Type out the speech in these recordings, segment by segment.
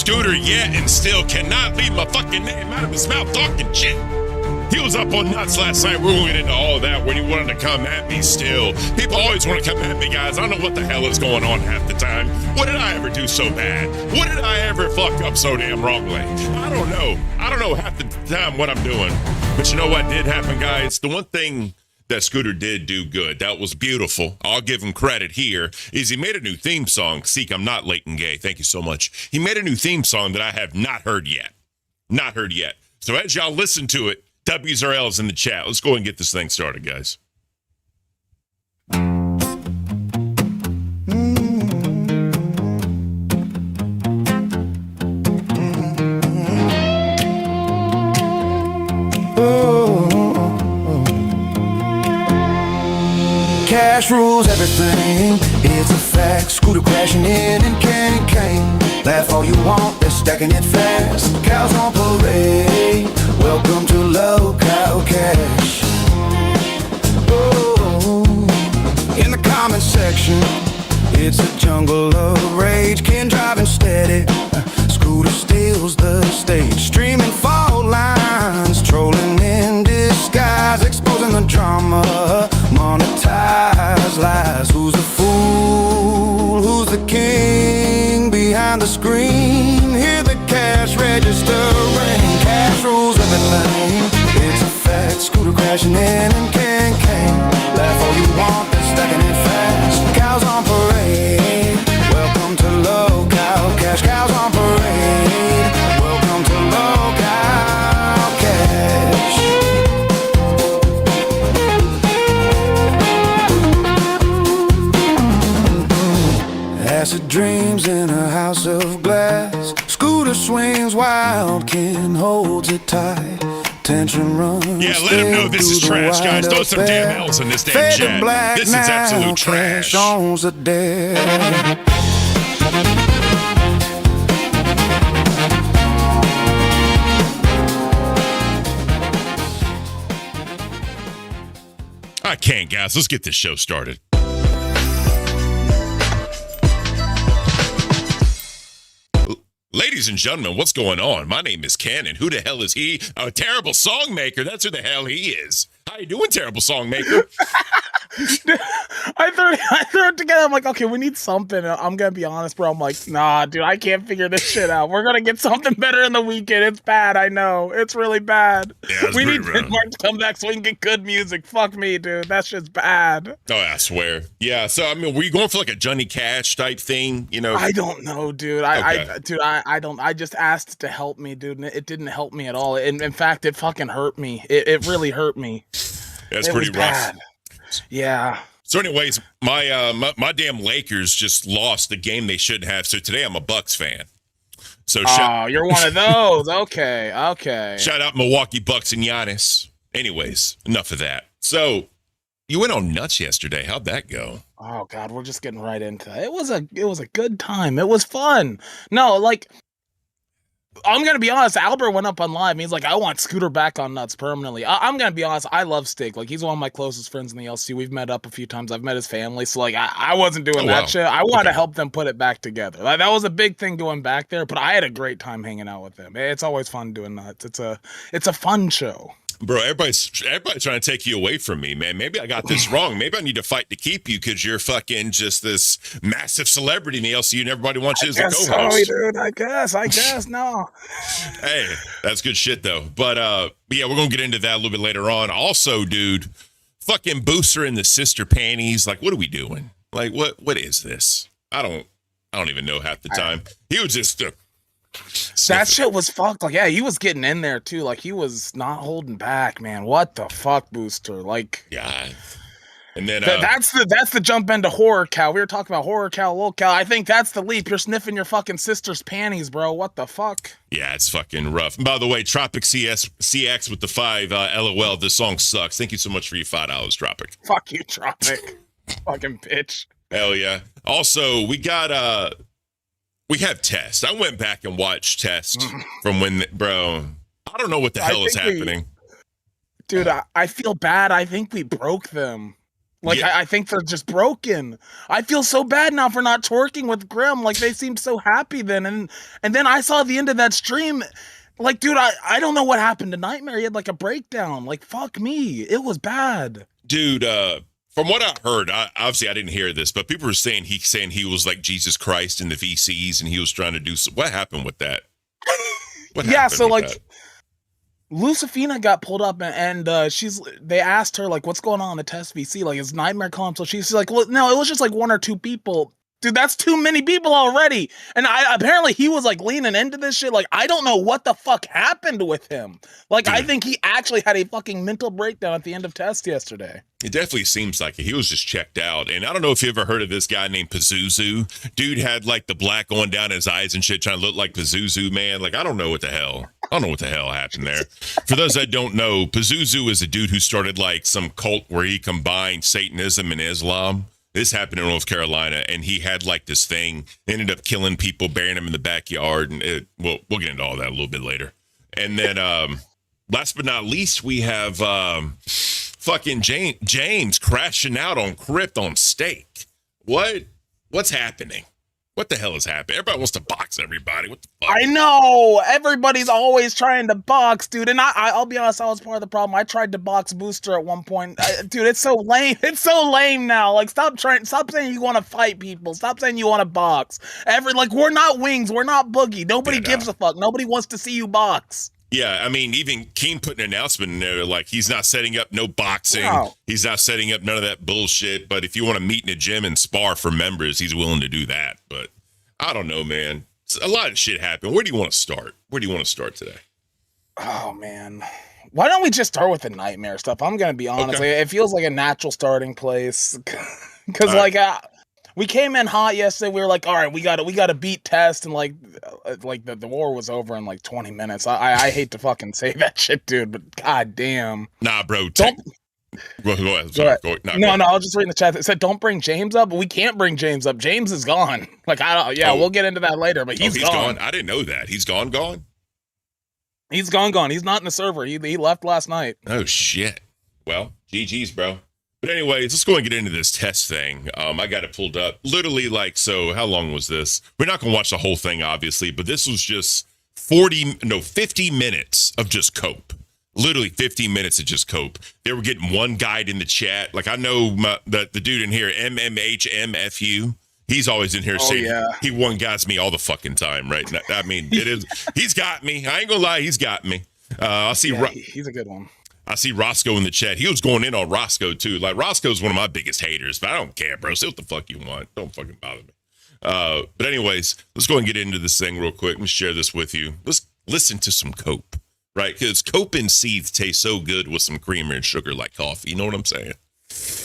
Scooter yet and still cannot leave my fucking name out of his mouth talking shit. He was up on nuts last night. We won't get into all of that when he wanted to come at me still. People always want to come at me, guys. I don't know what the hell is going on half the time. What did I ever do so bad? What did I ever fuck up so damn wrongly? I don't know. I don't know half the time what I'm doing. But you know what did happen, guys? The one thing that Scooter did do good, that was beautiful. I'll give him credit here, is he made a new theme song. Seek, I'm not Leighton Gay. Thank you so much. He made a new theme song that I have not heard yet. Not heard yet. So as y'all listen to it, W's or L's in the chat. Let's go and get this thing started, guys. Cash rules everything, it's a fact. Scooter crashing in and Caint. Laugh all you want, they're stacking it fast. Cows on parade, welcome to low cow cash. Oh, in the comment section, it's a jungle of rage. Ken driving steady, Scooter steals the stage. Streaming fault lines, trolling in disguise, exposing the drama, monetize lies. Who's the fool? Who's the king behind the screen? Hear the cash register ring. Cash rules everything, it's a fact. Scooter crashing in and Caint. Laugh all you want, they're stacking it fast. Cows on parade, welcome to low cow cash. Cows on parade, welcome to low cow cash. Acid dreams in a house of glass. Scooter swings wild, Ken holds it tight. Tension runs. Yeah, let him know this is trash, guys. Throw some damn L's in this damn chat. This is absolute trash. Owns the dead. I can't, guys. Let's get this show started. Ladies and gentlemen, what's going on? My name is Ken, and who the hell is he? A terrible song maker. That's who the hell he is. How you doing, terrible song maker? I threw it together. I'm like, okay, we need something. I'm gonna be honest, bro. I'm like, nah, dude, I can't figure this shit out. We're gonna get something better in the weekend. It's bad, I know. It's really bad. Yeah, we need Denmark to come back so we can get good music. Fuck me, dude. That's just bad. Oh, I swear. Yeah. So I mean, were you going for like a Johnny Cash type thing? You know? I don't know, dude. I don't. I just asked to help me, dude, and it didn't help me at all. In fact, it fucking hurt me. It really hurt me. That's pretty rough. Bad. Yeah. So anyways, my damn Lakers just lost the game they shouldn't have. So today I'm a Bucks fan. So you're one of those. Okay. Shout out Milwaukee Bucks and Giannis. Anyways, enough of that. So you went on nuts yesterday. How'd that go? Oh God, we're just getting right into it. It was a good time. It was fun. No, like, I'm gonna be honest. Albert went up on live. And he's like, I want Scooter back on nuts permanently. I'm gonna be honest. I love Stick. Like, he's one of my closest friends in the LC. We've met up a few times. I've met his family. So like, I wasn't doing that shit. I want to help them put it back together. Like, that was a big thing going back there. But I had a great time hanging out with them. It's always fun doing nuts. It's a fun show. Bro, everybody's trying to take you away from me, man. Maybe I got this wrong. Maybe I need to fight to keep you because you're fucking just this massive celebrity in the LCU and everybody wants you as a co-host. Sorry, dude. I guess, no. Hey, that's good shit, though. But, yeah, we're going to get into that a little bit later on. Also, dude, fucking Booster in the sister panties. Like, what are we doing? Like, what is this? I don't even know half the time. He was just... that shit was fucked. Like, yeah, he was getting in there too. Like, he was not holding back, man. What the fuck, Booster? Like, yeah. And then that's the jump into horror cow. We were talking about horror cow, low cow. I think that's the leap. You're sniffing your fucking sister's panties, bro. What the fuck? Yeah, it's fucking rough. And by the way, Tropic CX with the 5 LOL. This song sucks. Thank you so much for your $5, Tropic. Fuck you, Tropic. Fucking bitch. Hell yeah. Also, we have Test. I went back and watched Test from when, bro, I don't know what the hell is happening. Dude, I feel bad. I think we broke them. Like, Yeah. I think they're just broken. I feel so bad now for not twerking with Grim. Like, they seemed so happy then. And then I saw the end of that stream. Like, dude, I don't know what happened to Nightmare. He had, like, a breakdown. Like, fuck me. It was bad. Dude, from what I heard, obviously I didn't hear this, but people were saying he was like Jesus Christ in the VCs and he was trying to do what happened with that? What Yeah, happened so, with like... that? Lucifina got pulled up and they asked her, like, what's going on in the test VC? Like, is Nightmare calm? So she's like, well, no, it was just like 1 or 2 people. Dude, that's too many people already. And apparently he was like leaning into this shit. Like, I don't know what the fuck happened with him. Like, Dude. I think he actually had a fucking mental breakdown at the end of test yesterday. It definitely seems like it. He was just checked out. And I don't know if you ever heard of this guy named Pazuzu. Dude had like the black going down his eyes and shit, trying to look like Pazuzu, man. Like, I don't know what the hell happened there. For those that don't know, Pazuzu is a dude who started like some cult where he combined Satanism and Islam. This happened in North Carolina, and he had like this thing, ended up killing people, burying them in the backyard, and we'll get into all that a little bit later. And then last but not least, we have fucking James crashing out on Crypt on Stake. What's happening? What the hell is happening? Everybody wants to box everybody. What the fuck? I know. Everybody's always trying to box, dude. And I'll be honest, I was part of the problem. I tried to box Booster at one point. Dude, it's so lame. It's so lame now. Like, stop saying you want to fight people. Stop saying you want to box. We're not Wings. We're not Boogie. Nobody gives a fuck. Nobody wants to see you box. Yeah, I mean, even Caint put an announcement in there, like, he's not setting up no boxing. Wow. He's not setting up none of that bullshit. But if you want to meet in a gym and spar for members, he's willing to do that. But I don't know, man. A lot of shit happened. Where do you want to start? Where do you want to start today? Oh, man. Why don't we just start with the Nightmare stuff? I'm going to be honest. Okay. Like, it feels like a natural starting place. Because, we came in hot yesterday. We were like, all right, we got to beat Test. And, the war was over in, 20 minutes. I hate to fucking say that shit, dude. But, god damn. Nah, bro. Go ahead. Go ahead. No, I was just reading the chat. It said, don't bring James up. But we can't bring James up. James is gone. We'll get into that later. But he's gone. I didn't know that. He's gone? He's gone. He's not in the server. He left last night. Oh, shit. Well, GG's, bro. But anyways, let's go and get into this test thing. I got it pulled up. Literally, how long was this? We're not going to watch the whole thing, obviously, but this was just 50 minutes of just cope. Literally 50 minutes of just cope. They were getting one guide in the chat. Like, I know the dude in here, MMHMFU, he's always in here saying he one guys me all the fucking time, right? I mean, he's got me. I ain't going to lie, he's got me. I see. He's a good one. I see Roscoe in the chat. He was going in on Roscoe, too. Like, Roscoe's one of my biggest haters, but I don't care, bro. Say what the fuck you want. Don't fucking bother me. But anyways, let's go and get into this thing real quick. Let me share this with you. Let's listen to some Cope, right? Because Cope and Seeds taste so good with some creamer and sugar like coffee. You know what I'm saying?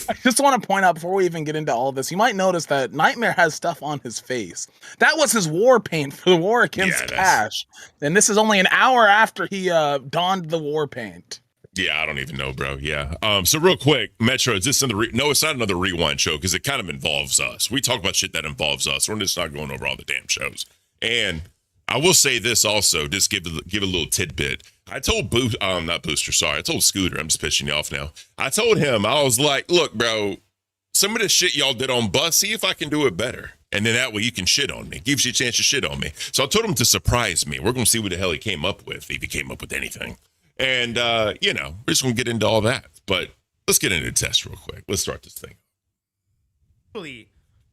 I just want to point out before we even get into all of this, you might notice that Nightmare has stuff on his face. That was his war paint for the war against Cash. And this is only an hour after he donned the war paint. Yeah, I don't even know, bro. Yeah. So real quick, Metro, is this no, it's not another rewind show because it kind of involves us. We talk about shit that involves us. We're just not going over all the damn shows. And I will say this also, just give a little tidbit. I told I told Scooter, I'm just pissing you off now. I told him, I was like, look, bro, some of the shit y'all did on Bus, see if I can do it better. And then that way you can shit on me. Gives you a chance to shit on me. So I told him to surprise me. We're going to see what the hell he came up with, if he came up with anything. And, we're just going to get into all that. But let's get into the test real quick. Let's start this thing.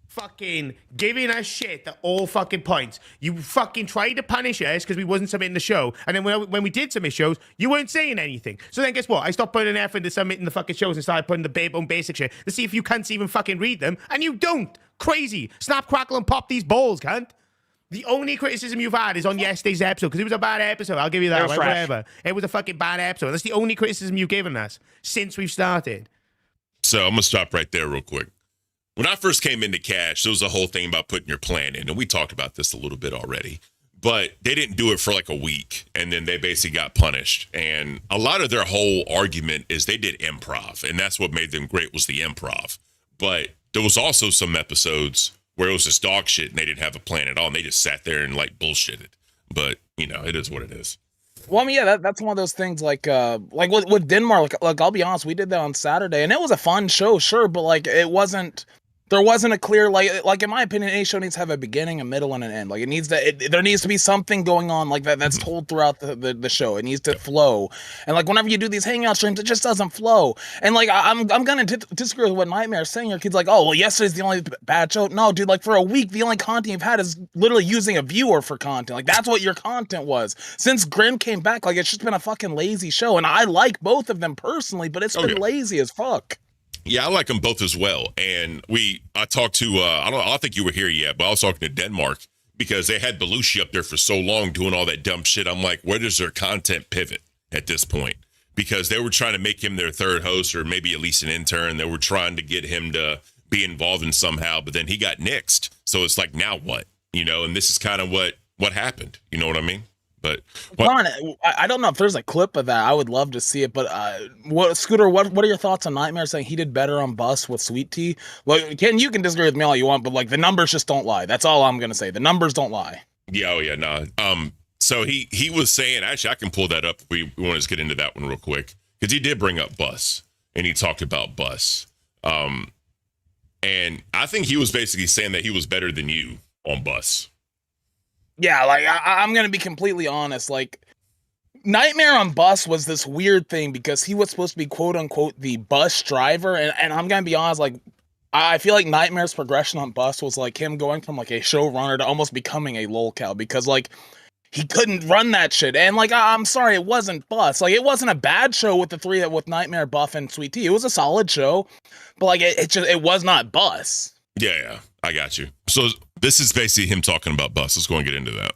Fucking giving us shit at all fucking points. You fucking tried to punish us because we wasn't submitting the show. And then when we did submit shows, you weren't saying anything. So then guess what? I stopped putting an effort into submitting the fucking shows and started putting the bare bone basic shit to see if you can't even fucking read them. And you don't. Crazy. Snap, crackle, and pop these balls, cunt. The only criticism you've had is on yesterday's episode, because it was a bad episode. I'll give you that. Like, whatever. It was a fucking bad episode. That's the only criticism you've given us since we've started. So I'm going to stop right there real quick. When I first came into Cash, there was a whole thing about putting your plan in, and we talked about this a little bit already. But they didn't do it for like a week, and then they basically got punished. And a lot of their whole argument is they did improv, and that's what made them great was the improv. But there was also some episodes where it was just dog shit and they didn't have a plan at all and they just sat there and like bullshitted. But, it is what it is. Well, I mean, yeah, that's one of those things like with Denmark, like I'll be honest, we did that on Saturday and it was a fun show, sure, but like there wasn't a clear like in my opinion, any show needs to have a beginning, a middle, and an end. Like it needs to there needs to be something going on like that's told throughout the show. It needs to flow. And like whenever you do these hangout streams, it just doesn't flow. And like I'm gonna disagree with what Nightmare's saying here. Kid's like, oh well, yesterday's the only bad show. No, dude, like for a week, the only content you've had is literally using a viewer for content. Like that's what your content was. Since Grim came back, like it's just been a fucking lazy show. And I like both of them personally, but it's been lazy as fuck. Yeah, I like them both as well. And I talked to, I don't think you were here yet, but I was talking to Denmark because they had Belushi up there for so long doing all that dumb shit. I'm like, where does their content pivot at this point? Because they were trying to make him their third host or maybe at least an intern. They were trying to get him to be involved in somehow, but then he got nixed. So it's like, now what? You know, and this is kind of what happened. You know what I mean? But Ron, I don't know if there's a clip of that. I would love to see it. But Scooter, what are your thoughts on Nightmare saying he did better on Bus with Sweet Tea? Like, you can disagree with me all you want, but like the numbers just don't lie. That's all I'm gonna say. The numbers don't lie. Yeah, oh yeah, no. So he was saying, actually, I can pull that up if we want to get into that one real quick because he did bring up Bus and he talked about Bus. And I think he was basically saying that he was better than you on Bus. Yeah, like I'm gonna be completely honest. Like Nightmare on Bus was this weird thing because he was supposed to be quote unquote the bus driver, and I'm gonna be honest, like I feel like Nightmare's progression on Bus was like him going from like a showrunner to almost becoming a lolcow because like he couldn't run that shit. And like I'm sorry, it wasn't Bus. Like it wasn't a bad show with the three with Nightmare, Buff, and Sweet Tea. It was a solid show, but like it was not Bus. Yeah, I got you. So this is basically him talking about Bus. Let's go and get into that.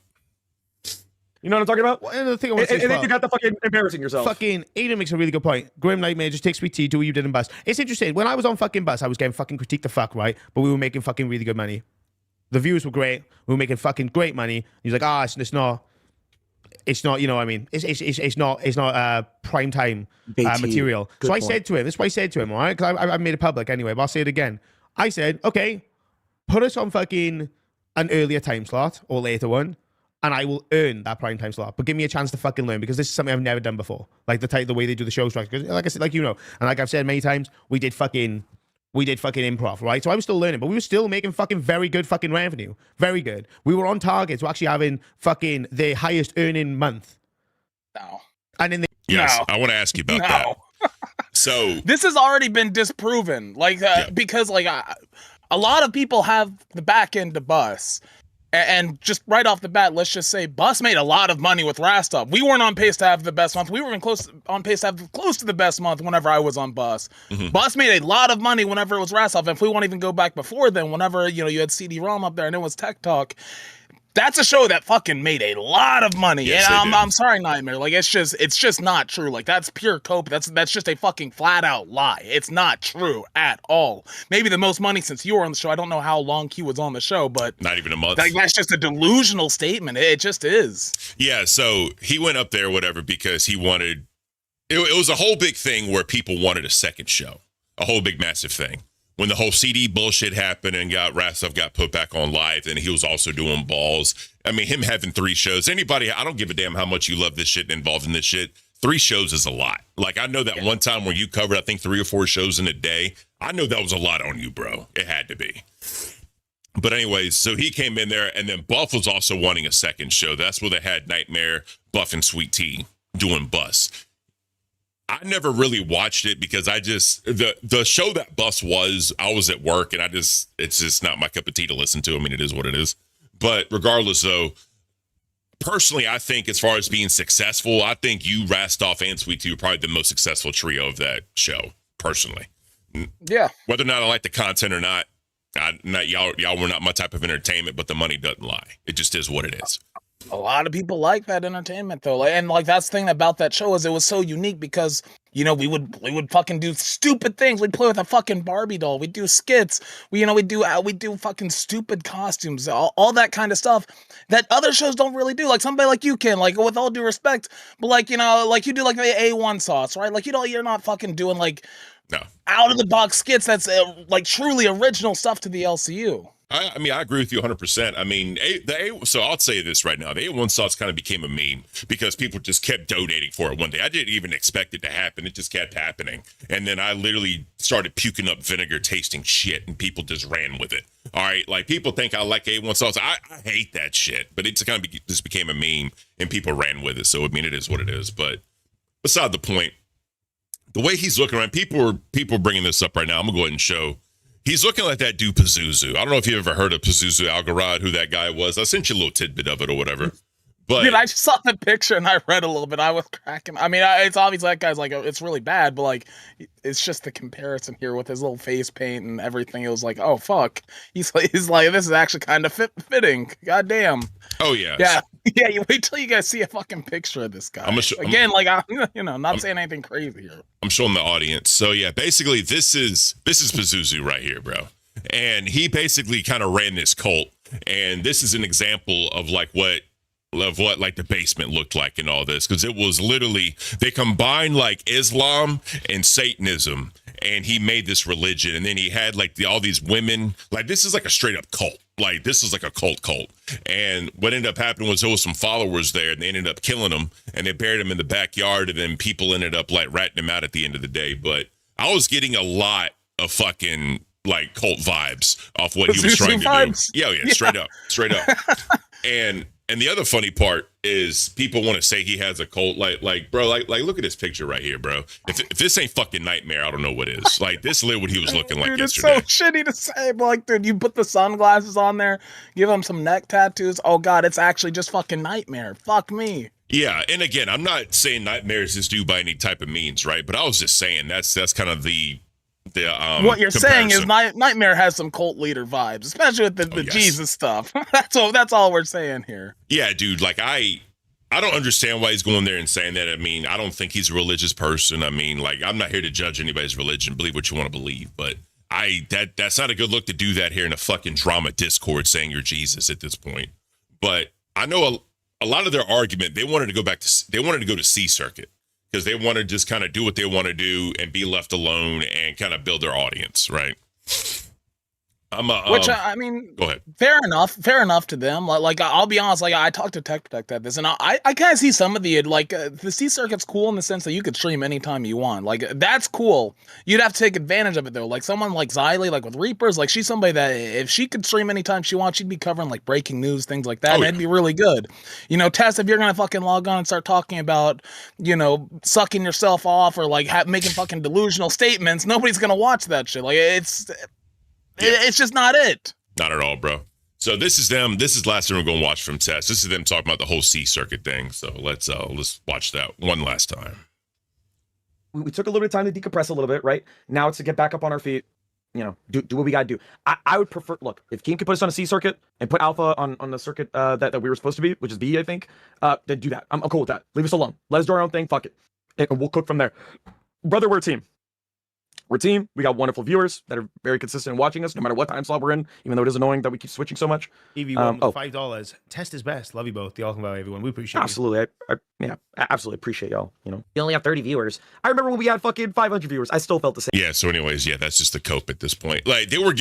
You know what I'm talking about? Well, and the thing I want to And say as then well, you got the fucking embarrassing yourself. fucking Aiden makes a really good point. Grim Nightmare, just take Sweet Tea, do what you did in Bus. It's interesting. When I was on fucking Bus, I was getting fucking critiqued the fuck, right? But we were making fucking really good money. The views were great. We were making fucking great money. He's like, it's not, you know what I mean? It's not prime time material. Good So I point. said to him, that's what I said to him, all right? Because I made it public anyway, but I'll say it again. I said, okay, put us on fucking an earlier time slot or later one, and I will earn that prime time slot. But give me a chance to fucking learn because this is something I've never done before. Like the way they do the show structure. Like I said, like you know, and like I've said many times, we did fucking improv, right? So I was still learning, but we were still making fucking very good fucking revenue. Very good. We were on target to actually having fucking the highest earning month. No. And in the Yes, No. I want to ask you about No. that. So This has already been disproven. Like because like a lot of people have the back end to Bus. And just right off the bat, let's just say Bus made a lot of money with Rastov. We weren't on pace to have the best month. We were on pace to have close to the best month whenever I was on Bus. Mhm. Bus made a lot of money whenever it was Rastov. And if we want to even go back before then, whenever you had CD-ROM up there and it was Tech Talk, that's a show that fucking made a lot of money. Yes, And they I'm sorry, Nightmare. Like it's just not true. Like that's pure cope. That's just a fucking flat out lie. It's not true at all. Maybe the most money since you were on the show. I don't know how long Q was on the show, but not even a month. that's just a delusional statement. It just is. Yeah, so he went up there, whatever, because he wanted. It was a whole big thing where people wanted a second show, a whole big massive thing. When the whole CD bullshit happened and Rastov got put back on live, and he was also doing balls. I mean, him having 3 shows. Anybody, I don't give a damn how much you love this shit and involved in this shit. 3 shows is a lot. Like I know that one time where you covered, I think 3 or 4 shows in a day. I know that was a lot on you, bro. It had to be. But anyways, so he came in there, and then Buff was also wanting a second show. That's where they had Nightmare, Buff, and Sweet Tea doing Bus. I never really watched it because I just the show that Bus was, I was at work and it's just not my cup of tea to listen to. I mean, it is what it is. But regardless, though, personally, I think as far as being successful, I think you, Rastov, and Sweet Tea are probably the most successful trio of that show. Personally, Yeah. whether or not I like the content or not, y'all were not my type of entertainment. But the money doesn't lie. It just is what it is. A lot of people like that entertainment though, and that's the thing about that show is it was so unique because we would fucking do stupid things. We'd play with a fucking Barbie doll. We'd do skits. We do fucking stupid costumes. All that kind of stuff that other shows don't really do. Like somebody like you can, like with all due respect, but like you do like the A1 sauce, right? Like you're not fucking doing like No. out of the box skits. That's like truly original stuff to the LCU. I mean, I agree with you 100%. I mean, so I'll say this right now. The A1 sauce kind of became a meme because people just kept donating for it one day. I didn't even expect it to happen. It just kept happening. And then I literally started puking up vinegar tasting shit and people just ran with it. All right. Like people think I like A1 sauce. I hate that shit, but it's kind of just became a meme and people ran with it. So, I mean, it is what it is. But beside the point, the way he's looking around, people are bringing this up right now. I'm going to go ahead and show. He's looking like that dude Pazuzu. I don't know if you've ever heard of Pazuzu Algarad, who that guy was. I sent you a little tidbit of it or whatever. But dude, I just saw the picture and I read a little bit. I was cracking. I mean, it's obvious that guy's like, it's really bad, but like, it's just the comparison here with his little face paint and everything. It was like, oh fuck, he's like, this is actually kind of fitting. God damn. Oh yeah. Yeah. You wait till you guys see a fucking picture of this guy. I'm not saying anything crazy here. I'm showing the audience. So yeah, basically this is Pazuzu right here, bro. And he basically kind of ran this cult. And this is an example of what like the basement looked like and all this, because it was literally, they combined like Islam and Satanism, and he made this religion. And then he had like all these women, like this is like a straight up cult. Like this is like a cult. And what ended up happening was there was some followers there and they ended up killing him and they buried him in the backyard. And then people ended up like ratting him out at the end of the day. But I was getting a lot of fucking like cult vibes off what he was trying to do. Yeah, straight up. And the other funny part is people want to say he has a cult. Like bro, like look at this picture right here, bro. If this ain't fucking nightmare, I don't know what is. Like this is what he was looking like dude, yesterday. It's so shitty to say, but like, dude, you put the sunglasses on there, give him some neck tattoos. Oh god, it's actually just fucking nightmare. Fuck me. Yeah, and again, I'm not saying nightmares is due by any type of means, right? But I was just saying that's kind of the what you're comparison. saying is Nightmare has some cult leader vibes, especially with the yes. Jesus stuff. That's all we're saying here. Yeah, dude, like I don't understand why he's going there and saying that. I mean, I don't think he's a religious person. I mean, like, I'm not here to judge anybody's religion. Believe what you want to believe, but that's not a good look to do that here in a fucking drama Discord saying you're Jesus at this point. But I know a lot of their argument, they wanted to go to C Circuit. Because they want to just kind of do what they want to do and be left alone and kind of build their audience, right? Which I mean, go ahead. Fair enough to them. Like I'll be honest, like I talked to Tech Protect at this, and I kind of see some of the the C Circuit's cool in the sense that you could stream anytime you want. Like that's cool. You'd have to take advantage of it though. Like someone like Xylee, like with Reapers, like she's somebody that if she could stream anytime she wants, she'd be covering like breaking news, things like that. And it'd be really good. You know, Tess, if you're gonna fucking log on and start talking about, sucking yourself off or like making fucking delusional statements, nobody's gonna watch that shit. Like it's just not it. Not at all, bro. So this is them. This is the last thing we're going to watch from Tess. This is them talking about the whole C Circuit thing. So let's watch that one last time. We took a little bit of time to decompress a little bit, right? Now it's to get back up on our feet. Do what we got to do. I would prefer, look, if Caint could put us on a C Circuit and put Alpha on the circuit that we were supposed to be, which is B, I think, then do that. I'm cool with that. Leave us alone. Let us do our own thing. Fuck it. And we'll cook from there. Brother, we're a team. We're a team. We got wonderful viewers that are very consistent in watching us, no matter what time slot we're in, even though it is annoying that we keep switching so much. EV1 with $5. Test is best. Love you both. Y'all can buy everyone. We appreciate absolutely. I absolutely appreciate y'all. You only have 30 viewers. I remember when we had fucking 500 viewers. I still felt the same. Yeah. So anyways, that's just the cope at this point. Like they were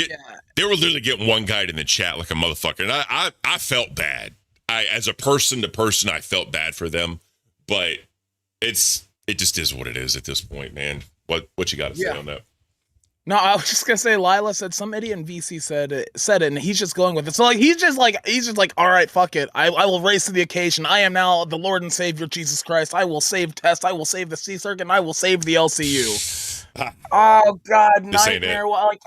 literally getting one guy in the chat like a motherfucker. And I felt bad. As a person to person, I felt bad for them, but it just is what it is at this point, man. What you got to say on that? No, I was just gonna say, Lila said some idiot in VC said it, and he's just going with it. So like he's just like, all right, fuck it. I will raise to the occasion. I am now the Lord and Savior Jesus Christ. I will save Test. I will save the C Circuit. And I will save the LCU. Oh God, Nightmare. Like,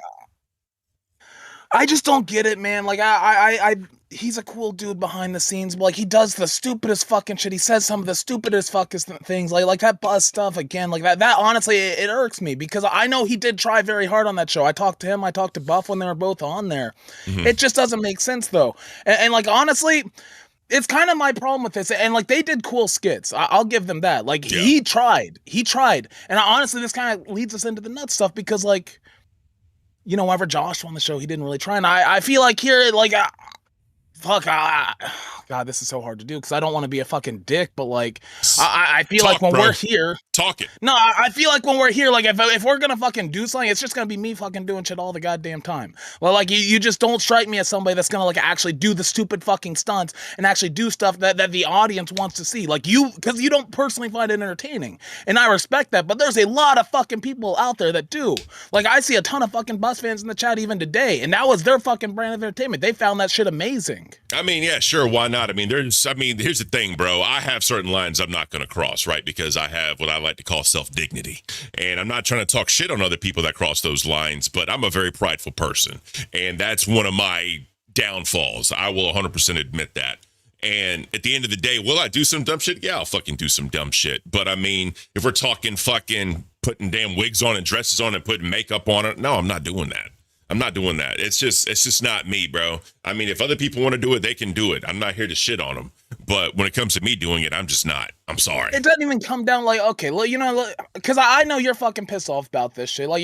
I just don't get it, man. Like he's a cool dude behind the scenes, but like he does the stupidest fucking shit. He says some of the stupidest fucking things, like that buzz stuff again, like that honestly, it irks me because I know he did try very hard on that show. I talked to him, I talked to Buff when they were both on there. Mm-hmm. It just doesn't make sense though. And like honestly, it's kind of my problem with this. And like they did cool skits. I'll give them that. Like he tried. And honestly, this kind of leads us into the nut stuff because like, whenever Josh on the show, he didn't really try. And I feel like here, like, God, this is so hard to do because I don't want to be a fucking dick, but like, I feel like when we're here, talk it. No, I feel like when we're here, like if we're gonna fucking do something, it's just gonna be me fucking doing shit all the goddamn time. Well, like you just don't strike me as somebody that's gonna like actually do the stupid fucking stunts and actually do stuff that the audience wants to see. Like because you don't personally find it entertaining, and I respect that. But there's a lot of fucking people out there that do. Like I see a ton of fucking Bus fans in the chat even today, and that was their fucking brand of entertainment. They found that shit amazing. I mean, yeah, sure, why not? I mean, here's the thing, bro. I have certain lines I'm not going to cross, right? Because I have what I like to call self-dignity. And I'm not trying to talk shit on other people that cross those lines, but I'm a very prideful person. And that's one of my downfalls. I will 100% admit that. And at the end of the day, will I do some dumb shit? Yeah, I'll fucking do some dumb shit. But I mean, if we're talking fucking putting damn wigs on and dresses on and putting makeup on it, no, I'm not doing that. I'm not doing that. It's just not me, bro. I mean, if other people want to do it, they can do it. I'm not here to shit on them. But when it comes to me doing it, I'm just not. I'm sorry. It doesn't even come down like, okay, well, you know, because I know you're fucking pissed off about this shit. Like,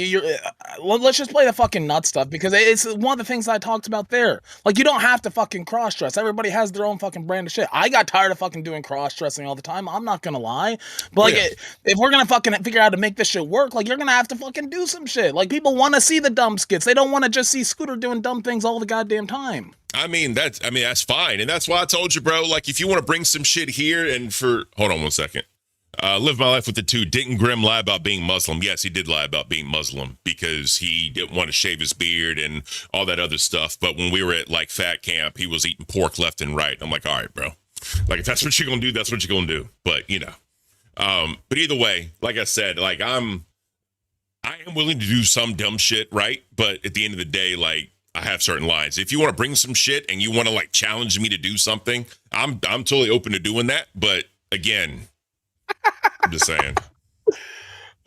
let's just play the fucking nut stuff because it's one of the things I talked about there. Like, you don't have to fucking cross-dress. Everybody has their own fucking brand of shit. I got tired of fucking doing cross-dressing all the time. I'm not gonna lie. But, like, if we're gonna fucking figure out how to make this shit work, like, you're gonna have to fucking do some shit. Like, people want to see the dumb skits. They don't want to just see Scooter doing dumb things all the goddamn time. I mean, that's fine. And that's why I told you, bro, like, if you want to bring some shit here and hold on one second. Live my life with the two. Didn't Grimm lie about being Muslim? Yes, he did lie about being Muslim because he didn't want to shave his beard and all that other stuff. But when we were at like fat camp, he was eating pork left and right. I'm like, all right, bro. Like, if that's what you're going to do, that's what you're going to do. But, you know, but either way, like I said, like I am willing to do some dumb shit, right? But at the end of the day, like, I have certain lines. If you want to bring some shit and you want to like challenge me to do something, I'm totally open to doing that. But again, I'm just saying.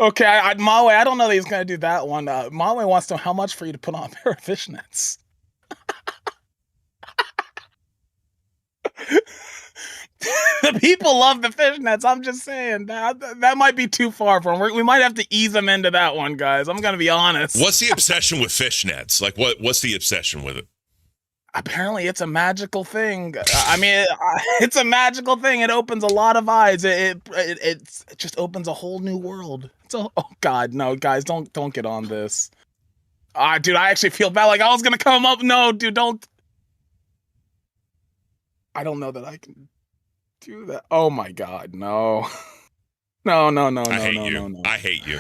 Okay, Maui, I don't know that he's gonna do that one. Maui wants to know how much for you to put on a pair of fishnets. The people love the fishnets. I'm just saying that might be too far for him. We might have to ease him into that one, guys. I'm gonna be honest. What's the obsession with fishnets? Like, what's the obsession with it? Apparently, it's a magical thing. I mean, it's a magical thing. It opens a lot of eyes. It just opens a whole new world. Oh God, no, guys, don't get on this. Dude, I actually feel bad. Like I was gonna come up. No, dude, don't. I don't know that I can do that. Oh my God, no. No. I hate you.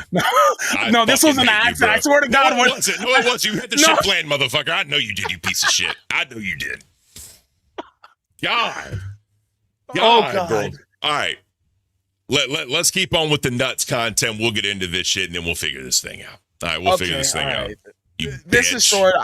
No, this was an accident. I swear to God. No, it wasn't. No, it wasn't. You had the shit planned, motherfucker. I know you did, you piece of shit. I know you did. God. Oh, God. Bro. All right. Let's keep on with the nuts content. We'll get into this shit, and then we'll figure this thing out. All right, we'll figure this thing out. This is short.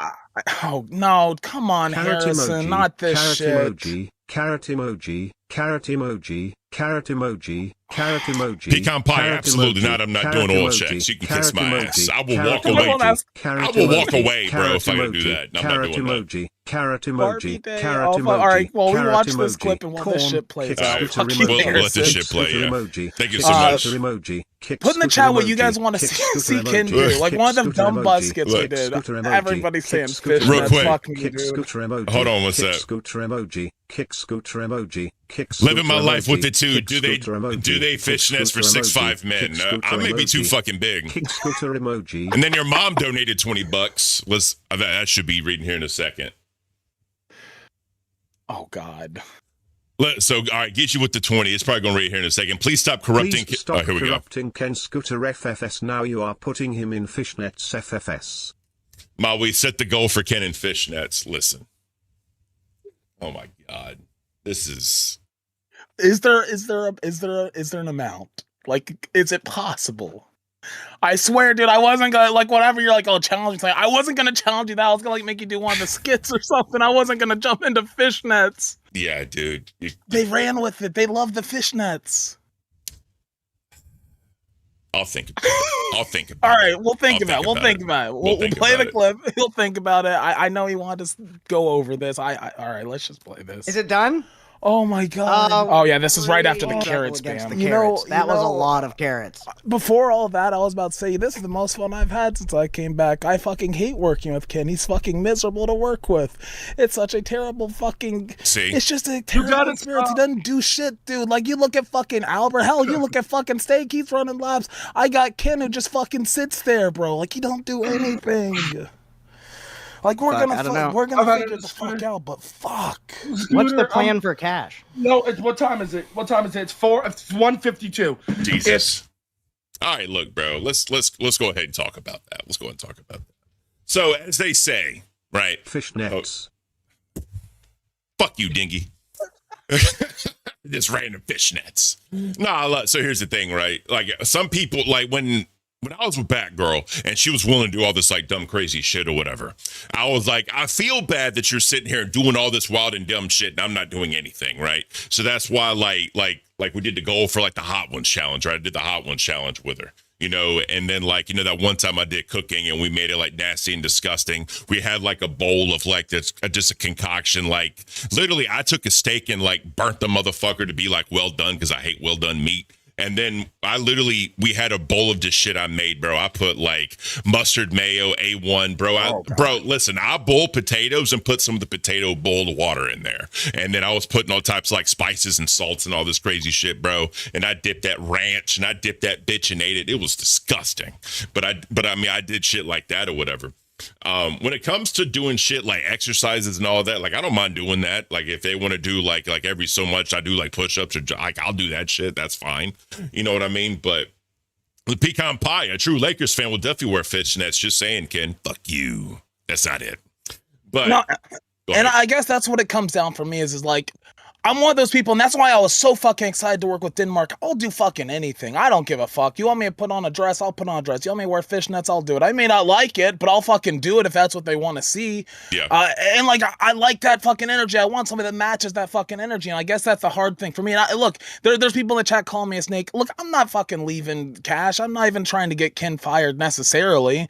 Oh, no. Come on, Carrot Harrison. emoji, Not this carrot shit. Emoji, carrot emoji, carrot emoji, carrot emoji, carrot emoji. Pecan pie, carrot absolutely emoji, not. I'm not carrot doing oil emoji, checks. You can carrot kiss my emoji, ass. I will carrot walk away. emoji, I will walk emoji, away, bro, if I can do that. I'm not doing that. Emoji, carrot Barbie emoji, Day. carrot Oh, emoji. all right, well, we carrot watch this emoji, clip and while this corn, shit plays kick out. scooter Fucking emoji, we'll let this kick shit play, scooter yeah. emoji, Thank you kick so much. scooter emoji, kick Put in the scooter chat what you emoji, guys want to kick see scooter Ken emoji, do. Like kick one of them scooter dumb emoji, bus skits we Look, did. scooter emoji, Everybody's saying kick scooter fish. Real That's quick. fuck me, kick dude. scooter emoji. Hold on one kick sec. Scooter emoji. Kick scooter emoji. Kick scooter Living my life with the two. Kick Do they scooter emoji. fishnets for Kick 6'5" emoji. men? Kick scooter I may be too emoji. fucking big. Kick scooter emoji. And then your mom donated $20. That should be reading here in a second. Oh God. So, all right, get you with the 20. It's probably going to read here in a second. Please stop corrupting. Please stop Here we go. corrupting Ken Scooter FFS. Now you are putting him in fishnets FFS. Ma, we set the goal for Ken and fishnets. Listen. Oh my God. This is. Is there an amount? Like, is it possible? I swear, dude, I wasn't gonna like whatever you're like, oh, challenge me. I wasn't gonna challenge you that. I was gonna like make you do one of the skits or something. I wasn't gonna jump into fishnets. Yeah, dude. They ran with it. They love the fishnets. I'll think about it. I'll think about All it. right, we'll think about it. We'll think about it. We'll play the clip. He'll think about it. I know he wanted to go over this. All right, let's just play this. Is it done? Oh my god. Oh yeah, this is right after the Struggle carrots against ban. the carrots. That was a lot of carrots. Before all that, I was about to say this is the most fun I've had since I came back. I fucking hate working with Ken. He's fucking miserable to work with. It's such a terrible fucking. See? It's just a terrible experience. He doesn't do shit, dude. Like you look at fucking Albert. Hell, you look at fucking Steak. He's running laps. I got Ken who just fucking sits there, bro. Like he don't do anything. Like we're I don't know. gonna figure the fuck out, but fuck. What's the plan for cash? No, it's what time is it? What time is it? It's 1:52. Jesus. All right, look, bro. Let's go ahead and talk about that. Let's go ahead and talk about that. So, as they say, right? Fishnets. Fuck you, dingy. Just random fishnets. Nah, so here's the thing, right? Like some people, like when I was with Batgirl and she was willing to do all this like dumb, crazy shit or whatever, I was like, I feel bad that you're sitting here and doing all this wild and dumb shit and I'm not doing anything, right? So that's why like we did the goal for like the Hot Ones challenge, right? I did the Hot Ones challenge with her, you know, and then like, you know, that one time I did cooking and we made it like nasty and disgusting. We had like a bowl of like this, just a concoction. Like literally I took a steak and like burnt the motherfucker to be like well done because I hate well done meat. And then we had a bowl of this shit I made, bro. I put like mustard mayo, A1, bro. Bro, listen, I boiled potatoes and put some of the potato boiled water in there. And then I was putting all types of like spices and salts and all this crazy shit, bro. And I dipped that ranch and I dipped that bitch and ate it. It was disgusting. But I mean, I did shit like that or whatever. When it comes to doing shit like exercises and all that, like I don't mind doing that. Like if they want to do like every so much I do like push-ups or like I'll do that shit. That's fine. You know what I mean? But the pecan pie, a true Lakers fan will definitely wear fishnets. Just saying, Ken, fuck you. That's not it. But No, and I guess that's what it comes down for me is like I'm one of those people, and that's why I was so fucking excited to work with Denmark. I'll do fucking anything. I don't give a fuck. You want me to put on a dress? I'll put on a dress. You want me to wear fishnets? I'll do it. I may not like it, but I'll fucking do it if that's what they want to see. Yeah. And like, I like that fucking energy. I want somebody that matches that fucking energy. And I guess that's the hard thing for me. And look, there's people in the chat calling me a snake. Look, I'm not fucking leaving Cash. I'm not even trying to get Ken fired necessarily.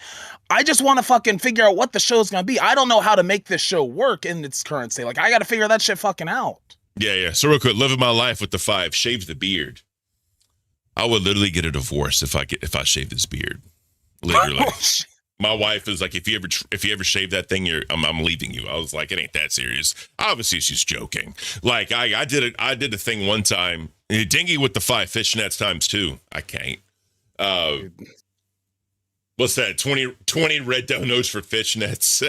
I just want to fucking figure out what the show's going to be. I don't know how to make this show work in its current state. Like, I got to figure that shit fucking out. Yeah. So real quick, living my life with the 5, shave the beard. I would literally get a divorce if I shaved this beard. Literally. My wife is like, if you ever shave that thing, I'm leaving you. I was like, it ain't that serious. Obviously, she's joking. Like I did a thing one time, dingy with the 5 fishnets times 2. I can't. What's that? 20 red donuts for fishnets.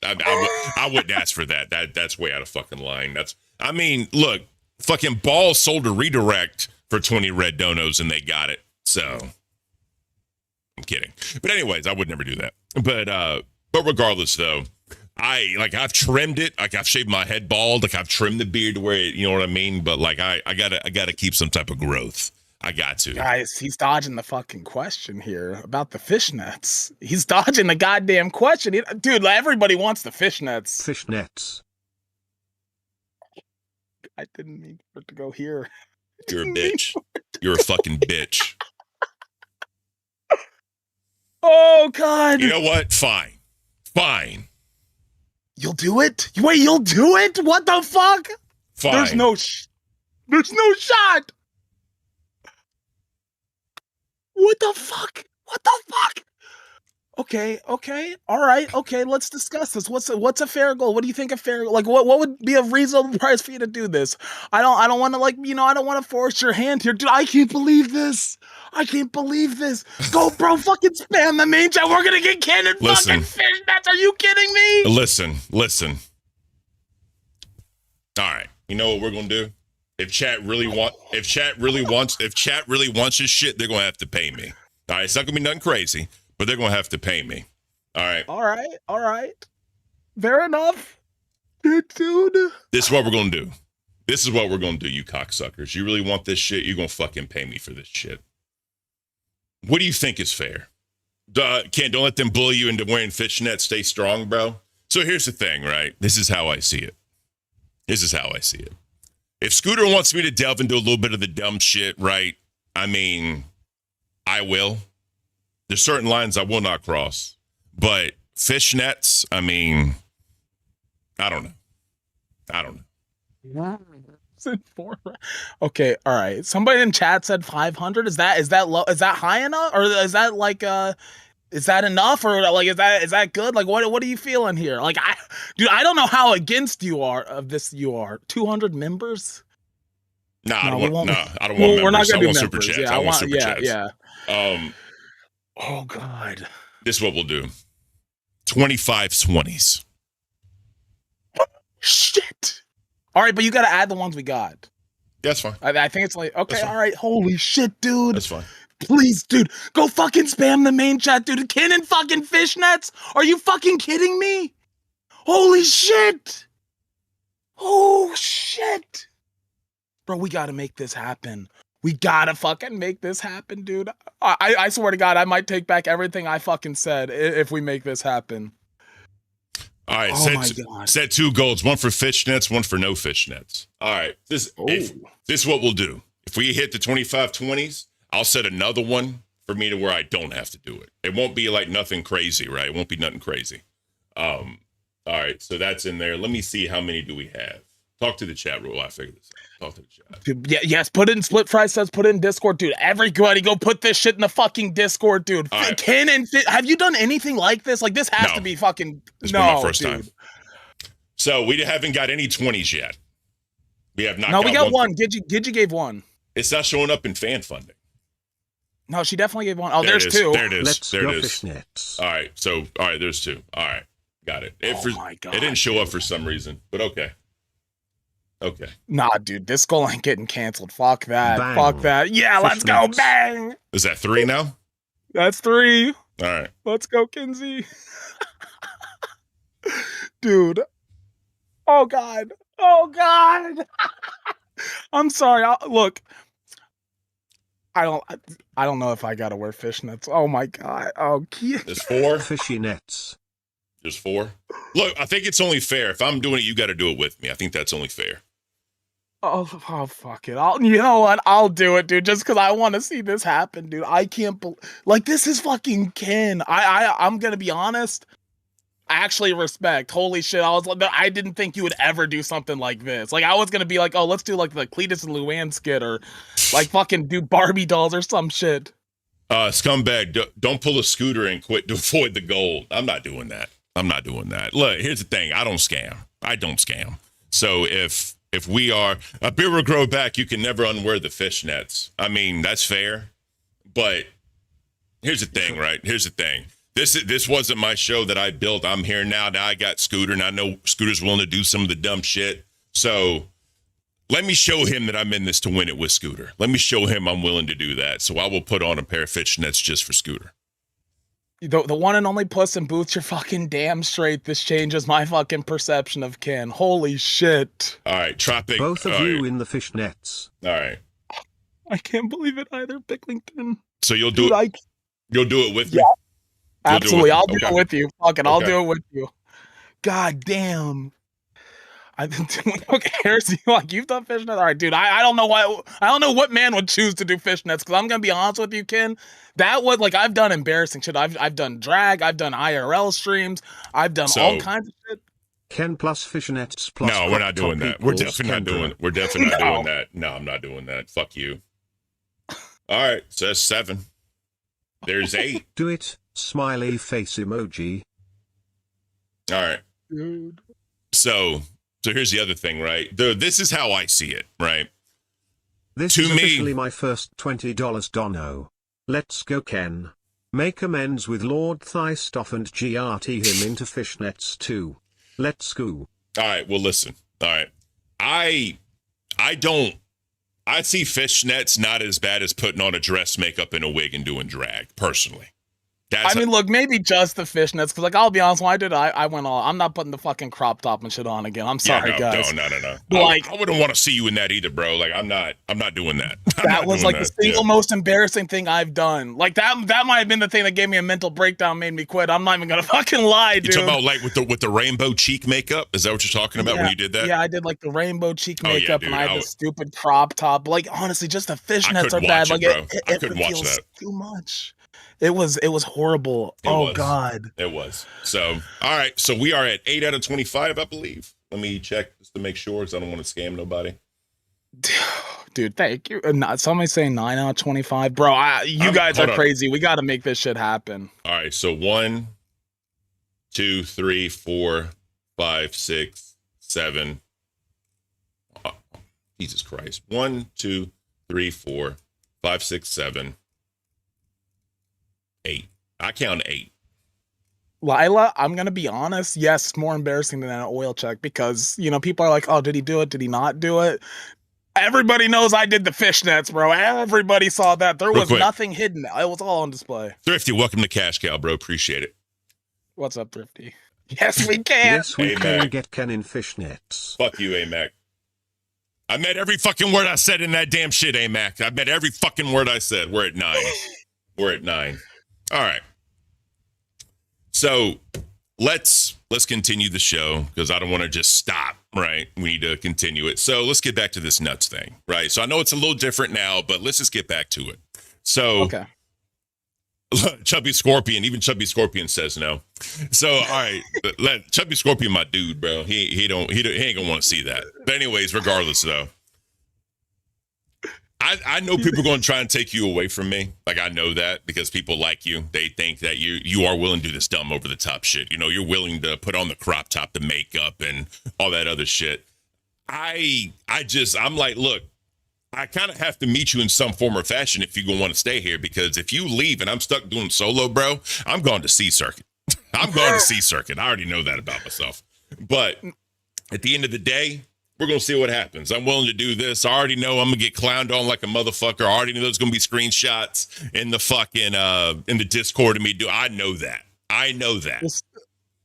I wouldn't ask for that. That's way out of fucking line. I mean, look, fucking Ball sold a redirect for 20 red donuts and they got it. So I'm kidding. But anyways, I would never do that. But regardless though, I've trimmed it. Like I've shaved my head bald. Like I've trimmed the beard to where you know what I mean? But like I gotta keep some type of growth. I got to. Guys, he's dodging the fucking question here about the fishnets. He's dodging the goddamn question. Dude, everybody wants the fishnets. Fishnets. I didn't mean for it to go here. You're a bitch. You're a fucking bitch. Oh, God. You know what? Fine. You'll do it? Wait, you'll do it? What the fuck? Fine. There's no shot. What the fuck? Okay. All right. Okay, let's discuss this. What's a fair goal? What do you think a fair goal? Like what would be a reasonable price for you to do this? I don't want to I don't want to force your hand here. Dude, I can't believe this. Go, bro, fucking spam the main chat. We're gonna get Ken fucking fishnets. Are you kidding me? Listen. All right. You know what we're gonna do? If chat really wants this shit, they're gonna have to pay me. All right, it's not gonna be nothing crazy, but they're gonna have to pay me. All right. All right. Fair enough. Dude. This is what we're gonna do. You cocksuckers. You really want this shit? You're gonna fucking pay me for this shit. What do you think is fair? Ken, don't let them bully you into wearing fishnets. Stay strong, bro. So here's the thing, right? This is how I see it. If Scooter wants me to delve into a little bit of the dumb shit, right? I mean, I will. There's certain lines I will not cross. But fishnets, I mean, I don't know. 4. Okay, all right. Somebody in chat said 500. Is that low? Is that high enough, or is that like is that enough, or like is that good? Like what are you feeling here? Like I don't know how against you are of this. You are 200 members. Nah, I don't we want. won't- Nah, I don't want members. We're not I gonna do want super members. chats. Yeah, I want super chats. Yeah. Oh God. This is what we'll do. 25 20s. Shit. All right, but you got to add the ones we got. That's fine. I think it's like, okay, That's fine. all right. Holy shit, dude. That's fine. Please, dude, go fucking spam the main chat, dude. Ken and fucking fishnets? Are you fucking kidding me? Holy shit. Oh, shit. Bro, we got to make this happen. We got to fucking make this happen, dude. I swear to God, I might take back everything I fucking said if we make this happen. All right, Oh my God. set 2 goals, one for fishnets, one for no fishnets. All right, this is what we'll do. If we hit the 25 20s, I'll set another one for me to where I don't have to do it. It won't be like nothing crazy, right? It won't be nothing crazy. All right, so that's in there. Let me see how many do we have. Talk to the chat room. I figured this out. Talk to the chat. Dude, yeah, yes, put it in Split Fry says, put it in Discord, dude. Everybody go put this shit in the fucking Discord, dude. All right. Ken and have you done anything like this? Like, this has to be fucking... It's been my first time. So we haven't got any 20s yet. We have not. No, we got one. Gidgy gave one. It's not showing up in fan funding. No, she definitely gave one. Oh, There there's it is. 2. There it is. Let's there go it is. fishnets. All right, there's 2. All right, got it. My God, it didn't show up for some reason, but okay. Okay. Nah, dude, this goal ain't getting canceled. Fuck that. Bang. Fuck that. Yeah, let's go. Fishnets. Bang. Is that 3 now? That's 3. All right. Let's go, Kinsey. Dude. Oh God. Oh God. I'm sorry. Look. I don't know if I gotta wear fishnets. Oh my God. Oh, There's 4. Fishy nets. There's 4. Look, I think it's only fair. If I'm doing it, you got to do it with me. I think that's only fair. Oh, fuck it. You know what? I'll do it, dude. Just because I want to see this happen, dude. I can't believe, like, this is fucking Ken. I'm gonna be honest. I actually respect. Holy shit! I didn't think you would ever do something like this. Like, I was gonna be like, oh, let's do like the Cletus and Luann skit, or like fucking do Barbie dolls or some shit. Scumbag, don't pull a scooter and quit to avoid the gold. I'm not doing that. I'm not doing that. Look, here's the thing. I don't scam. So if we are a beer will grow back, you can never unwear the fishnets. I mean, that's fair. But here's the thing, right? Here's the thing. This wasn't my show that I built. I'm here now. Now I got Scooter, and I know Scooter's willing to do some of the dumb shit. So let me show him that I'm in this to win it with Scooter. Let me show him I'm willing to do that. So I will put on a pair of fishnets just for Scooter. The one and only Puss in Boots, you're fucking damn straight. This changes my fucking perception of Ken. Holy shit. All right, Tropic. Both of you in the fishnets. All right. I can't believe it either, Picklington. So you'll do it. You'll do it with me. Absolutely. I'll do Okay. it with you. Fuck it. I'll Okay. do it with you. God damn. I've been doing okay. Here's like you've done fishnets. All right, dude. I don't know why. I don't know what man would choose to do fishnets. Because I'm gonna be honest with you, Ken. That was like I've done embarrassing shit. I've done drag. I've done IRL streams. I've done all kinds of shit. Ken plus fishnets plus. No, we're not doing that. We're definitely not doing. We're definitely not No. doing that. No, I'm not doing that. Fuck you. All right, so that's 7. There's 8. Do it. Smiley face emoji. All right. Dude. So here's the other thing, right? This is how I see it, right? This To is me- officially my first $20 dono. Let's go, Ken. Make amends with Lord Thightstuff and GRT him into fishnets too. Let's go. All right. Well, listen. All right. I see fishnets not as bad as putting on a dress, makeup, and a wig and doing drag. Personally, I mean, look, maybe just the fishnets, because like I'll be honest, when I did it, I went all. I'm not putting the fucking crop top and shit on again. I'm sorry, guys. No. Like- I wouldn't want to see you in that either, bro. Like I'm not doing that. I'm That not was doing like the that. single most embarrassing thing I've done. Like that might have been the thing that gave me a mental breakdown, made me quit. I'm not even gonna fucking lie, You dude. talking about like with the rainbow cheek makeup? Is that what you're talking about when you did that? Yeah, I did like the rainbow cheek Oh, yeah, makeup, dude, and I had I the stupid crop top. Like honestly, just the fishnets couldn't are bad. watch Like it, bro. I it couldn't watch feels that. too much. It was horrible. It Oh was. God. It was. So, all right. So we are at 8 out of 25, I believe. Let me check just to make sure because I don't want to scam nobody. Dude, thank you. Somebody's saying 9 out of 25. Bro, you guys hold are on. crazy. We got to make this shit happen. All right, so 1, 2, 3, 4, 5, 6, 7. Oh, Jesus Christ. 1, 2, 3, 4, 5, 6, 7, 8. I count 8. Lila, I'm going to be honest. Yes, it's more embarrassing than an oil check because, people are like, oh, did he do it? Did he not do it? Everybody knows I did the fishnets, bro. Everybody saw that. There was nothing hidden. It was all on display. Thrifty, welcome to Cash Cow, bro. Appreciate it. What's up, Thrifty? Yes, we can. Yes, we Hey, can get Ken in fishnets. Fuck you, AMAC. I meant every fucking word I said in that damn shit, AMAC. I meant every fucking word I said. We're at 9. We're at 9. All right. So let's continue the show because I don't want to just stop, right? We need to continue it. So let's get back to this nuts thing, right? So I know it's a little different now, but let's just get back to it. So Okay. Chubby Scorpion, even Chubby Scorpion says no. So all right, let Chubby Scorpion, my dude, bro. He ain't gonna want to see that. But anyways, regardless though, I know people are gonna try and take you away from me. Like I know that because people like you. They think that you are willing to do this dumb over the top shit. You're willing to put on the crop top, the makeup, and all that other shit. I'm like, look. I kind of have to meet you in some form or fashion if you're going to want to stay here, because if you leave and I'm stuck doing solo, bro, I'm going to C Circuit. I'm going to C Circuit. I already know that about myself. But at the end of the day, we're going to see what happens. I'm willing to do this. I already know I'm going to get clowned on like a motherfucker. I already know there's going to be screenshots in the fucking, in the Discord of me. I know that. I know that.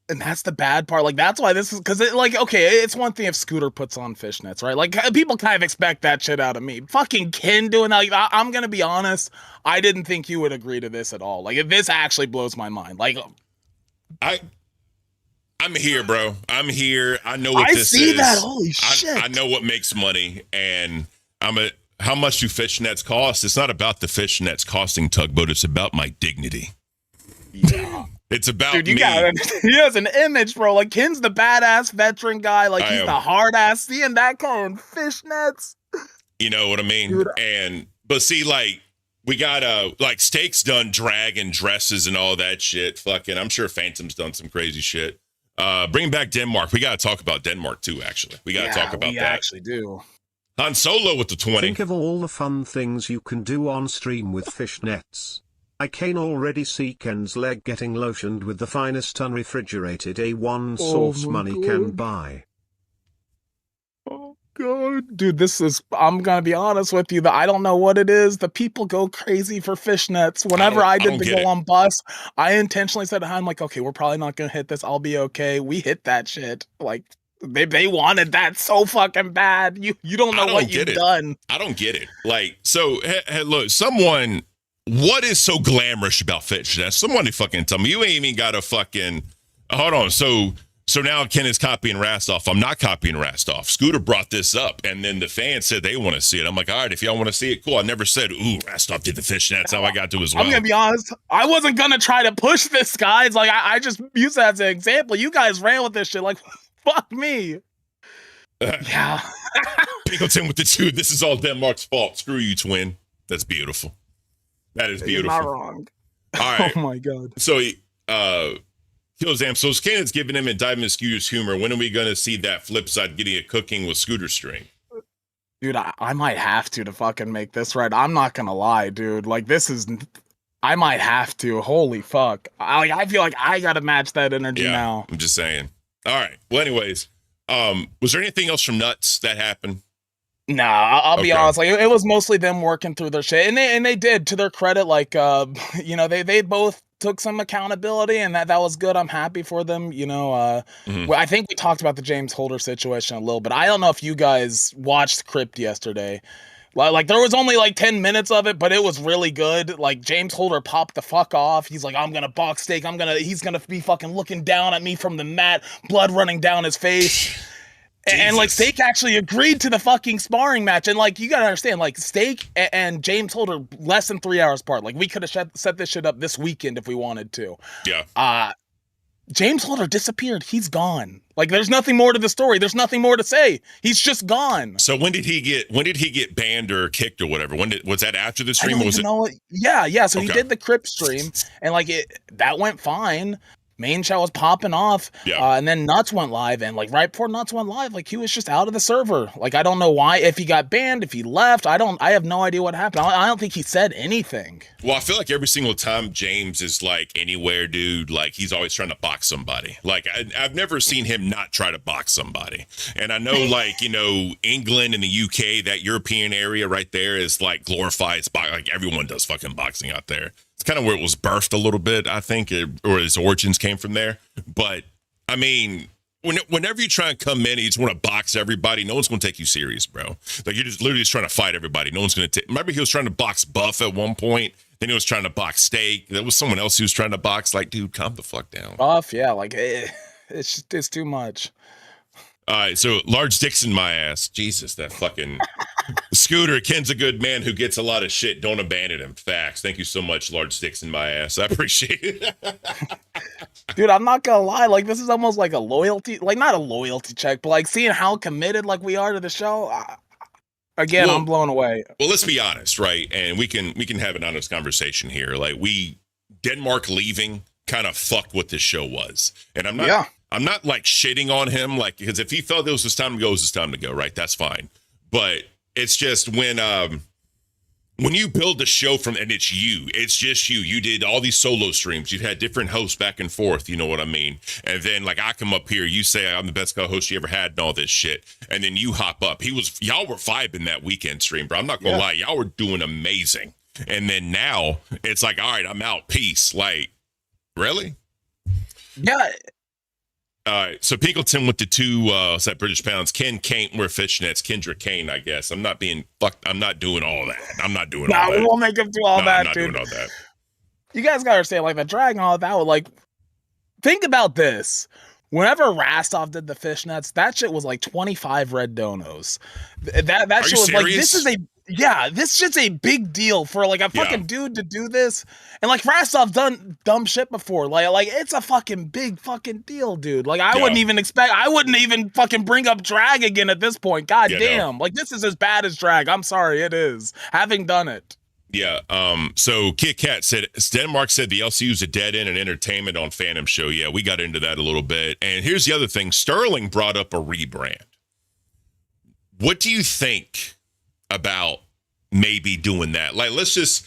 And that's the bad part. Like, that's why this is, because okay, it's one thing if Scooter puts on fishnets, right? Like, people kind of expect that shit out of me. Fucking Ken doing that. Like, I'm going to be honest. I didn't think you would agree to this at all. Like, this actually blows my mind. Like, I'm here, bro. I'm here. I know what this is. I see that. Holy shit. I know what makes money, and how much do fishnets cost? It's not about the fishnets costing, Tugboat. It's about my dignity. Yeah. It's about Dude, me. He has an image, bro. Like, Ken's the badass veteran guy. Like, he's the hard ass. Seeing that guy in fishnets. You know what I mean? Dude. But see, like, we got like Steak's done drag and dresses and all that shit. Fucking, I'm sure Phantom's done some crazy shit. Bring back Denmark. We got to talk about Denmark too. Actually, we got to talk about that. We actually do. Han Solo with the 20. Think of all the fun things you can do on stream with fishnets. I can already see Ken's leg getting lotioned with the finest unrefrigerated A1 sauce money can buy. Oh, God. Dude, I'm going to be honest with you. I don't know what it is. The people go crazy for fishnets. Whenever I did the go on bus, I intentionally said, I'm like, okay, we're probably not going to hit this. I'll be okay. We hit that shit. Like, they wanted that so fucking bad. You don't know what you've done. I don't get it. Like, so, hey, look, someone... What is so glamorous about fishnets? Somebody fucking tell me. You ain't even got a fucking... Hold on. So now Ken is copying Rastoff. I'm not copying Rastoff. Scooter brought this up, and then the fans said they want to see it. I'm like, all right, if y'all want to see it, cool. I never said, ooh, Rastoff did the fishnets. How I got to as well. I'm going to be honest. I wasn't going to try to push this, guys. Like, I just used that as an example. You guys ran with this shit. Like, fuck me. Yeah. Pickleton with the 2. This is all Denmark's fault. Screw you, twin. That's beautiful. That is beautiful. You're not wrong. All right. Oh my God. So Killzam, so Cannon's giving him indictment of Scooter's humor. When are we gonna see that flip side getting a cooking with Scooter stream? Dude, I might have to fucking make this right. I'm not gonna lie, dude. Like, I might have to. Holy fuck. I feel like I gotta match that energy now. I'm just saying. All right. Well, anyways, was there anything else from Nuts that happened? No, I'll be honest. Like, it was mostly them working through their shit, and they did, to their credit. Like, they both took some accountability, and that was good. I'm happy for them. I think we talked about the James Holder situation a little bit. I don't know if you guys watched Crypt yesterday. Like, there was only like 10 minutes of it, but it was really good. Like, James Holder popped the fuck off. He's like, I'm gonna box Steak. He's gonna be fucking looking down at me from the mat, blood running down his face. And like, Steak actually agreed to the fucking sparring match. And like, you gotta understand, like, Steak and James Holder less than 3 hours apart. Like, we could have set this shit up this weekend if we wanted to. Yeah. James Holder disappeared. He's gone. Like, there's nothing more to the story. There's nothing more to say. He's just gone. So when did he get banned or kicked or whatever? Was that after the stream? I don't Was even it? know. Yeah. So he Okay. did the Crip stream, and like that went fine. Main show was popping off, Yeah. and then Nuts went live, and like right before Nuts went live, like he was just out of the server. Like I don't know why, if he got banned, if he left, I have no idea what happened. I don't think he said anything. Well, I feel like every single time James is like anywhere, dude, like he's always trying to box somebody. Like I've never seen him not try to box somebody. And I know, like, you know, England and the UK, that European area right there is like glorified. Like everyone does fucking boxing out there. It's kind of where it was birthed a little bit, I think, or its origins came from there. But I mean, whenever you try and come in and you just want to box everybody, no one's going to take you serious, bro. Like you're just literally just trying to fight everybody. No one's going to take. Remember, he was trying to box Buff at one point. Then he was trying to box Steak. There was someone else who was trying to box. Like, dude, calm the fuck down. Off, yeah, like it's too much. All right, so Large Dixon, my ass. Jesus, that fucking Scooter. Ken's a good man who gets a lot of shit. Don't abandon him. Facts. Thank you so much, Large Dixon, my ass. I appreciate it. Dude, I'm not gonna lie, like this is almost like a loyalty, like not a loyalty check, but like seeing how committed like we are to the show. Again, Well, I'm blown away. Well, let's be honest, right? And we can have an honest conversation here. Like Denmark leaving kind of fucked what this show was. And I'm not like shitting on him, like, because if he felt it was his time to go, it was his time to go, right? That's fine. But it's just when you build the show and it's just you. You did all these solo streams. You've had different hosts back and forth. You know what I mean? And then like I come up here, you say I'm the best co-host you ever had and all this shit. And then you hop up. Y'all were vibing that weekend stream, bro. I'm not gonna lie. Y'all were doing amazing. And then now it's like, all right, I'm out. Peace. Like, really? Yeah. All right, so Pinkleton with the 2 set British pounds. Ken Caint, we're fishnets. Kendra Caint, I guess. I'm not being fucked. I'm not doing all that. I'm not doing all that. We won't make him do all that, I'm not dude. doing all that. You guys gotta understand, like the drag and all that. Like, think about this. Whenever Rastov did the fishnets, that shit was like 25 red donos. That Are shit you was like, this serious? this shit's a big deal for like a fucking dude to do this. And like Rastov's done dumb shit before. Like it's a fucking big fucking deal, dude. Like I wouldn't even fucking bring up drag again at this point. God damn. Like this is as bad as drag. I'm sorry, it is. Having done it. Yeah. So Kit Kat said Denmark said the LCU's a dead end in entertainment on Phantom Show. Yeah, we got into that a little bit. And here's the other thing. Sterling brought up a rebrand. What do you think about maybe doing that? Like, let's just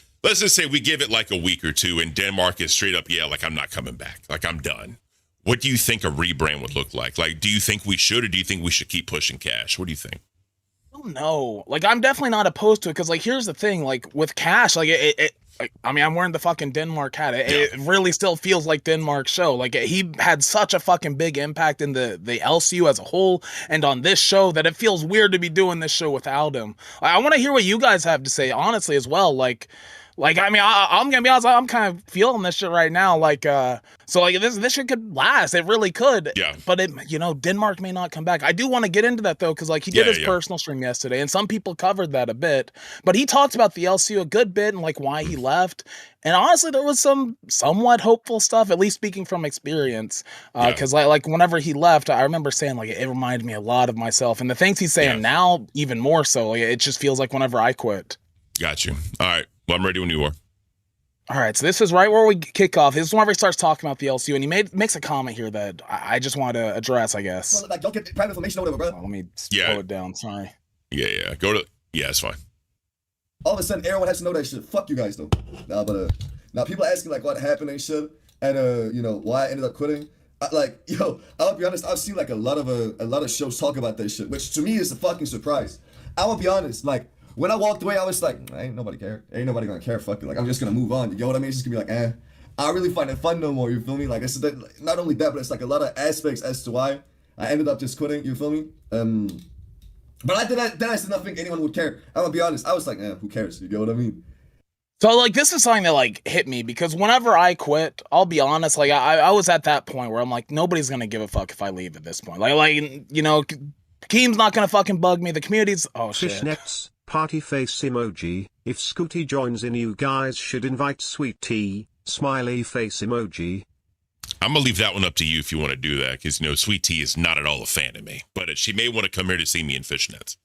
say we give it like a week or two and Denmark is straight up, like I'm not coming back. Like I'm done. What do you think a rebrand would look like? Like, do you think we should, or do you think we should keep pushing Cash? What do you think? I don't know. Like, I'm definitely not opposed to it because, like, here's the thing. Like, with Cash, like, I mean, I'm wearing the fucking Denmark hat. It really still feels like Denmark's show. Like, he had such a fucking big impact in the LCU as a whole and on this show that it feels weird to be doing this show without him. I want to hear what you guys have to say, honestly, as well. Like, I mean, I'm gonna be honest. I'm kind of feeling this shit right now. Like, so like this shit could last. It really could. Yeah. But Denmark may not come back. I do want to get into that though, because like he did his personal stream yesterday, and some people covered that a bit. But he talked about the LCU a good bit and like why he left. And honestly, there was some somewhat hopeful stuff, at least speaking from experience. Because like whenever he left, I remember saying like it reminded me a lot of myself, and the things he's saying now even more so. Like, it just feels like whenever I quit. Got you. All right. Well, I'm ready when you are. All right, so this is right where we kick off. This is whenever he starts talking about the LCU, and he makes a comment here that I just want to address, I guess. Like, don't get private information or whatever, bro. Let me slow it down. Sorry. Yeah. Go to. Yeah, it's fine. All of a sudden, everyone has to know that shit. Fuck you guys, though. Now people asking like what happened and shit, and why I ended up quitting. I'll be honest. I've seen like a lot of shows talk about that shit, which to me is a fucking surprise. I will be honest, like. When I walked away, I was like, ain't nobody care. Ain't nobody gonna care. Fuck it. Like, I'm just gonna move on. You know what I mean? It's just gonna be like, I don't really find it fun no more. You feel me? Like, it's not only that, but it's like a lot of aspects as to why I ended up just quitting. You feel me? But I did not think anyone would care. I'm gonna be honest. I was like, who cares? You get what I mean? So, like, this is something that, like, hit me because whenever I quit, I'll be honest, like, I was at that point where I'm like, nobody's gonna give a fuck if I leave at this point. Keem's not gonna fucking bug me. The community's, oh, shit. Fishnets. Party face emoji. If Scooty joins in, you guys should invite Sweet Tea. Smiley face emoji. I'm gonna leave that one up to you if you want to do that, because Sweet Tea is not at all a fan of me, but she may want to come here to see me in fishnets.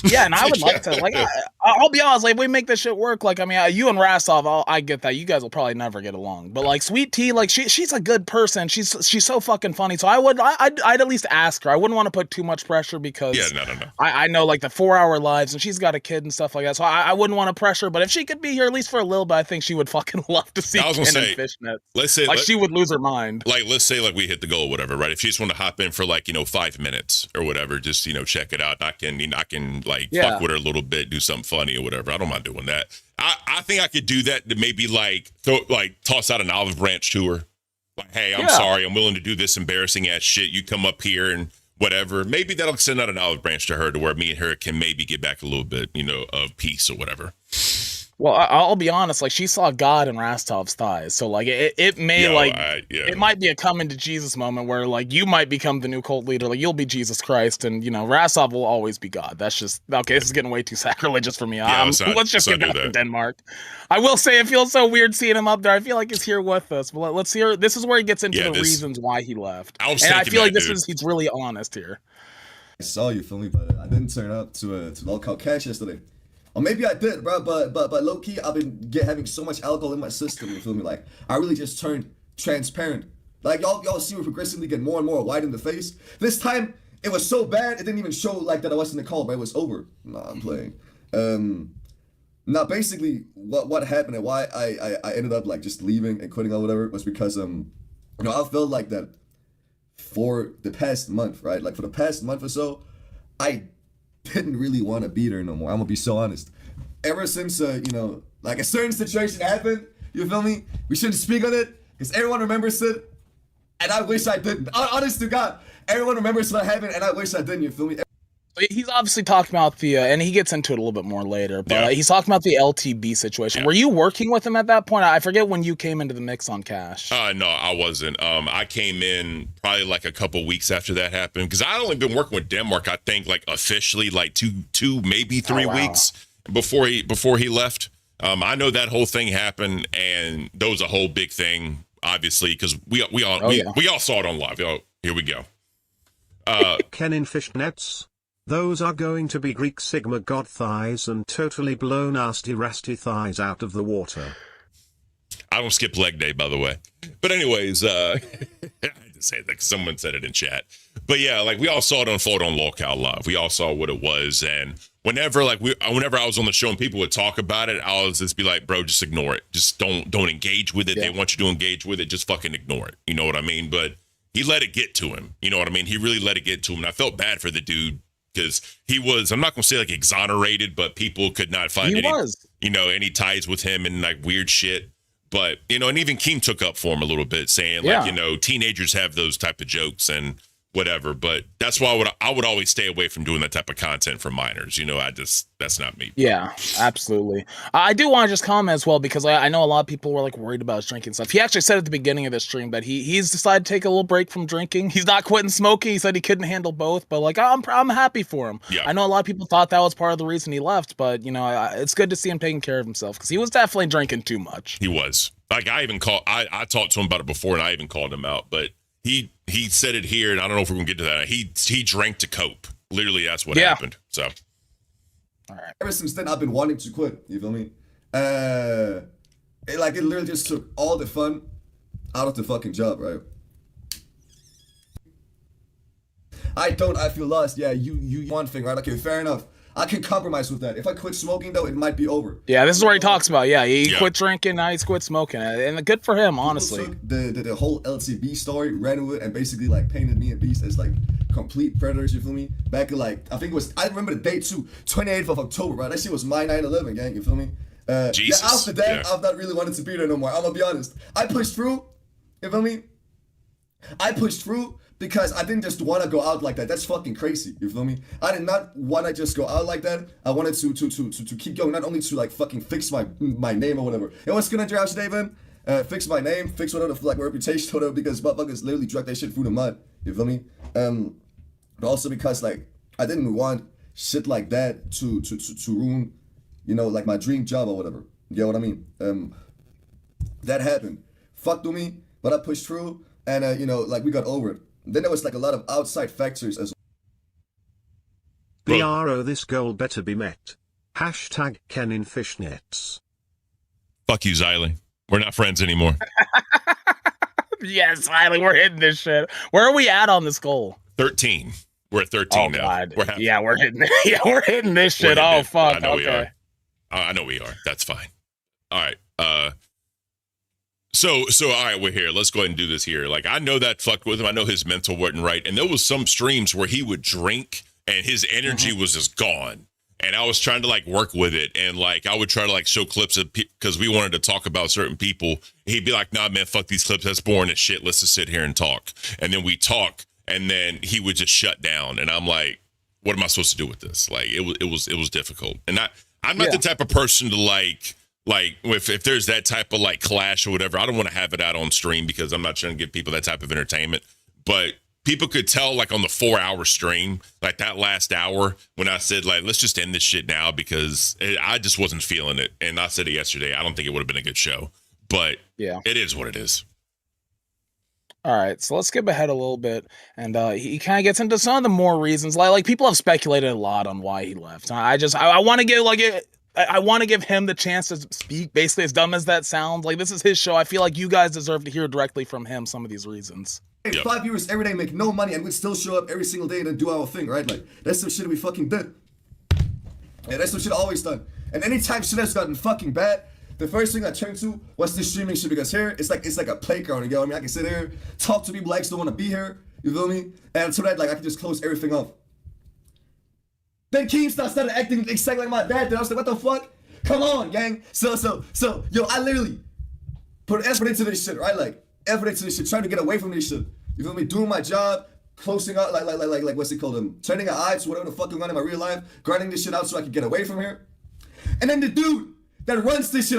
Yeah, and I would like to. Like, I'll be honest. Like, we make this shit work. Like, I mean, you and Rastov, I get that. You guys will probably never get along. But like, Sweet Tea, like, she's a good person. She's so fucking funny. So I'd at least ask her. I wouldn't want to put too much pressure because no. I know like the 4-hour lives, and she's got a kid and stuff like that. So I wouldn't want to pressure. But if she could be here at least for a little bit, I think she would fucking love to see I was gonna Ken say, in fishnets. Let's say she would lose her mind. Like, let's say like we hit the goal or whatever, right? If she just want to hop in for like 5 minutes or whatever, just check it out. I can like fuck with her a little bit, do something funny or whatever. I don't mind doing that. I think I could do that to maybe toss out an olive branch to her. Like, hey, I'm sorry, I'm willing to do this embarrassing ass shit. You come up here and whatever. Maybe that'll send out an olive branch to her to where me and her can maybe get back a little bit, of peace or whatever. Well, I'll be honest. Like, she saw God in Rastov's thighs, so like it may it might be a coming to Jesus moment where like you might become the new cult leader. Like, you'll be Jesus Christ, and Rastov will always be God. That's just okay. This is getting way too sacrilegious for me. Let's just get back to Denmark. I will say it feels so weird seeing him up there. I feel like he's here with us. But let's hear. This is where he gets into the reasons why he left, and I feel like he's really honest here. I saw you, feel me, but I didn't turn up to local cash yesterday. Or maybe I did, bro, but low key, I've been having so much alcohol in my system. You feel me? Like, I really just turned transparent. Like, y'all see me progressively get more and more white in the face. This time, it was so bad, it didn't even show like that I was in the call, but it was over. Nah, I'm playing. Now basically, what happened and why I ended up like just leaving and quitting or whatever was because I felt like that for the past month, right? Like for the past month or so, I didn't really want to be there no more. I'm gonna be so honest. Ever since like a certain situation happened, you feel me? We shouldn't speak on it because everyone remembers it, and I wish I didn't. Honest to God, everyone remembers what happened, and I wish I didn't. You feel me? He's obviously talking about the, and he gets into it a little bit more later, but he's talking about the LTB situation. Were you working with him at that point? I forget when you came into the mix on Cash. No, I wasn't. I came in probably like a couple weeks after that happened because I'd only been working with Denmark, I think, like officially like two maybe 3 weeks before he left. I know that whole thing happened, and that was a whole big thing, obviously, because we all saw it on live. Here we go. Ken in fishnets. Those are going to be Greek Sigma god thighs and totally blow nasty rasty thighs out of the water. I don't skip leg day, by the way. But anyways, I had to say that because someone said it in chat. But yeah, like we all saw it unfold on Lolcow Live. We all saw what it was. And whenever I was on the show and people would talk about it, I was just be like, bro, just ignore it. Just don't engage with it. Yeah. They want you to engage with it. Just fucking ignore it. You know what I mean? But he let it get to him. You know what I mean? He really let it get to him. And I felt bad for the dude. Because he was, I'm not going to say like exonerated, but people could not find any ties with him and like weird shit. But, and even Caint took up for him a little bit saying like, teenagers have those type of jokes and whatever. But that's why I would always stay away from doing that type of content for minors. That's not me. Yeah, absolutely. I do want to just comment as well, because I know a lot of people were like worried about his drinking stuff. He actually said at the beginning of this stream that he's decided to take a little break from drinking. He's not quitting smoking. He said he couldn't handle both, but like I'm happy for him. Yeah. I know a lot of people thought that was part of the reason he left, but it's good to see him taking care of himself because he was definitely drinking too much. He was. Like I talked to him about it before, and I even called him out, but he said it here, and I don't know if we're gonna get to that. He drank to cope. Literally, that's what happened. So. All right. Ever since then, I've been wanting to quit. You feel me? It literally just took all the fun out of the fucking job, right? I feel lost. Yeah, you one thing, right? Okay, fair enough. I can compromise with that. If I quit smoking, though, it might be over. Yeah, this is where he talks about. Yeah, he quit drinking, now he's quit smoking, and good for him, honestly. The whole LTB story, ran with it, and basically like painted me and Beast as like complete predators. You feel me? Back in like I remember the date too, 28th of October, right? That shit was my 9/11, gang. You feel me? Jesus. Yeah, after that, I've not really wanted to be there no more. I'm gonna be honest. I pushed through. You feel me? I pushed through. Because I didn't just want to go out like that. That's fucking crazy. You feel me? I did not want to just go out like that. I wanted to keep going, not only to like fucking fix my name or whatever. Hey, what's gonna Josh David? Fix my name, fix whatever like my reputation, whatever. Because motherfuckers literally drug that shit through the mud. You feel me? But also because like I didn't want shit like that to ruin, like my dream job or whatever. You get what I mean? That happened. Fucked with me, but I pushed through. and you know, like we got over it. Then there was like a lot of outside factors as BRO, this goal better be met. Hashtag Ken in fishnets. Fuck you, Xylee. We're not friends anymore. Yes, finally, we're hitting this shit. Where are we at on this goal? 13. We're at 13 now. God. We're half- Yeah, we're hitting. Yeah, we're hitting this we're shit. hitting Oh it. fuck. I know we Okay. are. I know we are. That's fine. All right. So all right, we're here. Let's go ahead and do this here. Like, I know that fucked with him. I know his mental wasn't right. And there was some streams where he would drink and his energy was just gone. And I was trying to like work with it. And like, I would try to like show clips of because we wanted to talk about certain people. He'd be like, nah, man, fuck these clips. That's boring as shit. Let's just sit here and talk. And then we talk and then he would just shut down. And I'm like, what am I supposed to do with this? Like, it was difficult. And I'm not the type of person to like if there's that type of like clash or whatever, I don't want to have it out on stream because I'm not trying to give people that type of entertainment. But people could tell like on the 4-hour stream, like that last hour when I said like, let's just end this shit now because I just wasn't feeling it. And I said it yesterday. I don't think it would have been a good show, but yeah, it is what it is. All right, so let's skip ahead a little bit, and he kind of gets into some of the more reasons. Like people have speculated a lot on why he left. I want to give I want to give him the chance to speak. Basically, as dumb as that sounds, like this is his show. I feel like you guys deserve to hear directly from him some of these reasons. Hey, 5 viewers every day make no money and we'd still show up every single day and then do our thing, right? Like, that's some shit we fucking did. Yeah, that's some shit I always done. And anytime shit has gotten fucking bad, the first thing I turn to was this streaming shit because here, it's like a playground, you know what I mean? I can sit here, talk to people I actually don't want to be here, you feel me? And so that, like, I can just close everything off. Then Caint started acting exactly like my dad did. I was like, what the fuck? Come on, gang. So, yo, I literally put effort into this shit, right? Like, effort into this shit, trying to get away from this shit. You feel me? Doing my job, closing out, like what's it called? Turning an eye to whatever the fuck going on in my real life, grinding this shit out so I can get away from here. And then the dude that runs this shit,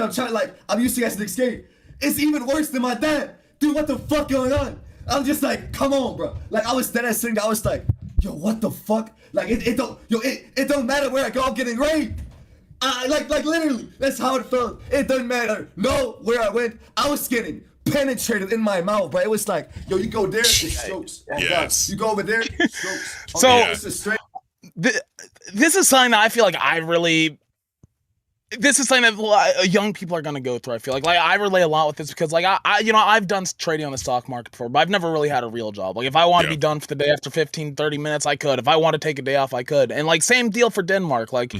I'm using as an escape. It's even worse than my dad. Dude, what the fuck going on? I'm just like, come on, bro. Like, I was dead ass sitting there, I was like, yo, what the fuck? Like, it don't matter where I go, I'm getting raped. Like literally, that's how it felt. It doesn't matter. No, where I went, I was getting penetrated in my mouth, bro. It was like, yo, you go there, it's strokes. Oh, yes. God. You go over there, strokes. So, this is straight. This is something that I feel like this is something that young people are going to go through. I feel like I relate a lot with this because like I've done trading on the stock market before, but I've never really had a real job. Like if I want to be done for the day after 15, 30 minutes, I could. If I want to take a day off, I could. And like same deal for Denmark. Like,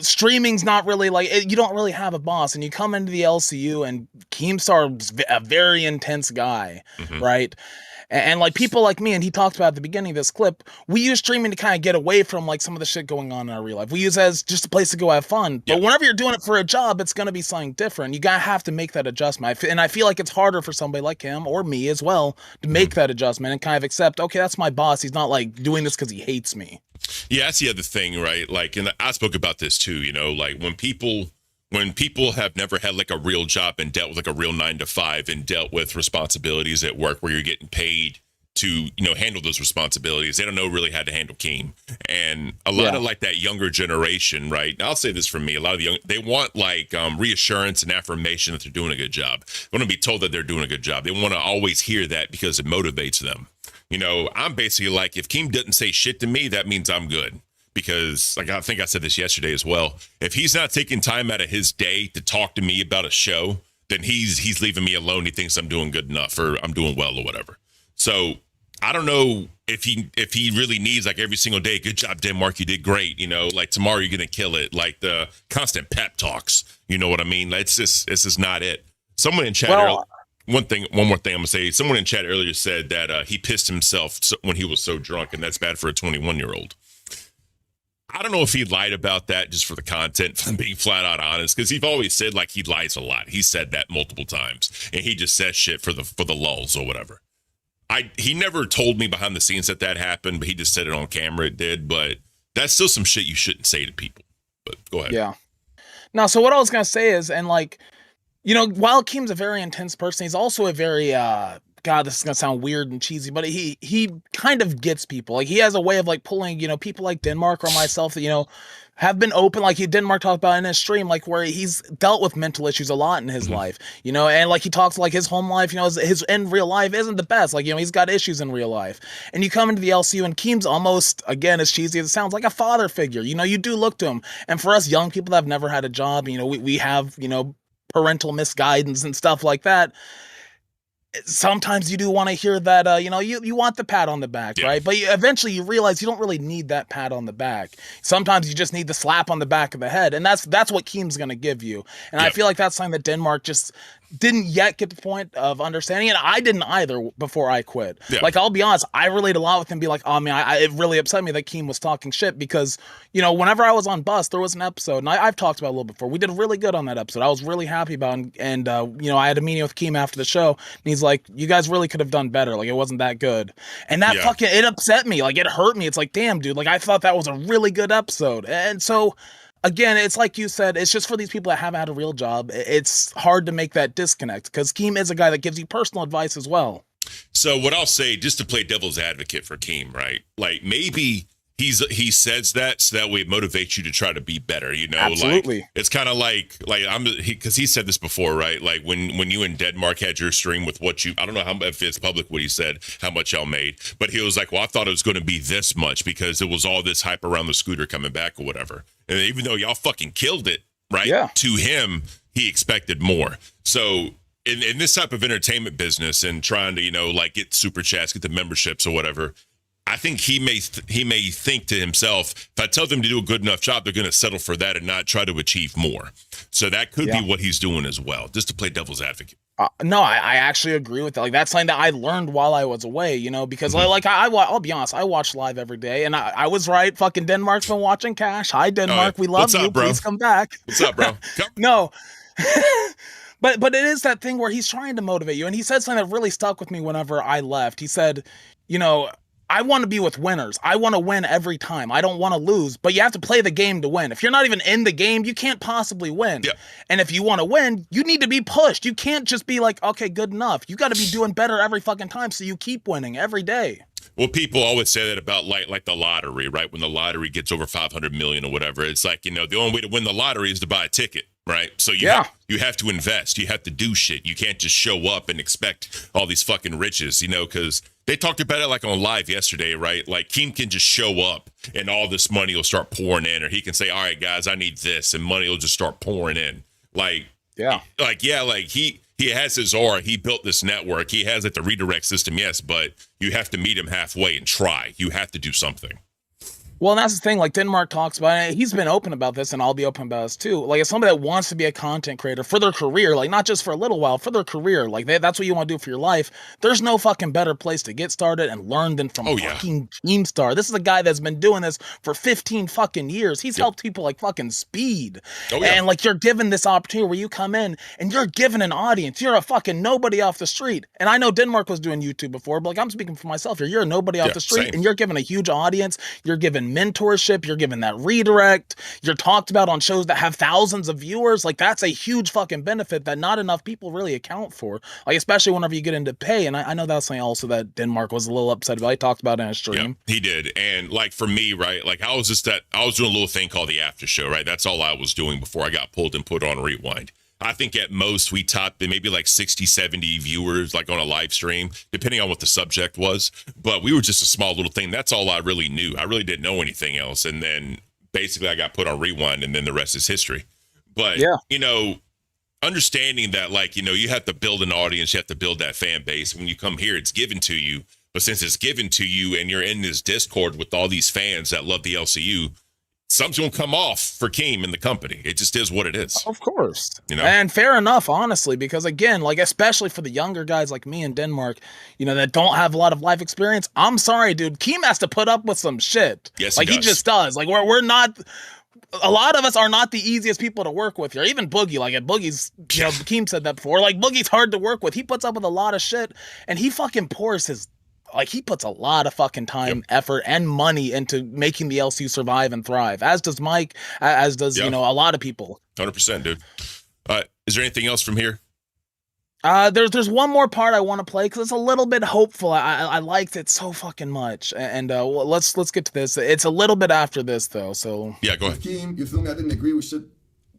streaming's not really like, you don't really have a boss and you come into the LCU and Keemstar's a very intense guy, right? And like people like me, and he talked about at the beginning of this clip, we use streaming to kind of get away from like some of the shit going on in our real life. We use it as just a place to go have fun. But whenever you're doing it for a job, it's going to be something different. You gotta have to make that adjustment. And I feel like it's harder for somebody like him or me as well to make that adjustment and kind of accept, okay, that's my boss. He's not like doing this because he hates me. Yeah, that's the other thing, right? Like, and I spoke about this too, like when people have never had like a real job and dealt with like a real 9-to-5 and dealt with responsibilities at work where you're getting paid to, handle those responsibilities, they don't know really how to handle Keem. And a lot of like that younger generation, right? I'll say this from me, a lot of they want like reassurance and affirmation that they're doing a good job. They want to be told that they're doing a good job. They want to always hear that because it motivates them. I'm basically like, if Keem doesn't say shit to me, that means I'm good. Because like I think I said this yesterday as well. If he's not taking time out of his day to talk to me about a show, then he's leaving me alone. He thinks I'm doing good enough or I'm doing well or whatever. So I don't know if he really needs like every single day, good job, Denmark, you did great. Like tomorrow you're gonna kill it. Like the constant pep talks. You know what I mean? Like, it's just not it. Someone in chat. One more thing I'm gonna say. Someone in chat earlier said that he pissed himself when he was so drunk, and that's bad for a 21-year-old. I don't know if he lied about that just for the content, for being flat out honest, because he's always said like he lies a lot. He said that multiple times, and he just says shit for the lulz or whatever. He never told me behind the scenes that happened, but he just said it on camera. It did, but that's still some shit you shouldn't say to people. But go ahead. Yeah. No, so what I was gonna say is, and like, while Keem's a very intense person, he's also a very God, this is gonna sound weird and cheesy, but he kind of gets people. Like he has a way of like pulling, people like Denmark or myself that, have been open, like Denmark talked about in his stream, like where he's dealt with mental issues a lot in his life, you know, and like he talks like his home life, you know, his in real life isn't the best. Like, you know, he's got issues in real life. And you come into the LCU and Keem's almost, again, as cheesy as it sounds, like a father figure. You know, you do look to him. And for us young people that have never had a job, you know, we have, you know, parental misguidance and stuff like that. Sometimes you do want to hear that, you know, you want the pat on the back, right? But eventually you realize you don't really need that pat on the back. Sometimes you just need the slap on the back of the head. And that's what Keem's going to give you. And I feel like that's something that Denmark just didn't yet get the point of understanding. And I didn't either before I quit. Like, I'll be honest, I relate a lot with him, be like, oh man, it really upset me that Keem was talking shit because, you know, whenever I was on Bus, there was an episode, and I've talked about it a little before. We did really good on that episode. I was really happy about it. And you know, I had a meeting with Keem after the show, and he's like, you guys really could have done better. Like, it wasn't that good. And that fucking, it upset me. Like, it hurt me. It's like, damn, dude, like, I thought that was a really good episode. And so, again, it's like you said, it's just for these people that haven't had a real job. It's hard to make that disconnect because Keem is a guy that gives you personal advice as well. So what I'll say, just to play devil's advocate for Keem, right? Like, maybe he says that so that way it motivates you to try to be better, you know? Absolutely. Like, it's kind of like because he said this before, right? Like when you and Denmark had your stream with what you, I don't know if it's public what he said, how much y'all made, but he was like, well, I thought it was going to be this much because it was all this hype around the scooter coming back or whatever. And even though y'all fucking killed it, right? Yeah. To him, he expected more. So in this type of entertainment business and trying to, you know, like get super chats, get the memberships or whatever, I think he may think to himself, if I tell them to do a good enough job, they're going to settle for that and not try to achieve more. So that could be what he's doing as well, just to play devil's advocate. No, I actually agree with that. Like, that's something that I learned while I was away, you know, because I'll be honest, I watch live every day, and I was right. Fucking Denmark's been watching Cash. Hi, Denmark. We love What's you. Up, bro? Please come back. What's up, bro? No. But it is that thing where he's trying to motivate you. And he said something that really stuck with me whenever I left. He said, you know, I want to be with winners. I want to win every time. I don't want to lose, but you have to play the game to win. If you're not even in the game, you can't possibly win. Yeah. And if you want to win, you need to be pushed. You can't just be like, okay, good enough. You got to be doing better every fucking time so you keep winning every day. Well, people always say that about like the lottery, right? When the lottery gets over 500 million or whatever, it's like, you know, the only way to win the lottery is to buy a ticket, right? So you have to invest. You have to do shit. You can't just show up and expect all these fucking riches, you know, because they talked about it like on live yesterday, right? Like Keem can just show up and all this money will start pouring in, or he can say, all right, guys, I need this, and money will just start pouring in. Like he has his aura. He built this network. He has like the redirect system, yes, but you have to meet him halfway and try. You have to do something. Well, and that's the thing, like Denmark talks about it. He's been open about this, and I'll be open about this too. Like, as somebody that wants to be a content creator for their career, like not just for a little while, for their career, like that's what you want to do for your life. There's no fucking better place to get started and learn than from fucking Keemstar. This is a guy that's been doing this for 15 fucking years. He's helped people like fucking Speed. And like, you're given this opportunity where you come in and you're given an audience. You're a fucking nobody off the street. And I know Denmark was doing YouTube before, but like, I'm speaking for myself here. You're a nobody off the street, and you're given a huge audience. You're given mentorship, you're given that redirect, you're talked about on shows that have thousands of viewers. Like, that's a huge fucking benefit that not enough people really account for, like, especially whenever you get into pay. And I know that's something also that Denmark was a little upset about. He talked about it in his stream. Yeah, he did. And like, for me, right, like I was doing a little thing called the after show, right? That's all I was doing before I got pulled and put on Rewind. I think at most we topped maybe like 60, 70 viewers, like on a live stream, depending on what the subject was. But we were just a small little thing. That's all I really knew. I really didn't know anything else. And then basically I got put on Rewind, and then the rest is history. But, you know, understanding that, like, you know, you have to build an audience, you have to build that fan base. When you come here, it's given to you. But since it's given to you and you're in this Discord with all these fans that love the LCU, something's gonna come off for Keem and the company. It just is what it is. Of course. You know? And fair enough, honestly, because again, like, especially for the younger guys like me in Denmark, you know, that don't have a lot of life experience, I'm sorry, dude, Keem has to put up with some shit. Yes, like, he just does. Like, we're not, a lot of us are not the easiest people to work with here. Even Boogie, like, at Boogie's, you know, Keem said that before, like, Boogie's hard to work with. He puts up with a lot of shit, and he fucking pours his, like, he puts a lot of fucking time, effort, and money into making the LCU survive and thrive, as does Mike, as does, you know, a lot of people. 100%, dude. Is there anything else from here? There's one more part I want to play because it's a little bit hopeful. I liked it so fucking much, and well, let's get to this. It's a little bit after this though, so Yeah, go ahead. Keem, you feel me? I didn't agree with shit,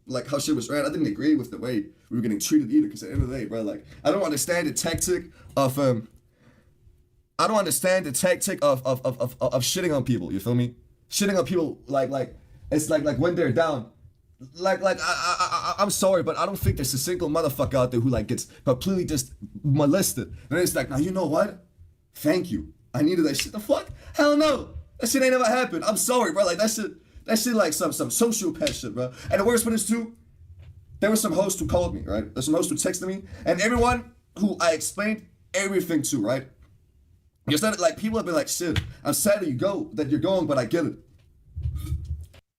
like how shit was ran. I didn't agree with the way we were getting treated either. Because at the end of the day, bro, like I don't understand the tactic of I don't understand the tactic of shitting on people. You feel me? Shitting on people like it's like when they're down. I'm sorry, but I don't think there's a single motherfucker out there who like gets completely just molested. And it's like, now you know what? Thank you. I needed that shit. The fuck? Hell no. That shit ain't never happened. I'm sorry, bro. Like that shit like some sociopath shit, bro. And the worst one is too, there were some hosts who called me, right? There's some hosts who texted me, and everyone who I explained everything to, right? You said like people have been like, shit, I'm sad that you're going, but I get it.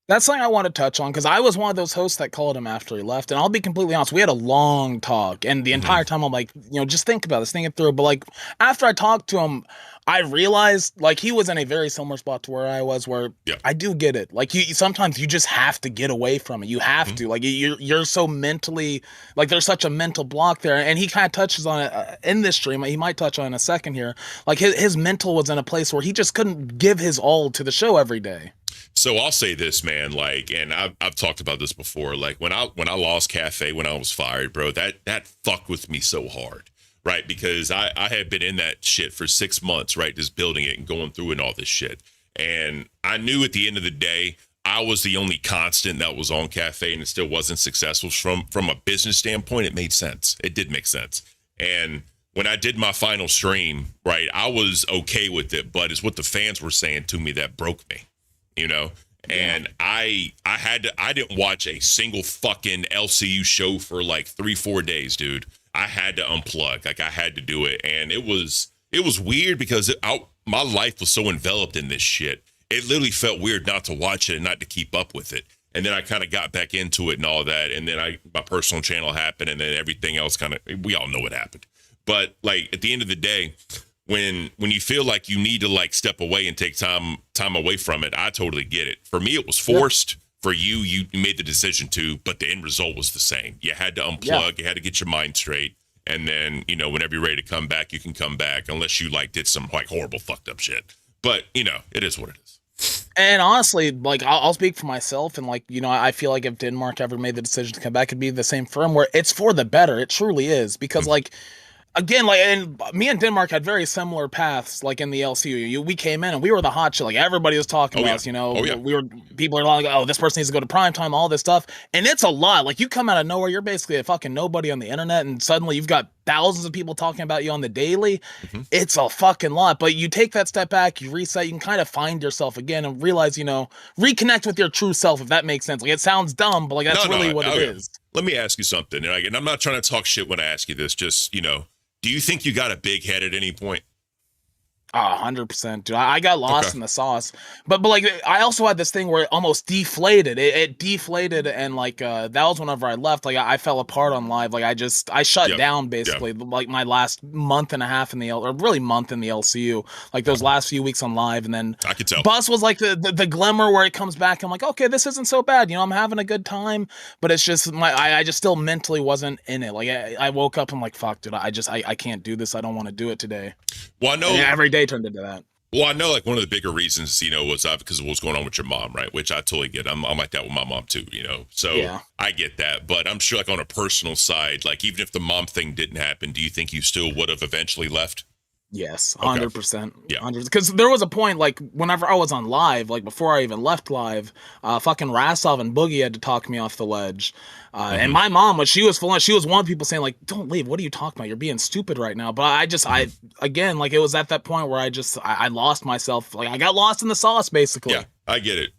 that's something I want to touch on because I was one of those hosts that called him after he left, and I'll be completely honest, we had a long talk, and the entire time I'm like, just think about this, think it through. But like after I talked to him, I realized like he was in a very similar spot to where I was, where I do get it. Like sometimes you just have to get away from it. You have to, like you're so mentally, like there's such a mental block there, and he kind of touches on it in this stream. He might touch on it in a second here. Like his mental was in a place where he just couldn't give his all to the show every day. So I'll say this, man, like, and I've talked about this before, like when I lost Cafe, when I was fired, bro, that fucked with me so hard, right? Because I had been in that shit for 6 months, right? Just building it and going through and all this shit. And I knew at the end of the day, I was the only constant that was on Cafe, and it still wasn't successful. From a business standpoint, it made sense. It did make sense. And when I did my final stream, right, I was okay with it, but it's what the fans were saying to me that broke me. And I didn't watch a single fucking LCU show for like 3-4 days, dude. I had to unplug, like I had to do it. And it was weird because my life was so enveloped in this shit. It literally felt weird not to watch it and not to keep up with it. And then I kind of got back into it and all that. And then my personal channel happened, and then everything else we all know what happened. But like at the end of the day, when you feel like you need to like step away and take time away from it, I totally get it. For me, it was forced. For you made the decision to, but the end result was the same. You had to unplug. You had to get your mind straight. And then, whenever you're ready to come back, you can come back, unless you like did some like horrible fucked up shit. But, it is what it is. And honestly, like I'll speak for myself, and like, I feel like if Denmark ever made the decision to come back, it'd be the same for him, where it's for the better. It truly is, because like, again, like, and me and Denmark had very similar paths, like in the LCU. We came in and we were the hot shit. Like everybody was talking about us, people are like, oh, this person needs to go to primetime, all this stuff. And it's a lot. Like you come out of nowhere, you're basically a fucking nobody on the internet, and suddenly you've got thousands of people talking about you on the daily. It's a fucking lot. But you take that step back, you reset, you can kind of find yourself again and realize, reconnect with your true self, if that makes sense. Like it sounds dumb, but like that's really what it is. Let me ask you something. And I'm not trying to talk shit when I ask you this, just, do you think you got a big head at any point? 100%, dude. I got lost in the sauce, but like I also had this thing where it almost deflated. It deflated, and like that was whenever I left. Like I fell apart on live. Like I shut down basically. Like my last month and a half in the month in the LCU. Like those last few weeks on live, and then I could tell. Bus was like the glimmer where it comes back. I'm like, okay, this isn't so bad. I'm having a good time, but it's just I just still mentally wasn't in it. Like I woke up, I'm like, fuck, dude. I can't do this. I don't want to do it today. Well, I know every day turned into that. Well, I know like one of the bigger reasons, was because of what's going on with your mom, right? Which I totally get. I'm like that with my mom too, So I get that. But I'm sure like on a personal side, like even if the mom thing didn't happen, do you think you still would have eventually left? Yes, 100%. Yeah, 100%. Because there was a point, like, whenever I was on live, like, before I even left live, fucking Rasov and Boogie had to talk me off the ledge. And my mom, she was one of the people saying, like, don't leave. What are you talking about? You're being stupid right now. But again, like, it was at that point where I lost myself. Like, I got lost in the sauce, basically. Yeah, I get it.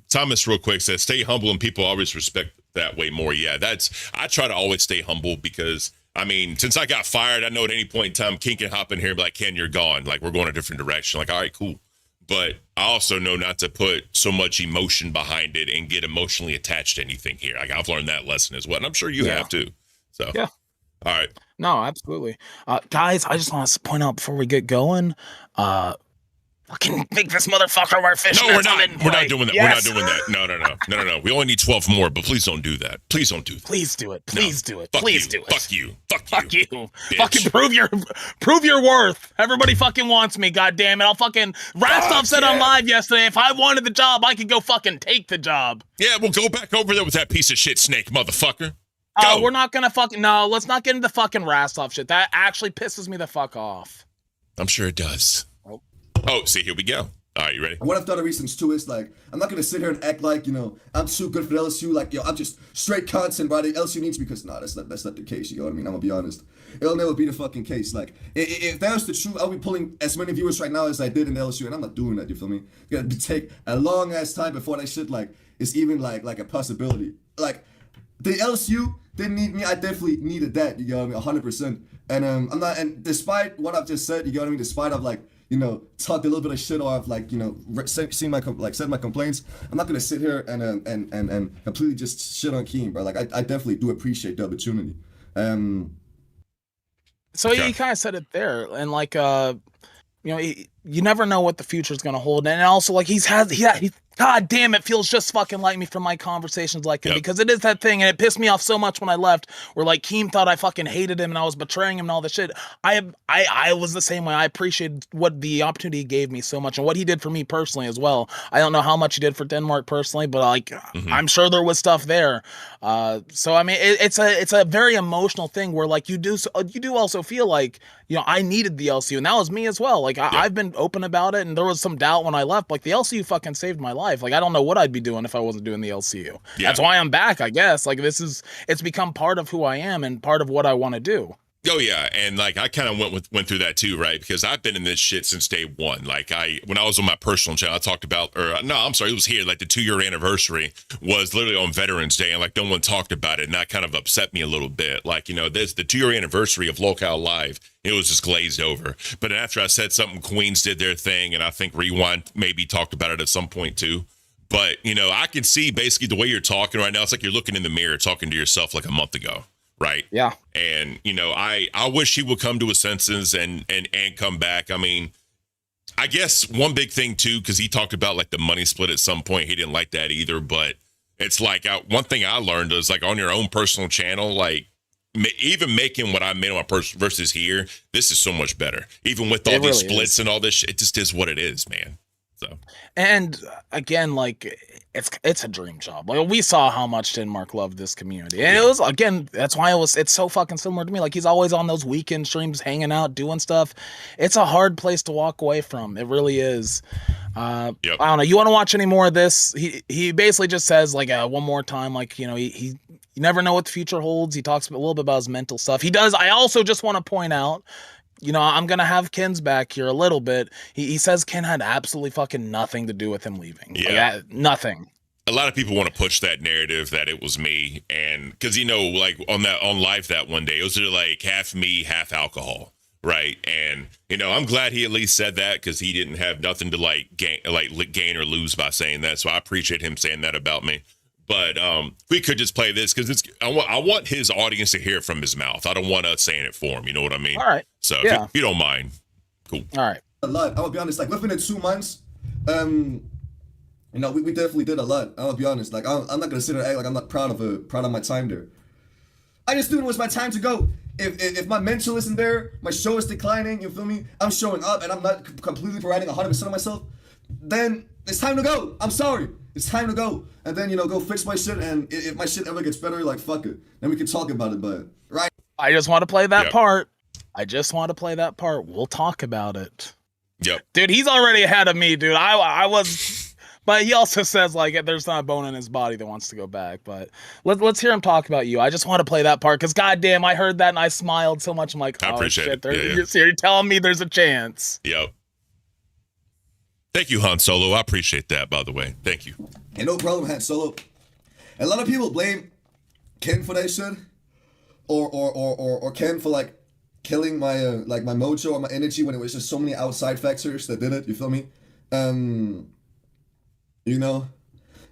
Thomas, real quick, says, stay humble, and people always respect that way more. Yeah, I try to always stay humble because, I mean, since I got fired, I know at any point in time, King can hop in here and be like, Ken, you're gone. Like, we're going a different direction. Like, all right, cool. But I also know not to put so much emotion behind it and get emotionally attached to anything here. Like, I've learned that lesson as well. And I'm sure you have too. So, yeah. All right. No, absolutely. Guys, I just want to point out before we get going, Fucking make this motherfucker wear fishnets. No, we're not. I'm in We're not play. doing that. Yes. We're not doing that. No. We only need 12 more, but please don't do that. Please don't do that. Please do it. Please do it. Fuck Please you. do it. Fuck you. Fuck Fuck you. you. Bitch. Fucking prove your worth. Everybody fucking wants me, god damn it. I'll fucking Rastov said on live yesterday, if I wanted the job, I could go fucking take the job. Yeah, we'll go back over there with that piece of shit snake, motherfucker. Go. We're not gonna fucking no, let's not get into fucking Rastov shit. That actually pisses me the fuck off. I'm sure it does. Oh, see, here we go. All right, you ready? And one of the other reasons too is like I'm not gonna sit here and act like I'm too good for the LSU. Like I'm just straight content, right? The LSU needs me because that's not the case. You know what I mean? I'm gonna be honest. It'll never be the fucking case. Like if that was the truth, I'll be pulling as many viewers right now as I did in the LSU, and I'm not doing that. You feel me? It's gonna take a long ass time before that shit like is even like a possibility. Like the LSU didn't need me. I definitely needed that. You know what I mean? 100%. And I'm not. And despite what I've just said, you know what I mean? Despite I've like talked a little bit of shit, or I've like said my complaints. I'm not gonna sit here and completely just shit on Caint, bro. Like I definitely do appreciate the opportunity. So you kind of said it there, and like you never know what the future is gonna hold, and also like he God damn, it feels just fucking like me from my conversations like him, because it is that thing, and it pissed me off so much when I left, where like Caint thought I fucking hated him and I was betraying him and all this shit. I was the same way. I appreciated what the opportunity he gave me so much, and what he did for me personally as well. I don't know how much he did for Denmark personally, but like I'm sure there was stuff there. So I mean, it's a very emotional thing where like you do also feel like I needed the LCU, and that was me as well. Like I've been open about it, and there was some doubt when I left. Like the LCU fucking saved my life. Like I don't know what I'd be doing if I wasn't doing the LCU. That's why I'm back, I guess. Like it's become part of who I am and part of what I want to do. Oh yeah, and like I kind of went through that too, right? Because I've been in this shit since day one. Like when I was on my personal channel, I talked about, it was here. Like the 2-year anniversary was literally on Veterans Day, and like no one talked about it, and that kind of upset me a little bit. Like the 2-year anniversary of Locale Live, it was just glazed over. But after I said something, Queens did their thing, and I think Rewind maybe talked about it at some point too. But I can see basically the way you're talking right now. It's like you're looking in the mirror, talking to yourself like a month ago. Right. Yeah. And, I wish he would come to his senses and come back. I mean, I guess one big thing, too, because he talked about like the money split at some point. He didn't like that either. But it's like one thing I learned is like on your own personal channel, like even making what I made on my personal versus here, this is so much better. Even with all these splits and all this shit, it just is what it is, man. So, and again, like it's a dream job. Like we saw how much Denmark loved this community, and it was that's why it's so fucking similar to me. Like he's always on those weekend streams, hanging out, doing stuff. It's a hard place to walk away from. It really is. I don't know. You want to watch any more of this? He basically just says like one more time, like you never know what the future holds. He talks a little bit about his mental stuff. He does. I also just want to point out. I'm going to have Ken's back here a little bit. He says Ken had absolutely fucking nothing to do with him leaving. Yeah. Like, nothing. A lot of people want to push that narrative that it was me. And because, like on live that one day, it was like half me, half alcohol. Right. And, I'm glad he at least said that because he didn't have nothing to gain or lose by saying that. So I appreciate him saying that about me. But we could just play this because I want his audience to hear it from his mouth. I don't want us saying it for him. You know what I mean? All right. So if you don't mind, cool. All right. A lot. I'm gonna be honest. Like within the 2 months, we definitely did a lot. I'm gonna be honest. Like I'm not gonna sit there and act like I'm not proud of my time there. I just knew it was my time to go. If my mental isn't there, my show is declining. You feel me? I'm showing up and I'm not completely providing 100% of myself. Then it's time to go. I'm sorry. It's time to go. And then, go fix my shit. And if my shit ever gets better, like, fuck it. Then we can talk about it. But, right. I just want to play that part. We'll talk about it. Yep. Dude, he's already ahead of me, dude. I was... But he also says, like, there's not a bone in his body that wants to go back. But let's hear him talk about you. I just want to play that part. Because, goddamn, I heard that and I smiled so much. I'm like, I appreciate it. You're telling me there's a chance. Yep. Thank you, Han Solo. I appreciate that, by the way. Thank you. Hey, no problem, Han Solo. A lot of people blame Ken for that shit, or Ken for like killing my my mojo or my energy when it was just so many outside factors that did it. You feel me?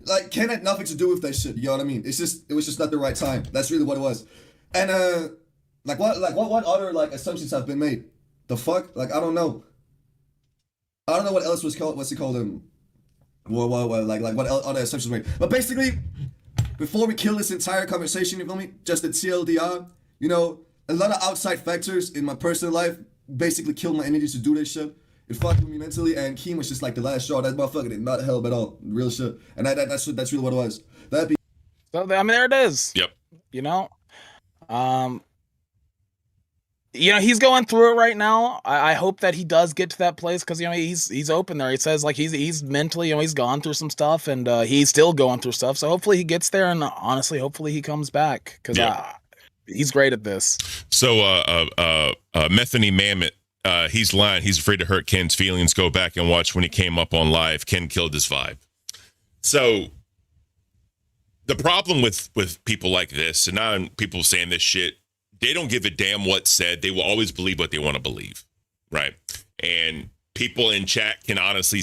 Like Ken had nothing to do with that shit. You know what I mean? It was just not the right time. That's really what it was. And what other like assumptions have been made? The fuck? Like I don't know. I don't know what else was called. What's it called? Like what other assumptions were made. But basically, before we kill this entire conversation, you feel me? Just the TLDR. You know, a lot of outside factors in my personal life basically killed my energy to do this shit. It fucked with me mentally, and Caint was just like the last straw. That motherfucker did not help at all. Real shit. And that's really what it was. That be. So I mean, there it is. Yep. You know, he's going through it right now. I hope that he does get to that place because he's open there. He says like he's mentally he's gone through some stuff and he's still going through stuff. So hopefully he gets there, and honestly, hopefully he comes back because he's great at this. So Methany Mammoth. He's lying. He's afraid to hurt Ken's feelings. Go back and watch when he came up on live. Ken killed his vibe. So the problem with people like this, and now people saying this shit, they don't give a damn what's said. They will always believe what they want to believe, right? And people in chat can honestly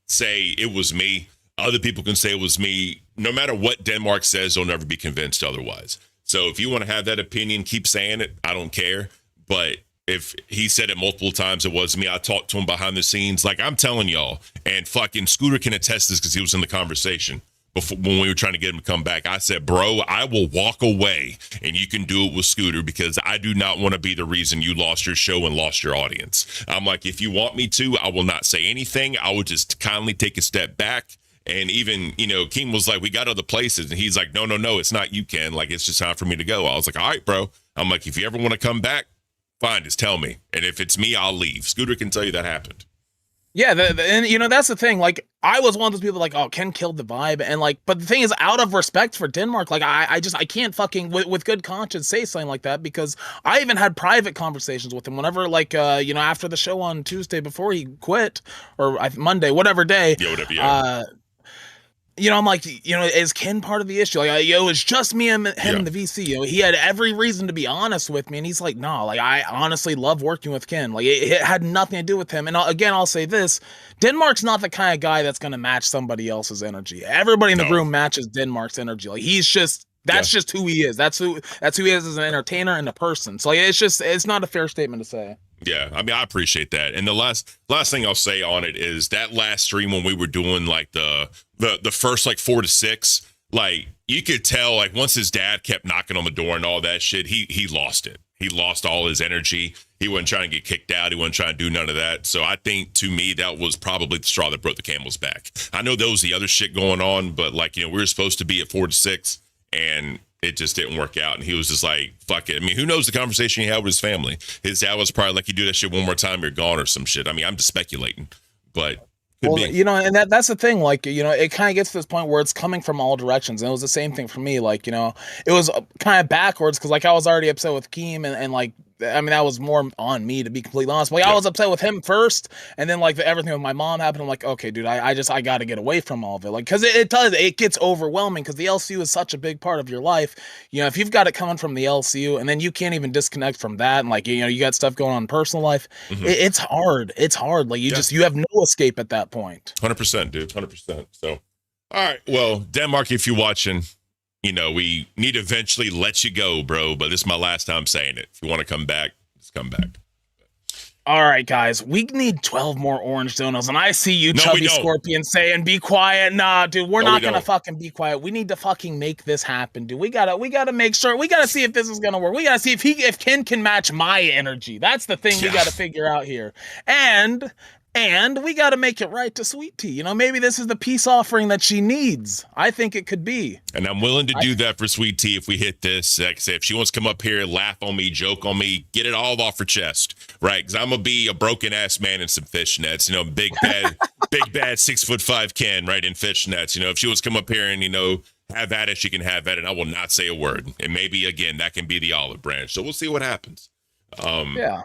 say it was me. Other people can say it was me. No matter what Denmark says, they'll never be convinced otherwise. So if you want to have that opinion, keep saying it. I don't care. But if he said it multiple times, it was me. I talked to him behind the scenes. Like I'm telling y'all, and fucking Scooter can attest this because he was in the conversation before when we were trying to get him to come back. I said, bro, I will walk away and you can do it with Scooter because I do not want to be the reason you lost your show and lost your audience. I'm like, if you want me to, I will not say anything. I will just kindly take a step back. And even, King was like, we got other places. And he's like, no, it's not you, Ken. Like, it's just time for me to go. I was like, all right, bro. I'm like, if you ever want to come back, fine, just tell me. And if it's me, I'll leave. Scooter can tell you that happened. Yeah, and that's the thing. Like, I was one of those people like, oh, Ken killed the vibe, and like, but the thing is, out of respect for Denmark, like, I can't fucking with good conscience say something like that because I even had private conversations with him whenever, like, after the show on Tuesday before he quit, or Monday, whatever day. Yeah, whatever. Yeah. I'm like, is Ken part of the issue? Like, it's just me and him and the VC. He had every reason to be honest with me, and he's like, no, like, I honestly love working with Ken. Like, it had nothing to do with him. And again, I'll say this: Denmark's not the kind of guy that's going to match somebody else's energy. Everybody in the room matches Denmark's energy. Like, he's just just who he is. That's who he is as an entertainer and a person. So like, it's not a fair statement to say. Yeah, I mean, I appreciate that. And the last thing I'll say on it is that last stream when we were doing like the first like 4 to 6, like you could tell like once his dad kept knocking on the door and all that shit, he lost it. He lost all his energy. He wasn't trying to get kicked out. He wasn't trying to do none of that. So I think to me that was probably the straw that broke the camel's back. I know there was the other shit going on, but like we were supposed to be at 4 to 6 and it just didn't work out. And he was just like, fuck it. I mean, who knows the conversation he had with his family? His dad was probably like, you do that shit one more time, you're gone or some shit. I mean, I'm just speculating, but could be. And that's the thing. Like, it kind of gets to this point where it's coming from all directions. And it was the same thing for me. Like, it was kind of backwards because like I was already upset with Keem and like, I mean, that was more on me, to be completely honest. But like, I was upset with him first, and then like everything with my mom happened. I'm like, okay, dude, I got to get away from all of it, like, because it gets overwhelming because the LCU is such a big part of your life. If you've got it coming from the LCU, and then you can't even disconnect from that, and like you got stuff going on in personal life, it's hard. It's hard. Like you have no escape at that point. 100%, dude, 100%. So, all right, well, Denmark, if you're watching. We need to eventually let you go, bro. But this is my last time saying it. If you want to come back, just come back. All right, guys. We need 12 more orange donuts. And I see you, Chubby Scorpion, saying, be quiet. Nah, dude, we're not going to fucking be quiet. We need to fucking make this happen, dude. We gotta make sure. We got to see if this is going to work. We got to see if Ken can match my energy. That's the thing we got to figure out here. And we got to make it right to Sweet Tea. Maybe this is the peace offering that she needs. I think it could be. And I'm willing to do that for Sweet Tea if we hit this. Like I say, if she wants to come up here, laugh on me, joke on me, get it all off her chest, right? Because I'm going to be a broken-ass man in some fishnets. Big bad 6'5" Ken, right, in fishnets. If she wants to come up here and, have at it, she can have at it. And I will not say a word. And maybe, again, that can be the olive branch. So we'll see what happens. I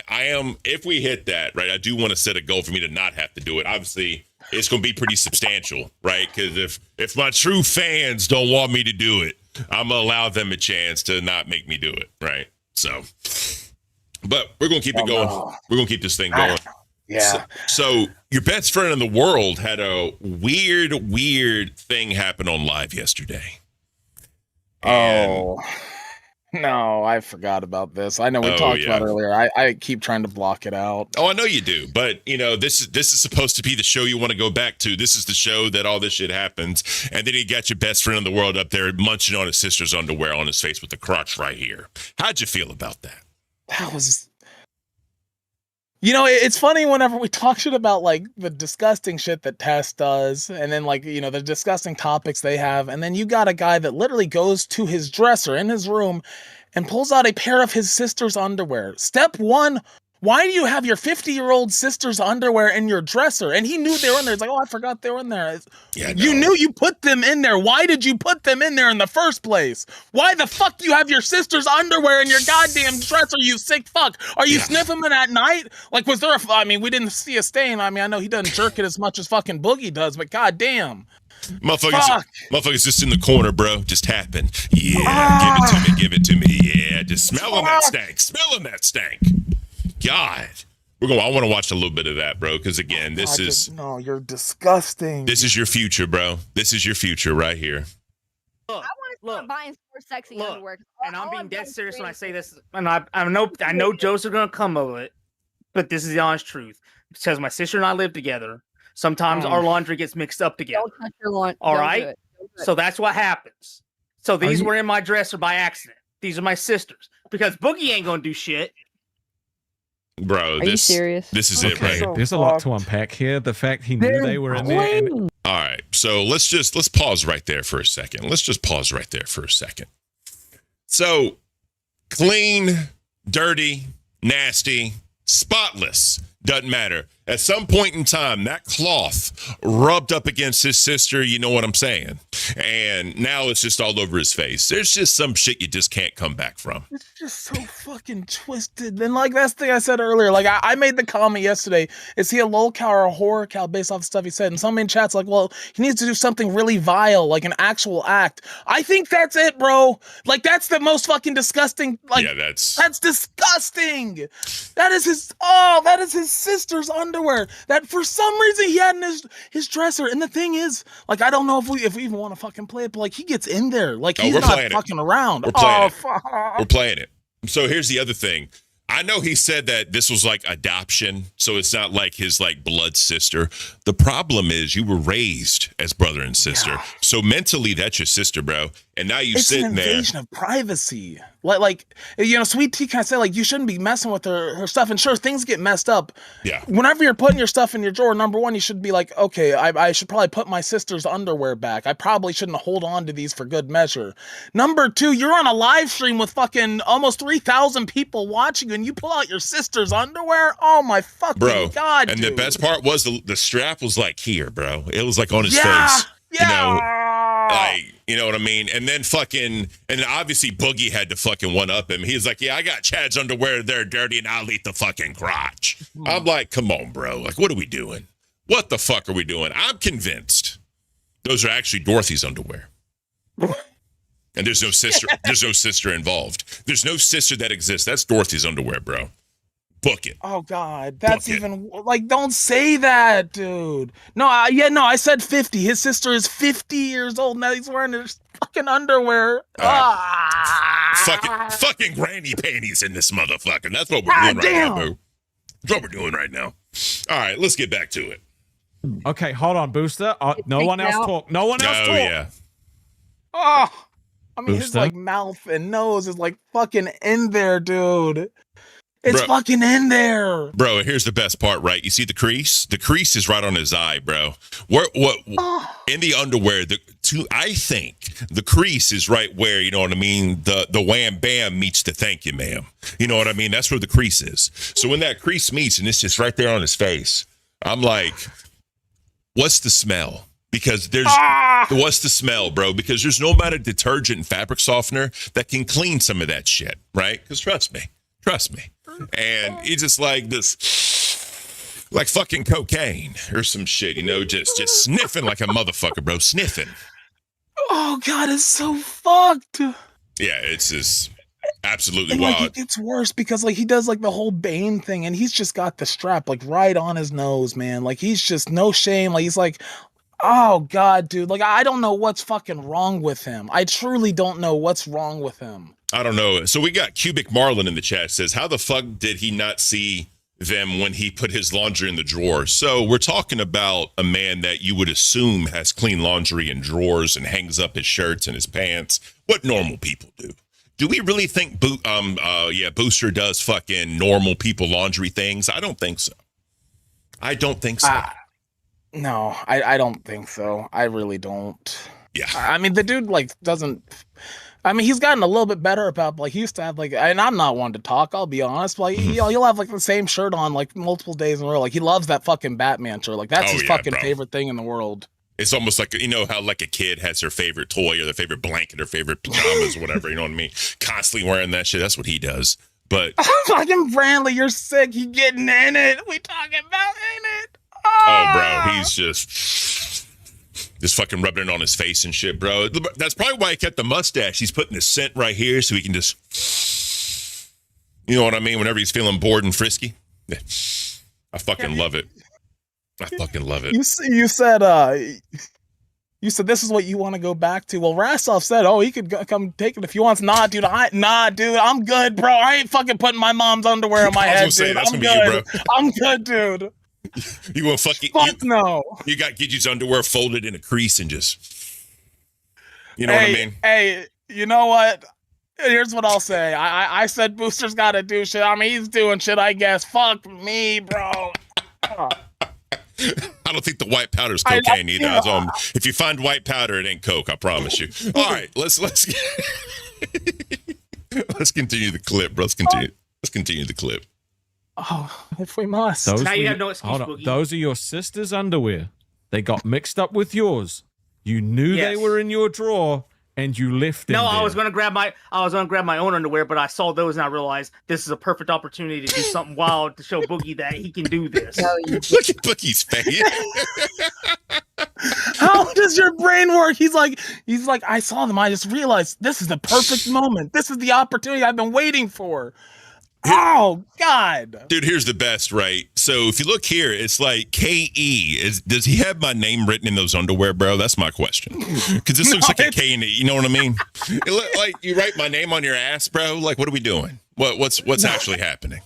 am, if we hit that, right, I do want to set a goal for me to not have to do it. Obviously, it's going to be pretty substantial, right? Because if my true fans don't want me to do it, I'm going to allow them a chance to not make me do it, right? So, but we're going to keep it going. We're going to keep this thing going. Yeah. So your best friend in the world had a weird thing happen on live yesterday. And No, I forgot about this. I know we Oh, talked yeah. about it earlier. I keep trying to block it out. Oh, I know you do, but you know this is supposed to be the show you want to go back to. This is the show that all this shit happens, and then you got your best friend in the world up there munching on his sister's underwear on his face with the crotch right here. How'd you feel about that? That was, it's funny whenever we talk shit about like the disgusting shit that Tess does, and then like the disgusting topics they have, and then you got a guy that literally goes to his dresser in his room and pulls out a pair of his sister's underwear. Step one, why do you have your 50-year-old sister's underwear in your dresser? And he knew they were in there. It's like, oh, I forgot they were in there. Yeah, You knew you put them in there. Why did you put them in there in the first place? Why the fuck do you have your sister's underwear in your goddamn dresser, you sick fuck? Are you sniffing it at night? Like, was there we didn't see a stain. I know he doesn't jerk it as much as fucking Boogie does, but goddamn. Motherfuckers just in the corner, bro. Just tapping. Yeah, give it to me. Yeah, just smelling that stank. Smelling that stank. God. I want to watch a little bit of that, bro, because again, No, you're disgusting. This is your future, bro. This is your future right here. I want to start buying more sexy underwear. And I'm being dead serious when I say this. And I know jokes are gonna come of it, but this is the honest truth. Because my sister and I live together. Sometimes our laundry gets mixed up together. Don't touch your laundry. All right? So that's what happens. So these were in my dresser by accident. These are my sisters. Because Boogie ain't gonna do shit. Bro, Are you serious? This is it, right? So there's a lot to unpack here. The fact he knew they were in there. All right, so let's pause right there for a second. Let's just pause right there for a second. So, clean, dirty, nasty, spotless, doesn't matter. At some point in time, that cloth rubbed up against his sister, you know what I'm saying? And now it's just all over his face. There's just some shit you just can't come back from. It's just so fucking twisted. And like that's the thing I said earlier. Like I made the comment yesterday. Is he a lol cow or a horror cow based off the stuff he said? And somebody in chat's like, well, he needs to do something really vile, like an actual act. I think that's it, bro. Like that's the most fucking disgusting. Like that's disgusting. That is his sister's underwear that for some reason he had in his dresser. And the thing is, like, I don't know if we even want to fucking play it, but like he gets in there. Like he's not fucking around. We're playing it. So here's the other thing. I know he said that this was like adoption, so it's not like his like blood sister. The problem is you were raised as brother and sister. Yeah. So mentally that's your sister, bro. And now you sitting there. It's an invasion of privacy. Like Sweet Tea kind of said, like, you shouldn't be messing with her stuff. And sure, things get messed up. Yeah. Whenever you're putting your stuff in your drawer, number one, you should be like, okay, I should probably put my sister's underwear back. I probably shouldn't hold on to these for good measure. Number two, you're on a live stream with fucking almost 3,000 people watching you, and you pull out your sister's underwear? Oh my fucking God, and dude. The best part was the strap was like here, bro. It was like on his face. You know what I mean? And then obviously Boogie had to fucking one up him. He's like, yeah, I got Chad's underwear. They're dirty and I'll eat the fucking crotch. I'm like, come on, bro. Like, what are we doing? What the fuck are we doing? I'm convinced those are actually Dorothy's underwear. And there's no sister. There's no sister involved. There's no sister that exists. That's Dorothy's underwear, bro. Book it. Oh God, that's even like, don't say that, dude. No, I said 50. His sister is 50 years old now. He's wearing his fucking underwear. Fucking granny panties in this motherfucker. That's what we're doing right now, bro. That's what we're doing right now. All right, let's get back to it. Okay, hold on, Booster. No one else talk. No one else talk. Yeah. Oh, I mean, his like mouth and nose is like fucking in there, dude. It's fucking in there. Bro, and here's the best part, right? You see the crease? The crease is right on his eye, bro. In the underwear, I think the crease is right where, you know what I mean, the wham bam meets the thank you, ma'am. You know what I mean? That's where the crease is. So when that crease meets and it's just right there on his face, I'm like, what's the smell? Because what's the smell, bro? Because there's no amount of detergent and fabric softener that can clean some of that shit, right? Because trust me. And he's just like this, like fucking cocaine or some shit, just sniffing like a motherfucker, bro, sniffing. Oh God, it's so fucked. Yeah, it's just absolutely and, wild. Like, it gets worse because like he does like the whole Bane thing, and he's just got the strap like right on his nose, man. Like he's just no shame. Like he's like, oh God, dude. Like I don't know what's fucking wrong with him. I truly don't know what's wrong with him. I don't know. So we got Cubic Marlin in the chat says, how the fuck did he not see them when he put his laundry in the drawer? So we're talking about a man that you would assume has clean laundry in drawers and hangs up his shirts and his pants. What normal people do. Do we really think Booster does fucking normal people laundry things? I don't think so. I don't think so. No, I don't think so. I really don't. Yeah. I mean, the dude like doesn't. I mean, he's gotten a little bit better about like he used to have like, and I'm not one to talk. I'll be honest, but like, he'll have like the same shirt on like multiple days in a row. Like he loves that fucking Batman shirt. Like that's his fucking favorite thing in the world. It's almost like, you know how like a kid has their favorite toy or their favorite blanket or favorite pajamas or whatever, you know what I mean? Constantly wearing that shit. That's what he does. But fucking Brandley, you're sick. He getting in it. We talking about in it. Oh, bro, he's just fucking rubbing it on his face and shit, bro. That's probably why he kept the mustache. He's putting the scent right here so he can just, you know what I mean? Whenever he's feeling bored and frisky. Yeah. I fucking love it. I fucking love it. You said this is what you want to go back to. Well, Rasov said, "Oh, he could come take it if he wants." Nah, dude, I'm good, bro. I ain't fucking putting my mom's underwear on my head, dude. I'm good. I'm good, dude. You gonna fucking no. You got Gidget's underwear folded in a crease and just, you know what I mean? Hey, you know what? Here's what I'll say. I said Booster's got to do shit. I mean, he's doing shit, I guess. Fuck me, bro. I don't think the white powder's cocaine either. So, if you find white powder, it ain't coke. I promise you. All right, let's continue the clip, bro. Let's continue the clip. Oh, if we must. Now you have no excuse, Boogie. Those are your sister's underwear. They got mixed up with yours. You knew they were in your drawer, and you left them. No, there. I was gonna grab my own underwear, but I saw those and I realized this is a perfect opportunity to do something wild to show Boogie that he can do this. Look at Boogie's face. How does your brain work? He's like, I saw them. I just realized this is the perfect moment. This is the opportunity I've been waiting for. Oh God, dude! Here's the best, right? So if you look here, it's like KE. Does he have my name written in those underwear, bro? That's my question. Because this looks like a K and E. You know what I mean? Like you write my name on your ass, bro. Like what are we doing? What's actually happening?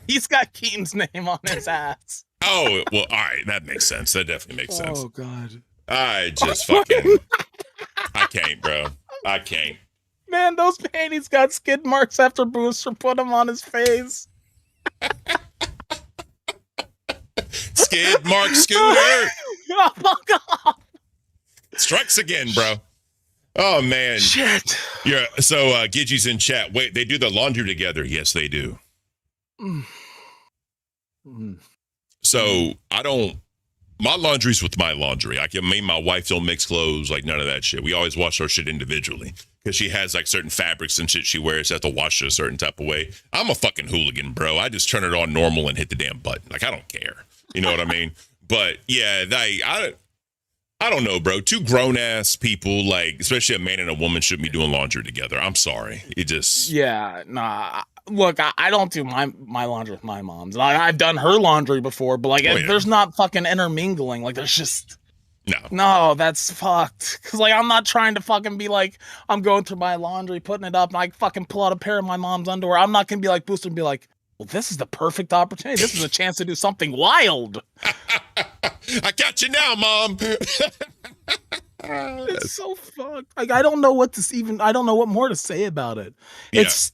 He's got Keaton's name on his ass. Oh well, all right, that makes sense. That definitely makes sense. Oh God, I just fucking, I can't, bro. I can't. Man, those panties got skid marks after Booster put them on his face. Skid mark scooter. Oh, fuck off. Strikes again, bro. Oh man. Shit. Yeah. So Gidget's in chat. Wait, they do the laundry together. Yes, they do. So my laundry's with my laundry. Me and my wife don't mix clothes, like none of that shit. We always wash our shit individually. Because she has like certain fabrics and shit she wears. She has to wash it a certain type of way. I'm a fucking hooligan, bro. I just turn it on normal and hit the damn button. Like, I don't care. You know what I mean? But yeah, I don't know, bro. Two grown-ass people, like, especially a man and a woman, shouldn't be doing laundry together. I'm sorry. It just... Yeah, nah. Look, I don't do my laundry with my mom's. I've done her laundry before, but like, there's not fucking intermingling. Like, there's just... No, that's fucked. Cause like I'm not trying to fucking be like I'm going through my laundry, putting it up, and I fucking pull out a pair of my mom's underwear. I'm not gonna be like Booster and be like, well, this is the perfect opportunity. This is a chance to do something wild. I got you now, Mom. It's so fucked. Like I don't know what more to say about it. It's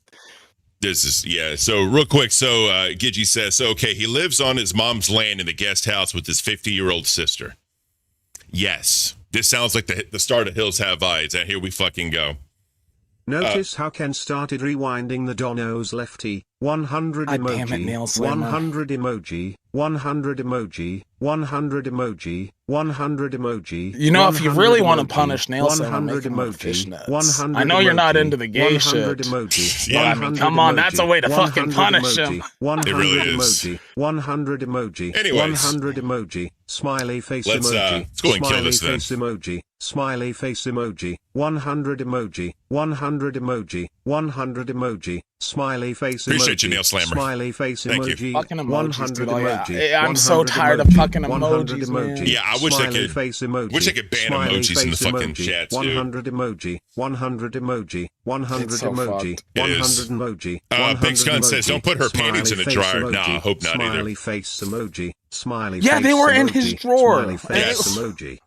So real quick, Gidget says, okay, he lives on his mom's land in the guest house with his 50-year-old sister. Yes, this sounds like the start of Hills Have Eyes, and here we fucking go. Notice how Ken started rewinding the Dono's lefty. 100 emoji, damn it, Nail Slammer. 100 emoji, 100 emoji, 100 emoji, 100 emoji. You know, if you really want to punish Nail Slammer, make him wear fishnets. I know you're not into the gay shit. Emoji, yeah, I mean, come on, that's a way to fucking punish him. 100 it really emoji, is. 100 emoji, Anyways. 100 emoji, smiley face let's emoji, go and kill this then. smiley face emoji, smiley face emoji, 100 emoji, 100 emoji, 100 emoji, smiley face Appreciate emoji, you, Nail Slammer. smiley face Thank you. emoji, Fucking emojis, 100 dude. Oh, yeah. emoji, I'm so 100 tired of emoji, fucking 100 emojis, man. emoji, Yeah, I wish I smiley could- face emoji, wish I could ban smiley emojis in the face fucking emoji, chat, too. 100 emoji, 100 emoji, 100 It's so emoji, fucked. It 100 is. emoji, Big Scun says, emoji, don't put her panties in the smiley face dryer. Nah, I emoji, hope not either. smiley face emoji, smiley Yeah, face they were in emoji, his drawer. smiley face Yes. emoji,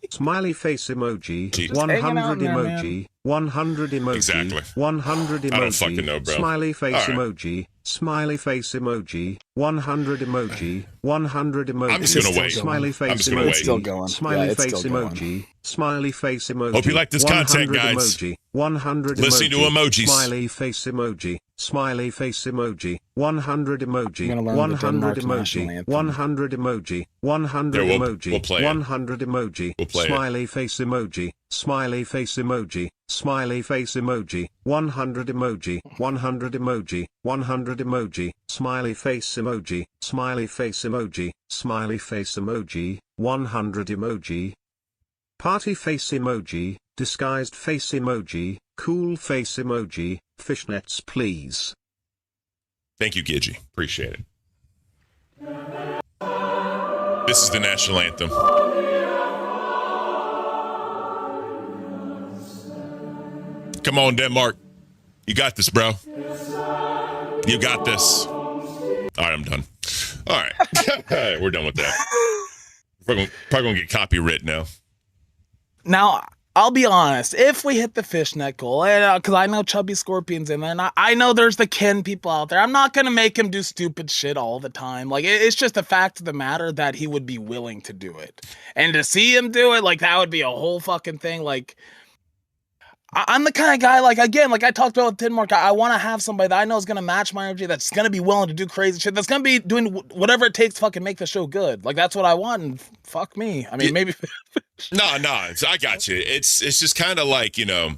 smiley face emoji, Jesus. hanging out 100 in there, man. emoji, 100 emoji, Exactly. 100 emoji, I don't fucking know, bro. smiley face All right. emoji, smiley face emoji, 100 emoji, 100 emoji, I'm just gonna wait. smiley face I'm just gonna emoji, wait. It's still going. smiley Yeah, it's face still going. emoji, smiley face emoji. Hope you like this content, 100 guys. Emoji, 100 Listening to emojis. Smiley face emoji, smiley face emoji, 100 emoji, I'm gonna learn the 100 Denmark national emoji, anthem. 100 emoji, 100 Yeah, we'll emoji, play it. 100 emoji, We'll play it. smiley face emoji, smiley face emoji, smiley face emoji, 100 emoji, 100 emoji, 100 emoji, smiley face emoji, smiley face emoji, smiley face emoji, 100 emoji, party face emoji, disguised face emoji, cool face emoji, fishnets please. Thank you, Gidgy. Appreciate it. This is the national anthem. Come on, Denmark. You got this, bro. You got this. All right, I'm done. All right. All right, we're done with that. We're probably going to get copyright now. Now, I'll be honest. If we hit the fishnet goal, because I know Chubby Scorpion's in there, and I know there's the Ken people out there. I'm not gonna make him do stupid shit all the time. Like it's just a fact of the matter that he would be willing to do it, and to see him do it, like that would be a whole fucking thing. Like I'm the kind of guy, like again, like I talked about with Denmark. I want to have somebody that I know is gonna match my energy. That's gonna be willing to do crazy shit. That's gonna be doing whatever it takes to fucking make the show good. Like that's what I want. And fuck me. I mean, maybe. No, I got you. It's just kind of like, you know,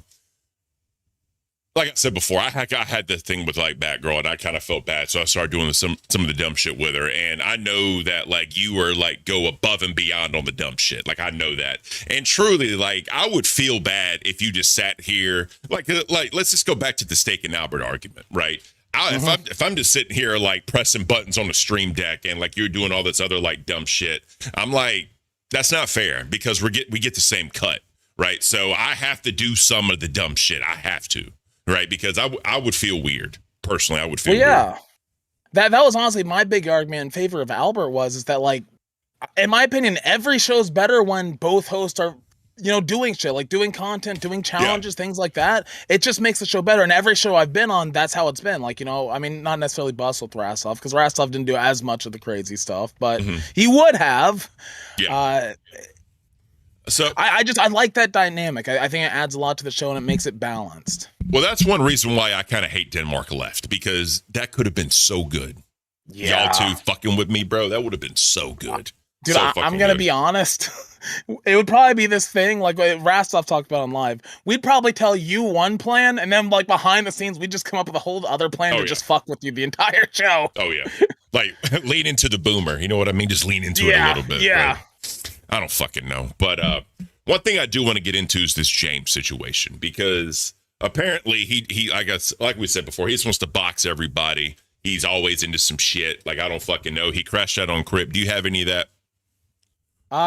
like I said before, I had the thing with like Batgirl, and I kind of felt bad, so I started doing some of the dumb shit with her. And I know that like you were like go above and beyond on the dumb shit. Like I know that, and truly, like I would feel bad if you just sat here like let's just go back to the Steak and Albert argument, right? If I'm just sitting here like pressing buttons on the stream deck and like you're doing all this other like dumb shit, I'm like, that's not fair because we get the same cut, right? So I have to do some of the dumb shit. I have to, right? Because I would feel weird. Personally, I would feel weird. That was honestly my big argument in favor of Albert is that like, in my opinion, every show's better when both hosts are, you know, doing shit, like doing content, doing challenges, things like that. It just makes the show better. And every show I've been on, that's how it's been. Like, you know, I mean, not necessarily Bust with Rastov, because Rastov didn't do as much of the crazy stuff, but he would have. Yeah. So I like that dynamic. I think it adds a lot to the show and it makes it balanced. Well, that's one reason why I kind of hate Denmark left, because that could have been so good. Yeah. Y'all two fucking with me, bro. That would have been so good. Dude, So I'm fucking gonna good. be honest. It would probably be this thing like what Rastov talked about on live. We'd probably tell you one plan, and then like behind the scenes, we'd just come up with a whole other plan to just fuck with you the entire show. Oh yeah, like lean into the boomer. You know what I mean? Just lean into it a little bit. Yeah. Right? I don't fucking know, but one thing I do want to get into is this James situation, because apparently he I guess like we said before, he just wants to box everybody. He's always into some shit. Like I don't fucking know. He crashed out on Crypt. Do you have any of that?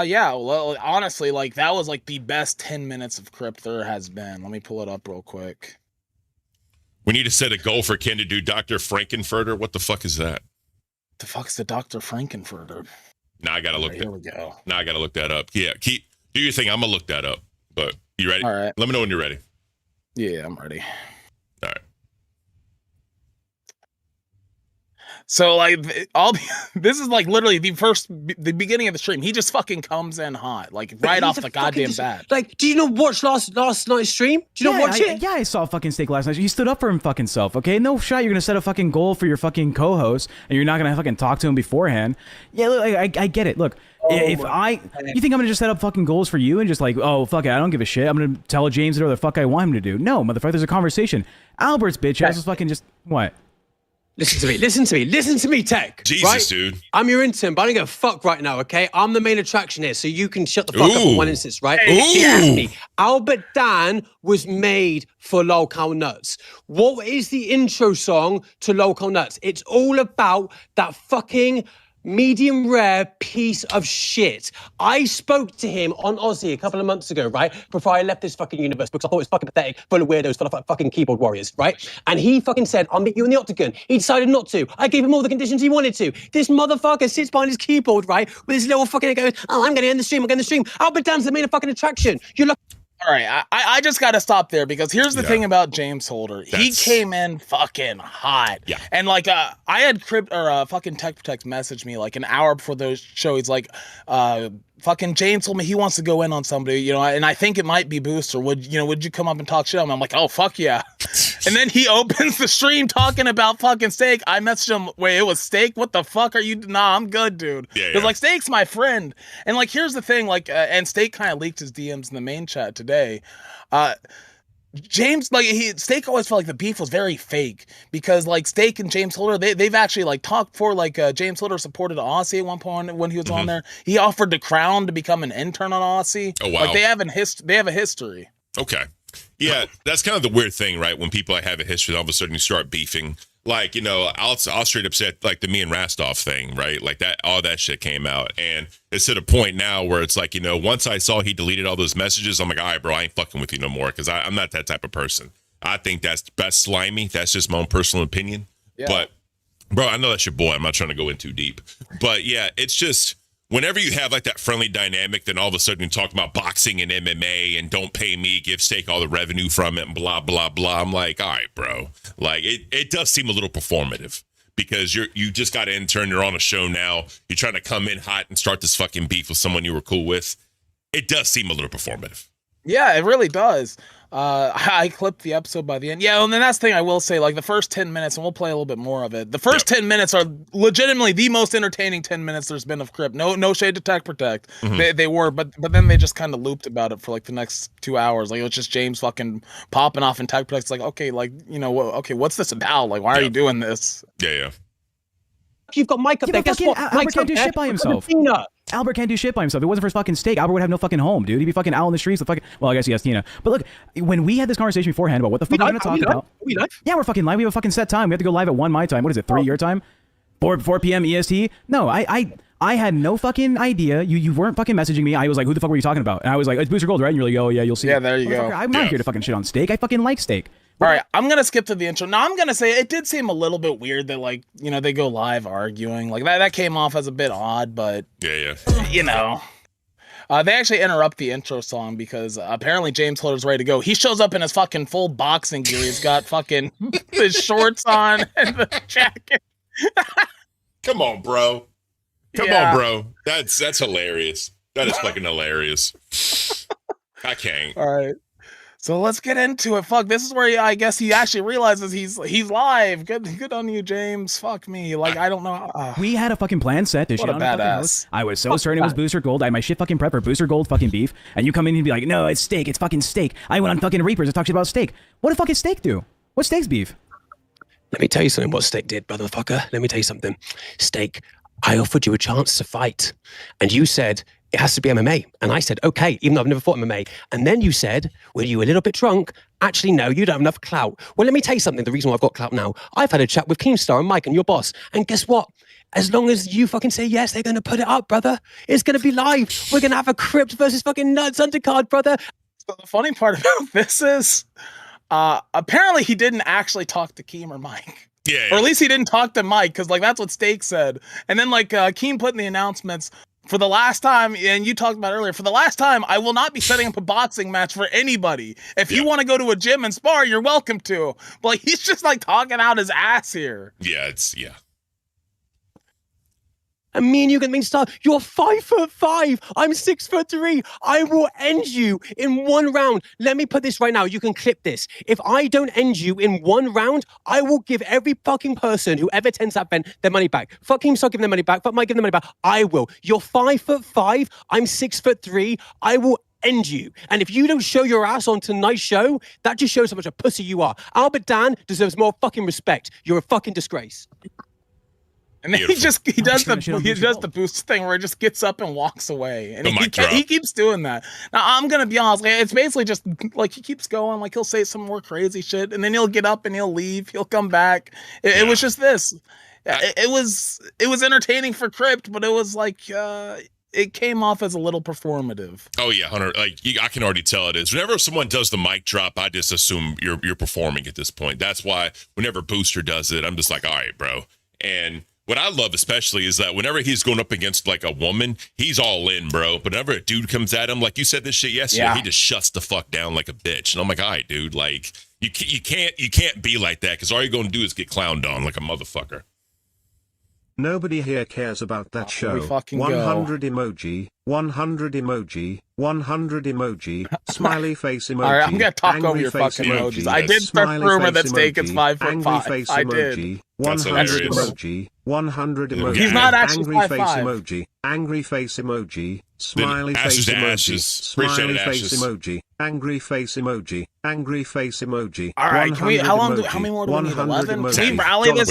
Yeah, well, honestly, like, that was, like, the best 10 minutes of Crypt there has been. Let me pull it up real quick. We need to set a goal for Ken to do Dr. Frankenfurter. What the fuck is that? The fuck's the Dr. Frankenfurter? Now I gotta look Here we go. Now I gotta look that up. Yeah, do your thing. I'm gonna look that up. But you ready? All right. Let me know when you're ready. Yeah, I'm ready. All right. So, like, this is, like, literally the beginning of the stream. He just fucking comes in hot, like, right off the goddamn bat. Like, did you not watch last night's stream? Did you not watch it? Yeah, I saw fucking Steak last night. He stood up for him fucking self, okay? No shot you're gonna set a fucking goal for your fucking co-host, and you're not gonna fucking talk to him beforehand. Yeah, look, I get it. Look, you think I'm gonna just set up fucking goals for you and just like, oh, fuck it, I don't give a shit. I'm gonna tell James whatever the fuck I want him to do. No, motherfucker, there's a conversation. Albert's bitch ass was fucking just, what? Listen to me. Listen to me. Listen to me, Tech. Jesus, right? dude. I'm your intern, but I don't give a fuck right now, okay? I'm the main attraction here, so you can shut the fuck up in one instance, right? Listen to me. Albert Dan was made for Local Nuts. What is the intro song to Local Nuts? It's all about that fucking medium rare piece of shit. I spoke to him on Aussie a couple of months ago, right? Before I left this fucking universe because I thought it was fucking pathetic, full of weirdos, full of fucking keyboard warriors, right? And he fucking said, I'll meet you in the Octagon. He decided not to. I gave him all the conditions he wanted to. This motherfucker sits behind his keyboard, right? With his little fucking goes, oh, I'm gonna end the stream, I'm gonna end the stream. Albert Dan's the main fucking attraction. You're lucky. All right, I just got to stop there because here's the thing about James Holder. He came in fucking hot. Yeah. And like I had fucking Tech Protect message me like an hour before the show. He's like, fucking James told me he wants to go in on somebody, you know, and I think it might be Booster. Would you come up and talk shit? I'm like, oh fuck yeah. And then he opens the stream talking about fucking Steak. I messaged him, wait, it was Steak? What the fuck are you? Nah, I'm good, dude. Because like Steak's my friend. And like here's the thing, like and Steak kind of leaked his DMs in the main chat today. James, like Steak always felt like the beef was very fake because like Steak and James Holder, they've actually like talked before. Like James Holder supported Aussie at one point when he was on there. He offered the Crown to become an intern on Aussie. Oh wow! Like they have a history. Okay, yeah, that's kind of the weird thing, right? When people like have a history, all of a sudden you start beefing. Like, you know, I'll straight up say like the me and Rastov thing, right? Like that, all that shit came out. And it's to the point now where it's like, you know, once I saw he deleted all those messages, I'm like, all right, bro, I ain't fucking with you no more. Cause I'm not that type of person. I think that's slimy. That's just my own personal opinion. Yeah. But bro, I know that's your boy. I'm not trying to go in too deep, but yeah, it's just, whenever you have like that friendly dynamic, then all of a sudden you talk about boxing and MMA and don't pay me, give Steak all the revenue from it and blah, blah, blah. I'm like, all right, bro. Like it does seem a little performative because you just got an intern. You're on a show now. You're trying to come in hot and start this fucking beef with someone you were cool with. It does seem a little performative. Yeah, it really does. I clipped the episode by the end. Yeah, and then that's the thing I will say, like the first 10 minutes, and we'll play a little bit more of it. The first 10 minutes are legitimately the most entertaining 10 minutes there's been of Crip. No shade to Tech Protect. They were, but then they just kind of looped about it for like the next 2 hours. Like it was just James fucking popping off and Tech Protect's like, okay, like, you know, okay, what's this about? Like, why are you doing this? Yeah. You've got Mike up there. Guess what? Albert can't do shit by himself. Albert can't do shit by himself. If it wasn't for his fucking Steak, Albert would have no fucking home, dude. He'd be fucking out on the streets with fucking. Well, I guess he has Tina. But look, when we had this conversation beforehand about what the fuck we're gonna talk about. We live? Yeah, we're fucking live. We have a fucking set time. We have to go live at 1 my time. What is it? 3 your time? 4 p.m. EST? No, I had no fucking idea. You weren't fucking messaging me. I was like, who the fuck were you talking about? And I was like, it's Booster Gold, right? And you're like, oh yeah, you'll see. Yeah, there you go. I'm not here to fucking shit on Steak. I fucking like Steak. All right, I'm going to skip to the intro. Now, I'm going to say it did seem a little bit weird that, like, you know, they go live arguing. Like, that came off as a bit odd, but, you know. They actually interrupt the intro song because apparently James Holder's ready to go. He shows up in his fucking full boxing gear. He's got fucking his shorts on and the jacket. Come on, bro. Come on, bro. That's hilarious. That is fucking hilarious. I can't. All right. So let's get into it. Fuck, this is where I guess he actually realizes he's live. Good on you, James. Fuck me. Like, I don't know. We had a fucking plan set to shit on a fucking host. I was so certain it was Booster Gold. I had my shit fucking prep for Booster Gold fucking beef. And you come in and be like, no, it's Steak. It's fucking Steak. I went on fucking Reapers to talk shit about Steak. What did fucking Steak do? What's Steak's beef? Let me tell you something what Steak did, motherfucker. Let me tell you something. Steak, I offered you a chance to fight. And you said, it has to be MMA. And I said, okay, even though I've never fought MMA. And then you said, were you a little bit drunk? Actually, no, you don't have enough clout. Well, let me tell you something. The reason why I've got clout now, I've had a chat with Keemstar and Mike and your boss. And guess what? As long as you fucking say yes, they're going to put it up, brother. It's going to be live. We're going to have a Crypt versus fucking Nuts undercard, brother. So the funny part about this is, apparently he didn't actually talk to Keem or Mike. Yeah. Or at least he didn't talk to Mike, because like that's what Steak said. And then like Keem put in the announcements, for the last time, and you talked about earlier, for the last time, I will not be setting up a boxing match for anybody. If you want to go to a gym and spar, you're welcome to. But like, he's just like talking out his ass here. Yeah, And me and you can mean start. You're 5'5". I'm 6'3". I will end you in 1 round. Let me put this right now. You can clip this. If I don't end you in 1 round, I will give every fucking person who ever attends that event their money back. Fuck him, so give them money back. Fuck Mike, give them money back. I will. You're 5'5". I'm 6'3". I will end you. And if you don't show your ass on tonight's show, that just shows how much a pussy you are. Albert Dan deserves more fucking respect. You're a fucking disgrace. And then he does the boost thing where he just gets up and walks away, and he keeps doing that. Now I'm gonna be honest, like, it's basically just like he keeps going, like he'll say some more crazy shit, and then he'll get up and he'll leave, he'll come back. It was just this. It was entertaining for Crypt, but it was like it came off as a little performative. Oh yeah, Hunter. Like I can already tell it is. Whenever someone does the mic drop, I just assume you're performing at this point. That's why whenever Booster does it, I'm just like, all right, bro. And what I love especially is that whenever he's going up against like a woman, he's all in, bro. But whenever a dude comes at him, like you said this shit yesterday, he just shuts the fuck down like a bitch. And I'm like, all right, dude, like you can't be like that, because all you're going to do is get clowned on like a motherfucker. Nobody here cares about that show. 100 emoji, 100 emoji, 100 emoji, smiley face emoji. All right, I'm gonna talk over your fucking emojis. I did start rumor that Steak is 5'5". I did. 100 emoji, 100 emoji. He's not actually angry face 5'5". emoji, angry face emoji, smiley face emoji, smiley face emoji, angry face emoji, angry face emoji. All right, can we? How many more do we need? 11? Can we rally this?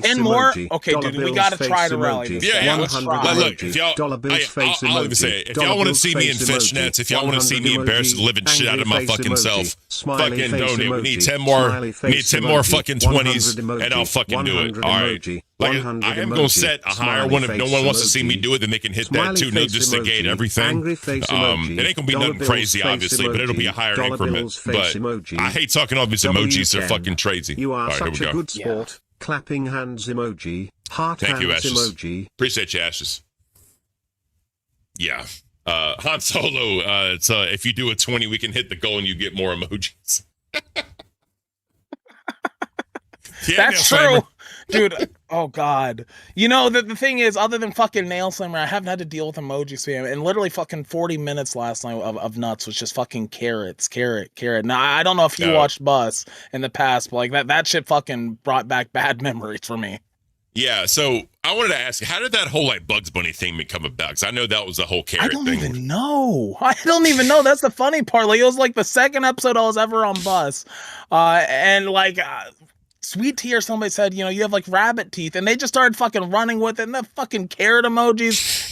10 more? Okay, dude, we gotta try to rally this. Yeah, let's try. Look, if y'all, I'll even say it. If y'all want to see me in fishnets, if y'all want to see me embarrassed the living shit out of my fucking self, fucking donate. We need 10 more. Need 10 more fucking 20s, and I'll fucking do it. All right. Like I am gonna set a higher one. If no one wants to see me do it, then they can hit that too. No, just negate everything. It ain't gonna be nothing crazy, obviously, but it'll be a higher increment. But I hate talking all these emojis. They're fucking crazy. You are right, such a good sport. Clapping hands emoji. Heart Thank you, hands Ashes. emoji. Appreciate you, Ashes. Yeah. Han Solo, it's if you do a 20, we can hit the goal and you get more emojis. That's true. Dude, oh god. You know, the thing is, other than fucking Nail Slammer, I haven't had to deal with emoji spam. And literally fucking 40 minutes last night of nuts was just fucking carrot. Now, I don't know if you watched Bus in the past, but like that shit fucking brought back bad memories for me. Yeah, so I wanted to ask you, how did that whole like Bugs Bunny thing come about? Because I know that was the whole carrot thing. I don't even know. That's the funny part. Like, it was like the second episode I was ever on Bus. And like... Sweet Tea or somebody said, you know, you have like rabbit teeth, and they just started fucking running with it, and the fucking carrot emojis.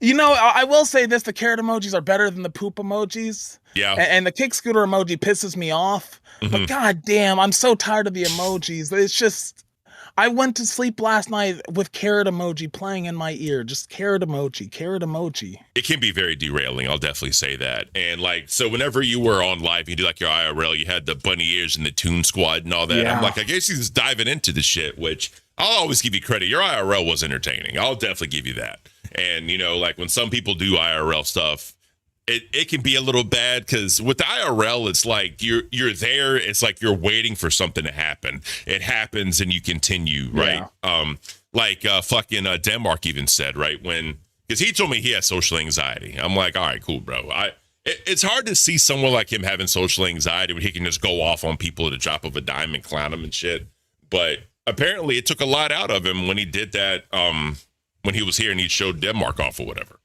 You know, I will say this, the carrot emojis are better than the poop emojis. Yeah. And the kick scooter emoji pisses me off. But goddamn, I'm so tired of the emojis. It's just, I went to sleep last night with carrot emoji playing in my ear. Just carrot emoji. It can be very derailing, I'll definitely say that. And like, so whenever you were on live, you did like your IRL, you had the bunny ears and the Toon Squad and all that. Yeah. I'm like, I guess he's just diving into the shit, which I'll always give you credit. Your IRL was entertaining. I'll definitely give you that. And you know, like when some people do IRL stuff, it can be a little bad, because with the IRL, it's like you're there. It's like you're waiting for something to happen. It happens and you continue, right? Yeah. Fucking Denmark even said, right, because he told me he has social anxiety. I'm like, all right, cool, bro. It's hard to see someone like him having social anxiety when he can just go off on people at a drop of a dime and clown them and shit. But apparently it took a lot out of him when he did that, when he was here and he showed Denmark off or whatever.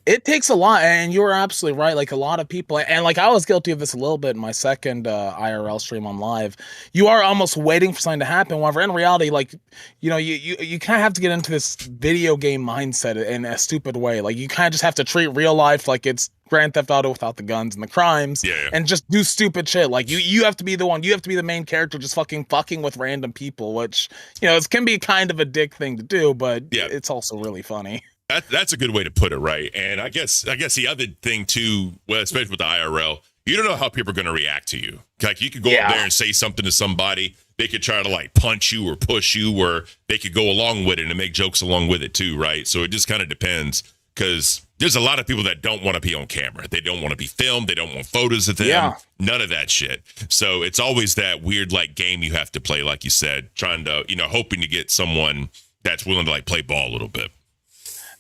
It takes a lot, and you were absolutely right. Like a lot of people, and like I was guilty of this a little bit in my second IRL stream on live. You are almost waiting for something to happen. However, in reality, like, you know, you kind of have to get into this video game mindset in a stupid way. Like you kind of just have to treat real life like it's Grand Theft Auto without the guns and the crimes, and just do stupid shit. Like you have to be the one. You have to be the main character, just fucking with random people. Which, you know, it can be kind of a dick thing to do, but it's also really funny. That's a good way to put it, right? And I guess the other thing too, well, especially with the IRL, you don't know how people are going to react to you. Like you could go up there and say something to somebody, they could try to like punch you or push you, or they could go along with it and make jokes along with it too, right? So it just kind of depends, because there's a lot of people that don't want to be on camera. They don't want to be filmed. They don't want photos of them. Yeah. None of that shit. So it's always that weird like game you have to play, like you said, trying to, you know, hoping to get someone that's willing to like play ball a little bit.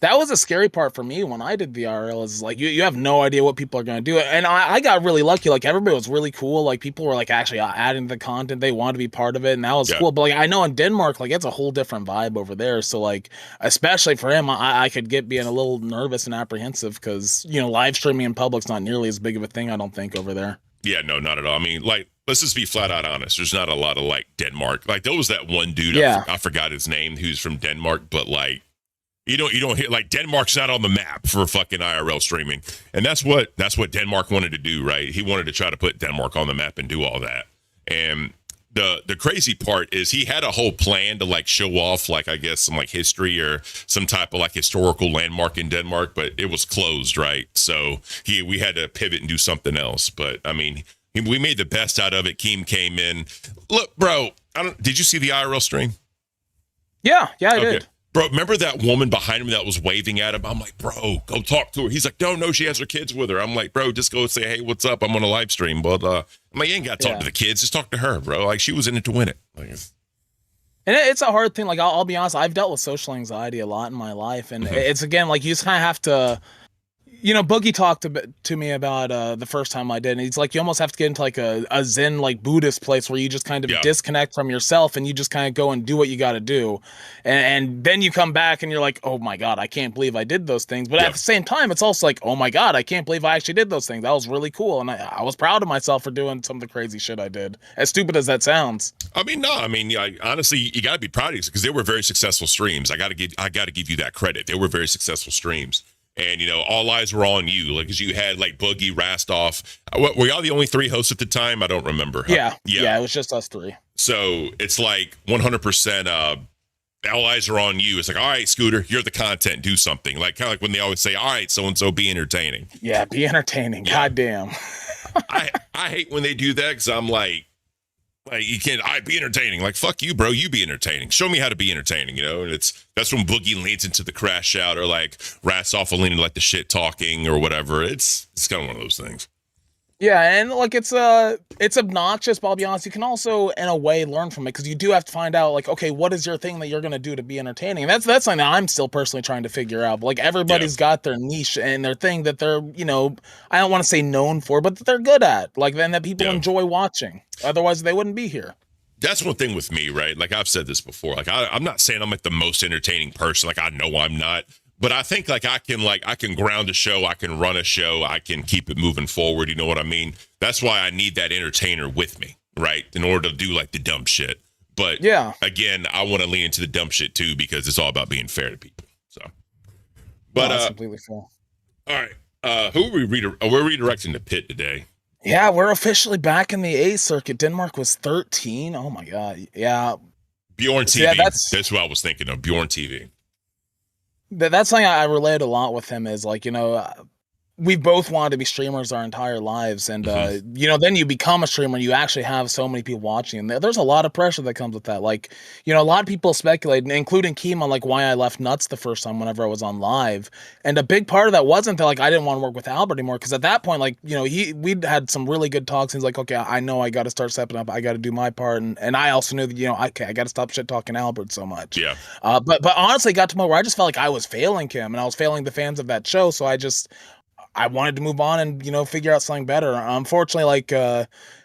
that was a scary part for me when I did the IRL. Is like you have no idea what people are gonna do, and I got really lucky. Like everybody was really cool. Like people were like actually adding the content. They wanted to be part of it, and that was cool. But like I know in Denmark, like it's a whole different vibe over there. So like especially for him, I could get being a little nervous and apprehensive because live streaming in public's not nearly as big of a thing. I don't think over there. Yeah, no, not at all. I mean, like, let's just be flat out honest. There's not a lot of like Denmark. Like there was that one dude. I forgot his name. Who's from Denmark, but like. You don't hear like Denmark's not on the map for fucking IRL streaming, and that's what Denmark wanted to do, right? He wanted to try to put Denmark on the map and do all that. And the crazy part is he had a whole plan to like show off like I guess some like history or some type of like historical landmark in Denmark, but it was closed, right? So we had to pivot and do something else. But I mean, we made the best out of it. Keem came in. Look, bro, did you see the IRL stream? Yeah, I did. Bro, remember that woman behind him that was waving at him? I'm like, bro, go talk to her. He's like, no, she has her kids with her. I'm like, bro, just go say, hey, what's up? I'm on a live stream. But I'm like, you ain't got to talk to the kids. Just talk to her, bro. Like, she was in it to win it. Like, and it's a hard thing. Like, I'll be honest, I've dealt with social anxiety a lot in my life. And it's, again, like, you just kind of have to... Boogie talked to me about the first time I did, and he's like, you almost have to get into like a Zen, like Buddhist place where you just kind of disconnect from yourself and you just kind of go and do what you got to do. And then you come back and you're like, oh my God, I can't believe I did those things. But at the same time, it's also like, oh my God, I can't believe I actually did those things. That was really cool. And I was proud of myself for doing some of the crazy shit I did. As stupid as that sounds. I mean, no, honestly, you got to be proud of these because they were very successful streams. I got to give you that credit. They were very successful streams. And, all eyes were on you, like, because you had, like, Boogie, Rastoff. Were y'all the only three hosts at the time? I don't remember. Yeah, it was just us three. So it's like 100% all eyes are on you. It's like, all right, Scooter, you're the content. Do something. Like, kind of like when they always say, all right, so-and-so, be entertaining. Yeah, be entertaining. Yeah. Goddamn. I hate when they do that because I'm like you can't be entertaining. Like, fuck you, bro. You be entertaining. Show me how to be entertaining, And that's when Boogie leans into the crash out or like Rastoff will lean into like the shit talking or whatever. It's kind of one of those things. Yeah, and like it's obnoxious, but I'll be honest, you can also in a way learn from it because you do have to find out like, okay, what is your thing that you're gonna do to be entertaining? And that's something that I'm still personally trying to figure out. But like everybody's got their niche and their thing that they're, I don't want to say known for, but that they're good at. Like then that people enjoy watching. Otherwise they wouldn't be here. That's one thing with me, right? Like I've said this before. Like I'm not saying I'm like the most entertaining person. Like I know I'm not. But I think I can ground a show, I can run a show, I can keep it moving forward. You know what I mean? That's why I need that entertainer with me, right? In order to do like the dumb shit. But again, I want to lean into the dumb shit too because it's all about being fair to people. So, but that's completely fair. All right, who are we we're redirecting the pit today? Yeah, we're officially back in the A circuit. Denmark was 13. Oh my God, yeah. Bjorn TV. Yeah, that's what I was thinking of. Bjorn TV. That's something I relate a lot with him is like, we both wanted to be streamers our entire lives. And, then you become a streamer, you actually have so many people watching. And there's a lot of pressure that comes with that. Like, a lot of people speculate, including Keem, on like why I left Nuts the first time whenever I was on live. And a big part of that wasn't that like I didn't want to work with Albert anymore. Because at that point, like, we'd had some really good talks. And he's like, okay, I know I got to start stepping up. I got to do my part. And I also knew that, I got to stop shit talking Albert so much. Yeah. But honestly, it got to a point where I just felt like I was failing him and I was failing the fans of that show. So I wanted to move on and, figure out something better. Unfortunately, like,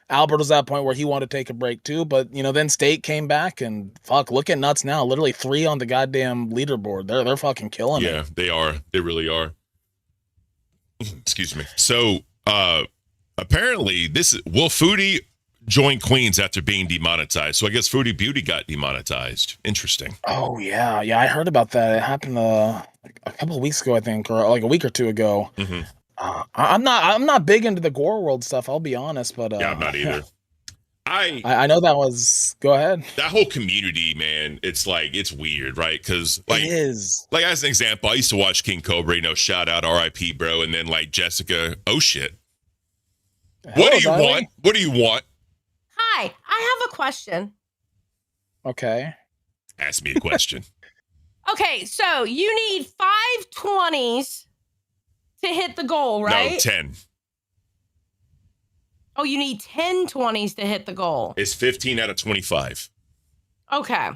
Albert was at a point where he wanted to take a break too, but, then State came back and look at Nuts now. Literally 3 on the goddamn leaderboard. They're fucking killing it. Yeah, they are. They really are. Excuse me. So, apparently Will Foodie join Queens after being demonetized. So I guess Foodie Beauty got demonetized. Interesting. Oh, yeah. Yeah, I heard about that. It happened a couple of weeks ago, I think, or like a week or two ago. Mm-hmm. I'm not big into the gore world stuff, I'll be honest, but yeah, I'm not either. I know that was. Go ahead. That whole community, man, it's weird, right? Because like it is. Like as an example, I used to watch King Cobra, shout out R.I.P. bro, and then like Jessica, oh shit. What do you want? What do you want? Hi, I have a question. Okay. Ask me a question. Okay, so you need 5 20s to hit the goal, right? No, 10. Oh, you need 10 20s to hit the goal. It's 15 out of 25. Okay.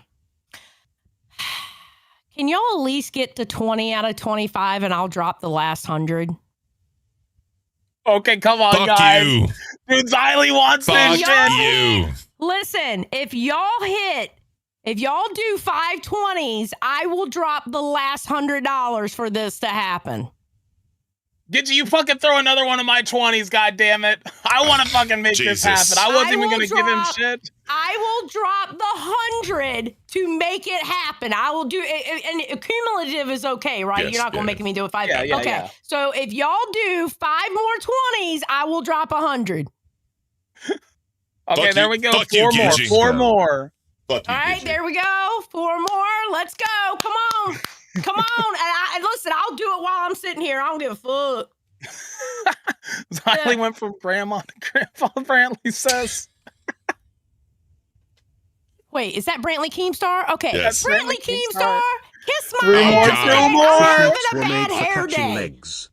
Can y'all at least get to 20 out of 25 and I'll drop the last 100? Okay, come on, Fuck guys. you. Dude, Xylee wants Fuck this shit. you. Listen, if y'all do 520s, I will drop the last $100 for this to happen. You fucking throw another one of my 20s, goddammit. I want to fucking make this happen. I wasn't even going to give him shit. I will drop the 100 to make it happen. I will do it, and cumulative is okay, right? Yes, You're not going to make me do it 5. Yeah, okay. yeah. So if y'all do 5 more 20s, I will drop 100. Okay, Fuck there you- we go. fuck you, 4 more. Gigi. 4 more. Fuck you, All right, Gigi. there we go. 4 more. Let's go. Come on. Come on. And listen, I'll do it while I'm sitting here. I don't give a fuck. Xylee went from grandma to grandpa, Brantley says. Wait, is that Brantley Keemstar? Okay. Yes. Brantley Keemstar. Kiss my 3 more, ass. 2 I'm more. having Boots a were bad made for hair catching day. legs.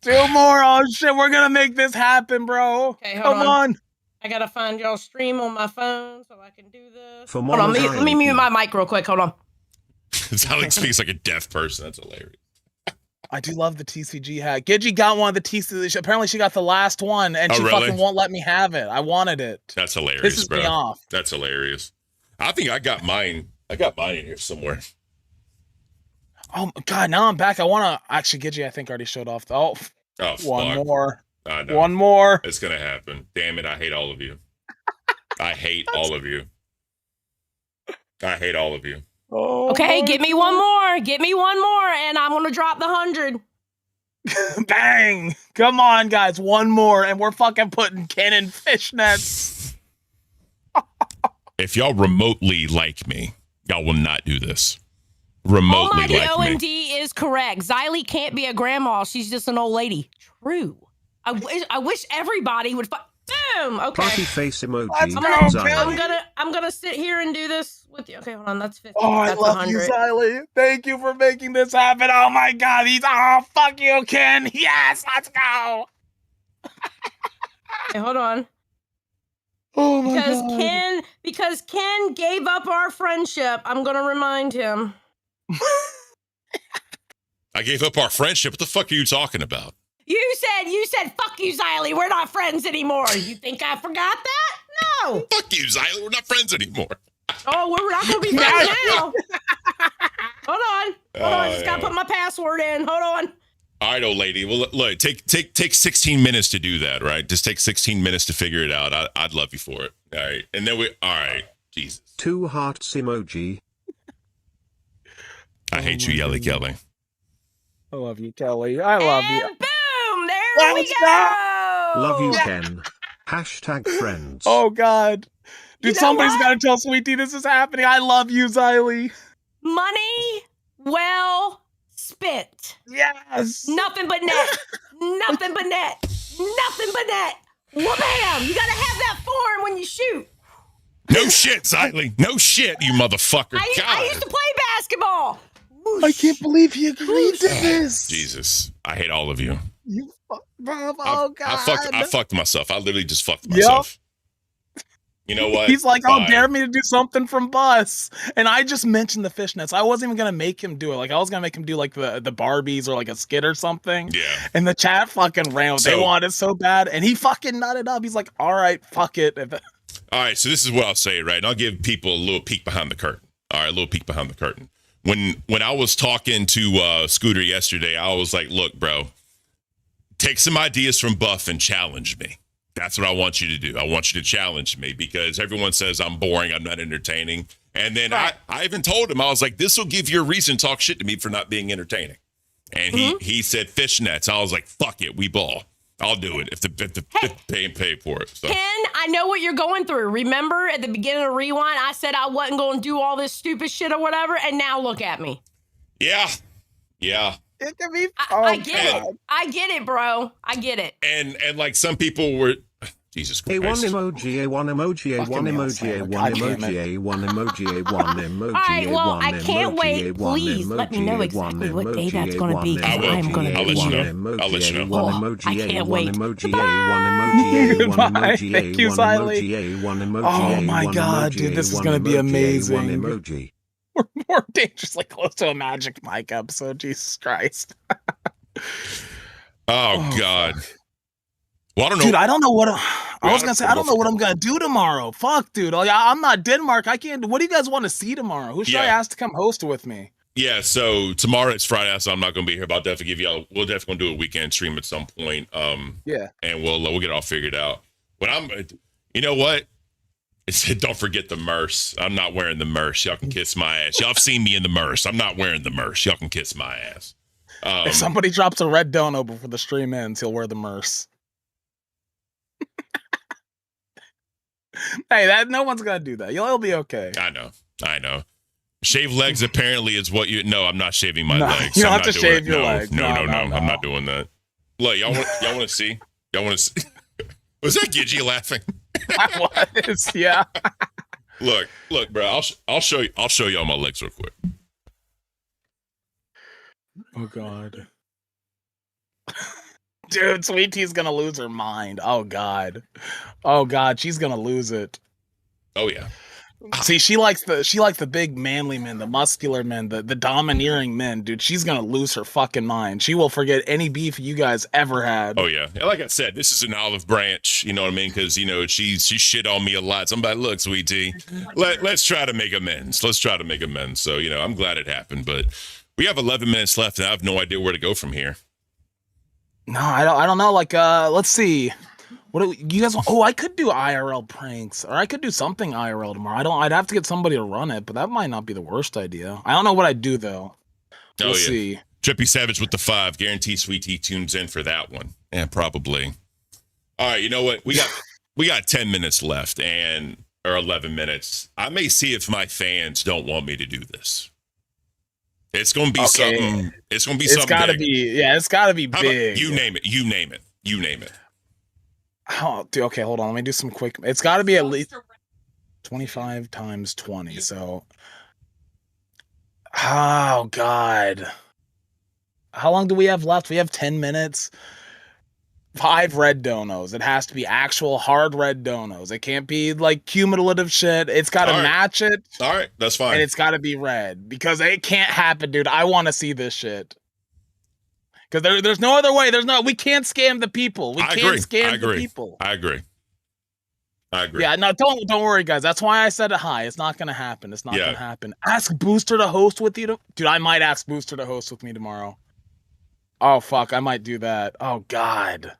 2 more. Oh shit, we're gonna make this happen, bro. Okay, hold Come on. on. I gotta find y'all stream on my phone so I can do this. For Hold on, more let me mute my mic real quick. Hold on. Alex speaks like a deaf person. That's hilarious. I do love the TCG hat. Gigi got one of the TCG. Apparently, she got the last one, and Oh, she really? fucking won't let me have it. I wanted it. That's hilarious, Pisses bro. me off. That's hilarious. I think I got mine. I got mine in here somewhere. Oh god, now I'm back. I want to actually. Gigi, I think already showed off. Oh, One fuck. more. I know. One more. It's gonna happen. Damn it! I hate all of you. I hate all of you. I hate all of you. Oh, Okay, get me one more. Get me one more, and I'm gonna drop the 100. Bang! Come on, guys. One more, and we're fucking putting Ken in fishnets. If y'all remotely like me, y'all will not do this. Oh Remotely my, the like me. OMD is correct. Xylee can't be a grandma. She's just an old lady. True. I wish everybody would. Boom. Okay. Party face emoji. I'm gonna sit here and do this with you. Okay, hold on. That's 50. Oh, I That's love you, 100. Xylee. Thank you for making this happen. Oh my god, fuck you, Ken. Yes, let's go. Okay, hold on. Oh my god. Because Ken gave up our friendship. I'm gonna remind him. I gave up our friendship. What the fuck are you talking about? You said, fuck you, Xylee. We're not friends anymore. You think I forgot that? No. Fuck you, Xylee. We're not friends anymore. Oh, we're not gonna be friends now. Hold on. I just gotta yeah. put my password in. Hold on. All right, old lady. Well, look, take 16 minutes to do that, right? Just take 16 minutes to figure it out. I'd love you for it. All right, and then all right, Jesus. 2 hearts emoji. I hate you, Yelly Kelly. I love you, Kelly. I love you. Boom! There we go. Love you, Ken. Hashtag friends. Oh god. Dude, You know somebody's what? gotta tell Sweet Tea this is happening. I love you, Xylee. Money well spent. Yes. Nothing but net. Nothing but net. Nothing but net. Wha-bam! You gotta have that form when you shoot. No shit, Xylee. No shit, you motherfucker. I God. used to play basketball. I can't believe he agreed to this. Jesus. I hate all of you. You fuck, bro. Oh god. I fucked myself. I literally just fucked Yep. myself. You know what? He's like, oh, Fine. dare me to do something from Bus. And I just mentioned the fishnets. I wasn't even going to make him do it. Like, I was going to make him do, like, the Barbies or, like, a skit or something. Yeah. And the chat fucking ran with it. They So- wanted it so bad. And he fucking nutted up. He's like, all right, fuck it. All right, so this is what I'll say, right? And I'll give people a little peek behind the curtain. All right, a little peek behind the curtain. When I was talking to Scooter yesterday, I was like, look, bro, take some ideas from Buff and challenge me. That's what I want you to do. I want you to challenge me because everyone says I'm boring, I'm not entertaining. And then I even told him, I was like, this will give you a reason to talk shit to me for not being entertaining. And he said fishnets. I was like, fuck it, we ball. I'll do it if the pay for it. So. Ken, I know what you're going through. Remember at the beginning of Rewind, I said I wasn't going to do all this stupid shit or whatever, and now look at me. Yeah. It can be. I get it. I get it, bro. I get it. And like some people were, Jesus Christ. A1 emoji, A1 emoji, A1 emoji, A1 emoji, A1 emoji, A1 emoji, All right, well, I A1 can't wait. emoji, A1 Please let me know emoji, exactly A1 what day that's emoji, going to be, A1 because I will. I'm going to I'll be let you here. know. I'll let you know. A1 Oh, emoji, I can't A1 wait. emoji, Goodbye. A1 emoji, A1 Goodbye. emoji, Thank you, A1 Xylee. emoji, A1 emoji, Oh my A1 God, emoji, dude, this is A1 gonna be emoji, amazing. A1 emoji. We're dangerously close to a Magic Mike episode. Jesus Christ. Oh God. Well, I don't know. Dude, I don't know what I was gonna say. I don't know what I'm gonna do tomorrow. Fuck, dude. Like, I'm not Denmark. I can't. What do you guys want to see tomorrow? Who should I ask to come host with me? Yeah, so tomorrow it's Friday, so I'm not going to be here. But I'll definitely give y'all. We'll definitely do a weekend stream at some point. Yeah, and we'll get it all figured out. When you know what? Don't forget the merce. I'm not wearing the merce. Y'all can kiss my ass. Y'all have seen me in the merce. I'm not wearing the merce. Y'all can kiss my ass. If somebody drops a red dono before the stream ends, he'll wear the merce. Hey, no one's gonna do that. You'll be okay. I know. Shave legs apparently is what you. No, I'm not shaving my legs. You don't I'm have not to doing shave it. your No, legs. No, No. I'm not doing that. Look, y'all want to see? Y'all want to see? Was that Gidgy laughing? I was, yeah. Look, bro. I'll show y'all my legs real quick. Oh God. Dude, Sweet Tea's gonna lose her mind. Oh God, she's gonna lose it. Oh yeah. See, she likes the big manly men, the muscular men, the domineering men, dude. She's gonna lose her fucking mind. She will forget any beef you guys ever had. Oh yeah. Like I said, this is an olive branch. You know what I mean? Because she shit on me a lot. So I'm like, look, Sweet Tea, let's try to make amends. So I'm glad it happened, but we have 11 minutes left, and I have no idea where to go from here. No, I don't know. Like, let's see. What do you guys want? Oh, I could do IRL pranks, or I could do something IRL tomorrow. I'd have to get somebody to run it, but that might not be the worst idea. I don't know what I'd do though. We'll see. Trippy Savage with the 5. Guarantee Sweet Tea tunes in for that one. Yeah, probably. All right, you know what? We got 10 minutes left, or 11 minutes. I may see if my fans don't want me to do this. It's gonna be something. It's gonna be something. It's gotta be big. You name it. Oh, dude, okay, hold on. Let me do some quick. It's got to be at least 25 times 20. So, oh God, how long do we have left? We have 10 minutes. 5 red donos. It has to be actual hard red donos. It can't be like cumulative shit. It's got to match it. All right, that's fine. And it's got to be red because it can't happen, dude. I want to see this shit. Because there's no other way. We can't scam the people. We can't scam the people. I agree. Yeah, no, don't worry, guys. That's why I said it high. It's not gonna happen. It's not gonna happen. Ask Booster to host with you. Dude, I might ask Booster to host with me tomorrow. Oh fuck, I might do that. Oh God.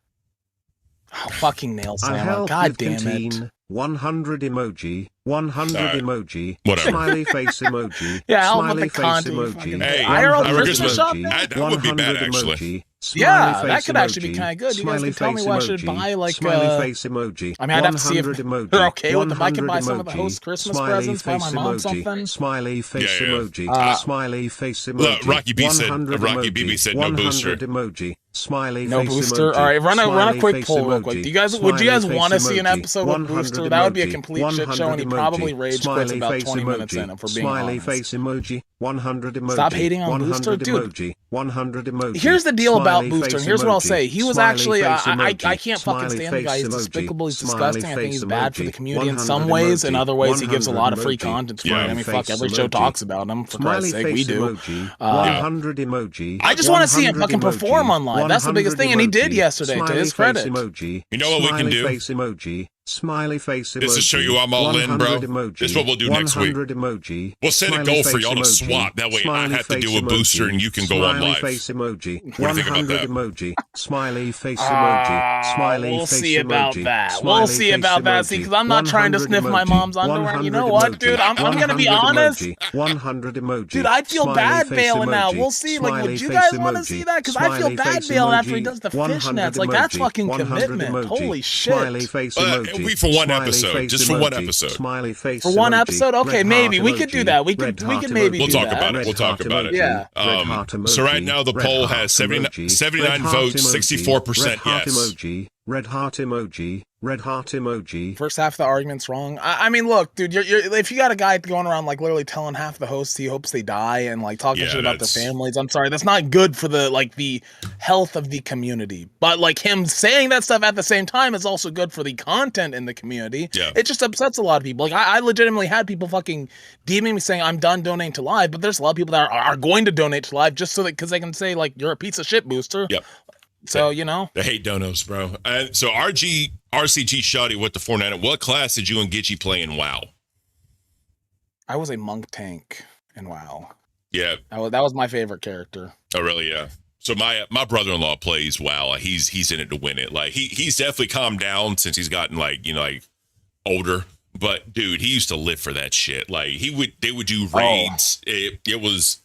Oh fucking nail slammer. God damn it. 100 emoji, 100 emoji, whatever. Smiley face emoji, yeah, smiley face emoji. Hey, IRL Christmas shop? That would be bad, actually. Yeah, that could actually be kind of good. You guys can tell me what I should buy, like, smiley face emoji. I mean, I'd have to see if they're okay with if I can buy some of the host Christmas presents, buy my mom something. Smiley face emoji, smiley face emoji. Look, Rocky BB said no booster. Emoji. Smiley no face booster. Emoji. All right, run a quick face poll real emoji. quick. Would you guys want to see an episode with Booster? That would be a complete shit show, and he probably rage quits about 20 minutes in. If we're being smiley honest. face emoji. 100 emoji. Stop hating on Booster, dude. Emoji, 100 emoji. Here's the deal about smiley Booster. And here's what I'll say. He was actually I can't fucking stand the guy. He's despicable. He's disgusting. I think he's bad for the community in some ways. In other ways, he gives a lot of free content for it. I mean, fuck, every show talks about him. For Christ's sake, we do. 100 emoji. I just want to see him fucking perform on live. That's the biggest thing, and he did yesterday. To his credit. Emoji. You know what we can do? Face emoji. Smiley face emoji. This is show you I'm all in, bro. This is what we'll do next week. Emoji. We'll set a goal for y'all to swap. That way I have to do a booster and you can go on live. Face emoji. What do you think about that? Emoji. Smiley face emoji. Smiley we'll face see about emoji. that. We'll see about that. See, because I'm not trying to sniff my mom's underwear. You know what, dude? I'm gonna be honest. 100 emoji. Dude, I feel bad bailing out. We'll see. Like, would you guys want to see that? Because I feel bad bailing after he does the fishnets. Like, that's fucking commitment. Holy shit. Smiley face emoji. It'll be for one episode. Just for one episode. Smiley face for one episode? Okay, maybe. We could do that. We could maybe We'll do talk that. about it. We'll talk about it. Yeah. So right now the poll has 79 votes, 64% yes. Red heart emoji. red heart emoji. First half of the argument's wrong. I mean, look, dude, you're if you got a guy going around like literally telling half the hosts he hopes they die and like talking shit about their families, I'm sorry, that's not good for the health of the community. But like him saying that stuff at the same time is also good for the content in the community. Yeah. It just upsets a lot of people. Like I legitimately had people fucking DMing me saying I'm done donating to live, but there's a lot of people that are going to donate to live just so that because they can say like you're a piece of shit booster. Yep. So you know, they hate donos, bro. So RCG Shotty with the 490. What class did you and Gitchy play in WoW? I was a monk tank in WoW. Yeah, that was my favorite character. Oh, really? Yeah. So my brother-in-law plays WoW. He's in it to win it. Like he's definitely calmed down since he's gotten like older. But dude, he used to live for that shit. Like they would do raids. It was.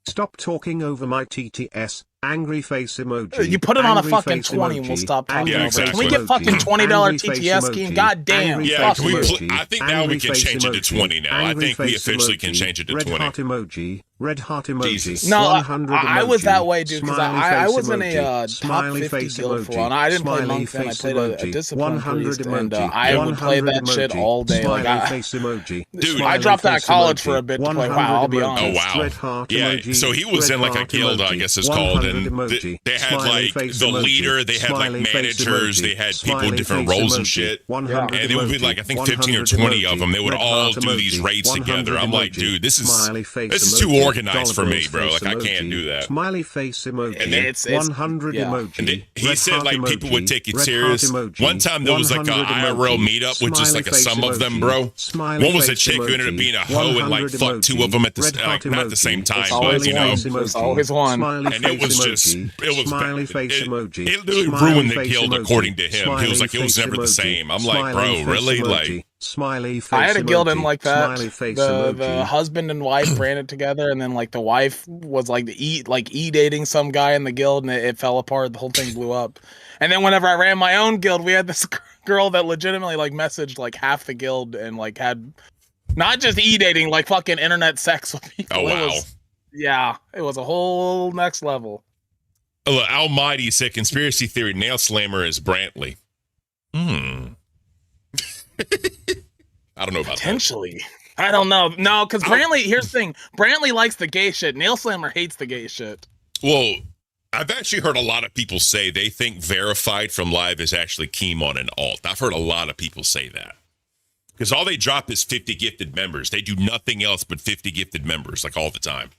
Stop talking over my TTS. Angry face emoji. You put it on a Angry fucking face 20 and we'll emoji. stop talking Angry over it. face Can we get emoji. fucking $20 Angry face TTS emoji. game? God damn. Angry Yeah, face can we emoji. I think now Angry we can face change it to emoji. 20 now. I Angry think we face officially can emoji. change it to Red 20. heart emoji. Red heart emoji. Jesus. No, 100 I was emoji. that way, dude, because Smiley I face was in emoji. a top Smiley 50 face guild for a emoji. while. I didn't play Smiley monk then. I face played emoji. a discipline 100 priest, and emoji. I would play 100 that shit emoji. all day. Smiley Like face emoji. Dude, I dropped out of college for a bit to play WoW, I'll be honest. Oh, wow. Red heart Yeah, emoji. so he was Red in like a heart guild, I emoji. guess it's called, 100 and emoji. they had Smiley like face the emoji. leader, they had like Smiley face managers, emoji. they had people in Smiley different face roles and emoji. shit. 100 And it would be like, I think 15 or 100 20 of them. They would Red all heart do these emoji. raids 100 together. I'm like, emoji. dude, this Smiley face is too emoji. organized for me, Dollar bro. Like, I face can't emoji. do that. Smiley face emoji. And it's 100 yeah. emoji. And he Red said heart like people would emoji. take it Red serious. heart emoji. One time there was like a 100 IRL emoji. meetup with just like a Smiley sum face of them, emoji. bro. Smiley One was a face chick who ended up emoji. being a hoe and like 100 fucked two of them at the Red heart not at the emoji. same time, It's but always you know. one. There's always one. Smiley And it face was just, emoji. it was Smiley bad. face It emoji. literally Smiley ruined the face guild emoji. according to him. He Smiley was like, it was face never the emoji. same. I'm like, Smiley bro, face really? emoji. Like, Smiley face I had a guild in emoji. like that. Smiley face The emoji. husband and wife ran it together, and then like the wife was like dating some guy in the guild, and it fell apart. The whole thing blew up. And then whenever I ran my own guild, we had this girl that legitimately like messaged like half the guild and like had not just dating, like fucking internet sex with people. oh, wow. It was a whole next level. Look, Almighty said conspiracy theory nail slammer is Brantley. I don't know about Potentially. I don't know. No, because Brantley, here's the thing. Brantley likes the gay shit. Nail Slammer hates the gay shit. that. Well, I've actually heard a lot of people say they think Verified from Live is actually Keemon and Alt. I've heard a lot of people say that. Because all they drop is 50 gifted members. They do nothing else but 50 gifted members, like all the time.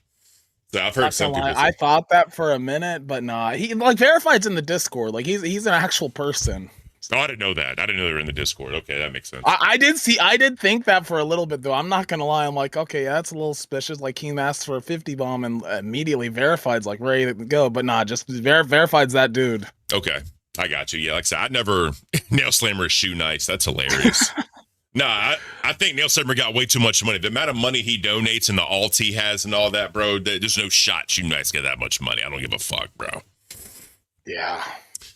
So I've heard some people say, I thought that for a minute, but nah. He like Verified's in the Discord. Like he's an actual person. oh, I didn't know that. I didn't know they were in the Discord. Okay, that makes sense. I did think that for a little bit though. I'm not gonna lie. I'm like, okay, yeah, that's a little suspicious. Like he asked for a 50 bomb and immediately Verified's like ready to go, but nah, just Verified's that dude. Okay, I got you. Yeah, like I said, I never Nail Slammer is shoe nice. That's hilarious. Nah, I think Nail Slammer got way too much money. The amount of money he donates and the alt he has and all that, bro, there's no shot Shoe Nice get that much money. I don't give a fuck, bro. Yeah.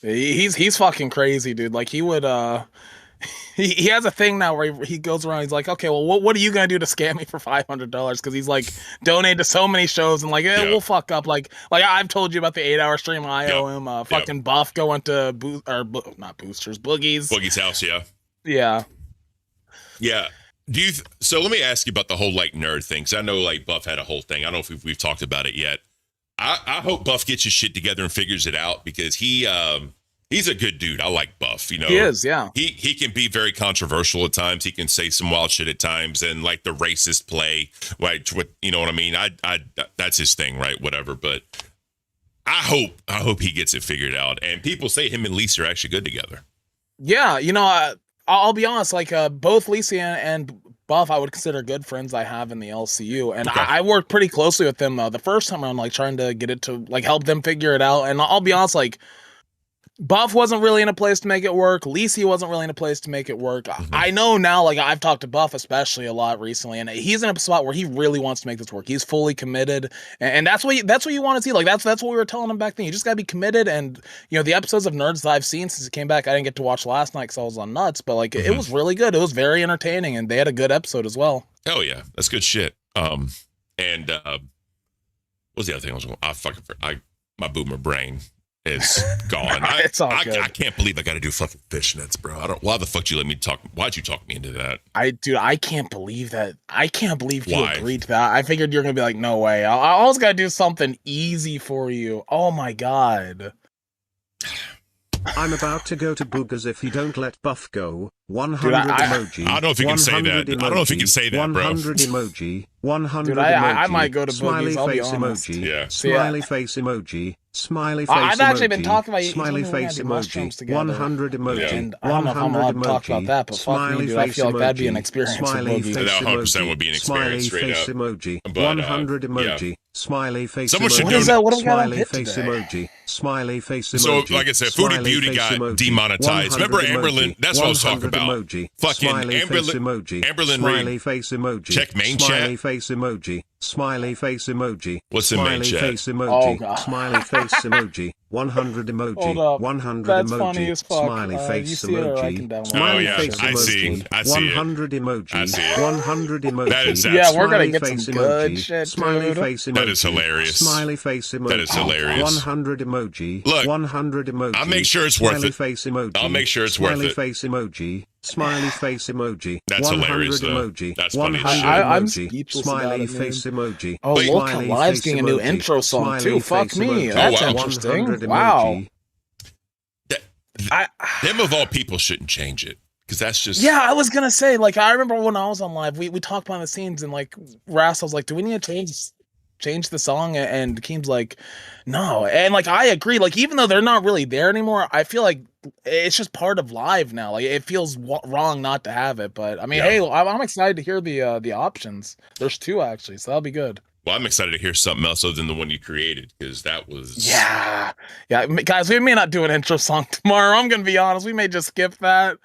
He's fucking crazy, dude. Like he would he has a thing now where he goes around, he's like, okay, well what are you gonna do to scam me for $500? Because he's like donated to so many shows and like we'll fuck up. Like I've told you about the 8-hour stream I owe him, fucking Buff going to not Boosters, Boogie's house, yeah. Yeah. Yeah. So let me ask you about the whole like nerd thing. Cause I know like Buff had a whole thing. I don't know if we've talked about it yet. I hope Buff gets his shit together and figures it out because he's a good dude. I like Buff, you know. He is, yeah. He can be very controversial at times. He can say some wild shit at times and like the racist play, right? You know what I mean? I that's his thing, right? Whatever. But I hope he gets it figured out. And people say him and Lisa are actually good together. Yeah, you know, I'll be honest, like both Lisa and Buff, I would consider good friends I have in the LCU, and okay. I worked pretty closely with them the first time around, like trying to get it to like help them figure it out. And I'll be honest, like Buff wasn't really in a place to make it work. Lisa wasn't really in a place to make it work. Mm-hmm. I know now, like I've talked to Buff especially a lot recently, and he's in a spot where he really wants to make this work. He's fully committed, and that's what you want to see. Like that's what we were telling him back then. You just gotta be committed. And you know the episodes of Nerds that I've seen since it came back, I didn't get to watch last night because I was on nuts, but like it was really good. It was very entertaining, and they had a good episode as well. Oh yeah, that's good shit. And what was the other thing I was going? My boomer brain. is gone. It's all good. I can't believe I got to do fucking fishnets, bro. Why the fuck did you let me talk? Why'd you talk me into that? I can't believe that. I can't believe you Why? agreed to that. I figured you're gonna be like, no way. I always gotta do something easy for you. Oh my god. I'm about to go to boogers if you don't let Buff go. 100 Dude, emoji. I don't know if you can say that. I don't know if you can say that, bro. 100 emoji. 100 Dude, emoji. I might go to Smiley boogies, I'll be face honest. emoji. Yeah. Smiley face emoji. Smiley face emoji. I've actually been talking about smiley face emoji. 100 emoji. And I don't know if I'm allowed to talk about that, but fuck me, dude. I feel like that'd be an experience for Smiley boogies. face That 100% would be an experience, Smiley straight face up. emoji. But, 100 emoji. Smiley face Someone should emoji. donate. What do we got on Smiley pit face today? emoji. Smiley face emoji. So, like I said, Foodie Smiley Beauty face got emoji. demonetized. Remember 100 Amberlyn? emoji. That's what I was talking 100 about. Emoji. Fucking Smiley face emoji. Amberlyn Smiley Reed. face emoji. Check main Smiley chat. face emoji. Smiley face emoji. What's in main Smiley chat? face Oh, emoji. God. Smiley face emoji. 100 emoji. Hold up. 100 That's emoji. funny as fuck. Smiley You face see it or I can emoji. download it. Smiley Oh, yeah, face I see. emoji. I see it. 100 emoji. I see it. 100 emoji. That is Yeah, we're gonna Smiley get face some good emoji. shit, Smiley dude. face emoji. That is hilarious. Smiley face emoji. That is hilarious. 100 emoji. Look, 100 emoji. I'll make sure it's worth Smiley it. face emoji. I'll make sure it's worth Smiley it. face emoji. Smiley face emoji. That's 100 hilarious, though. emoji. That's funny as 100 shit. I'm emoji. speechless about Smiley it, man. face emoji. Oh, Wait. Local Smiley Live's face getting a new emoji. intro song Smiley too. Fuck face me. emoji. That's wow. interesting. 100 Wow. emoji. Them of all people shouldn't change it because that's just Yeah, I was gonna say, like, I remember when I was on live, we talked behind the scenes, and like, Ras was like, "Do we need to change the song?" And Keem's like, "No," and like, I agree. Like, even though they're not really there anymore, I feel like it's just part of live now. Like, it feels wrong not to have it. But I mean, hey, I'm excited to hear the options. There's two actually, so that'll be good. Well, I'm excited to hear something else other than the one you created because that was Yeah, guys, we may not do an intro song tomorrow. I'm gonna be honest, we may just skip that.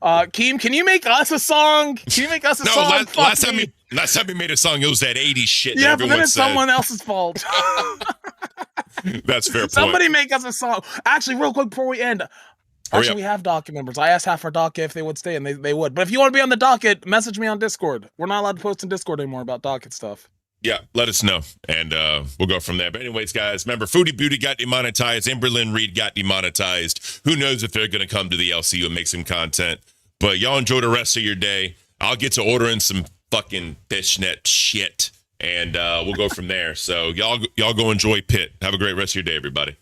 Keem, can you make us a song? Can you make us a No, song? last time he made a song, it was that 80s shit that Yeah, but everyone then it's said. someone else's fault. That's fair point. Somebody make us a song. Actually, real quick before we end. Actually, we have docket members. I asked half our docket if they would stay, and they would. But if you want to be on the docket, message me on Discord. We're not allowed to post in Discord anymore about docket stuff. Yeah, let us know, and we'll go from there. But anyways, guys, remember, Foodie Beauty got demonetized. Amberlyn Reed got demonetized. Who knows if they're going to come to the LCU and make some content. But y'all enjoy the rest of your day. I'll get to ordering some fucking fishnet shit, and we'll go from there. So y'all go enjoy Pit. Have a great rest of your day, everybody.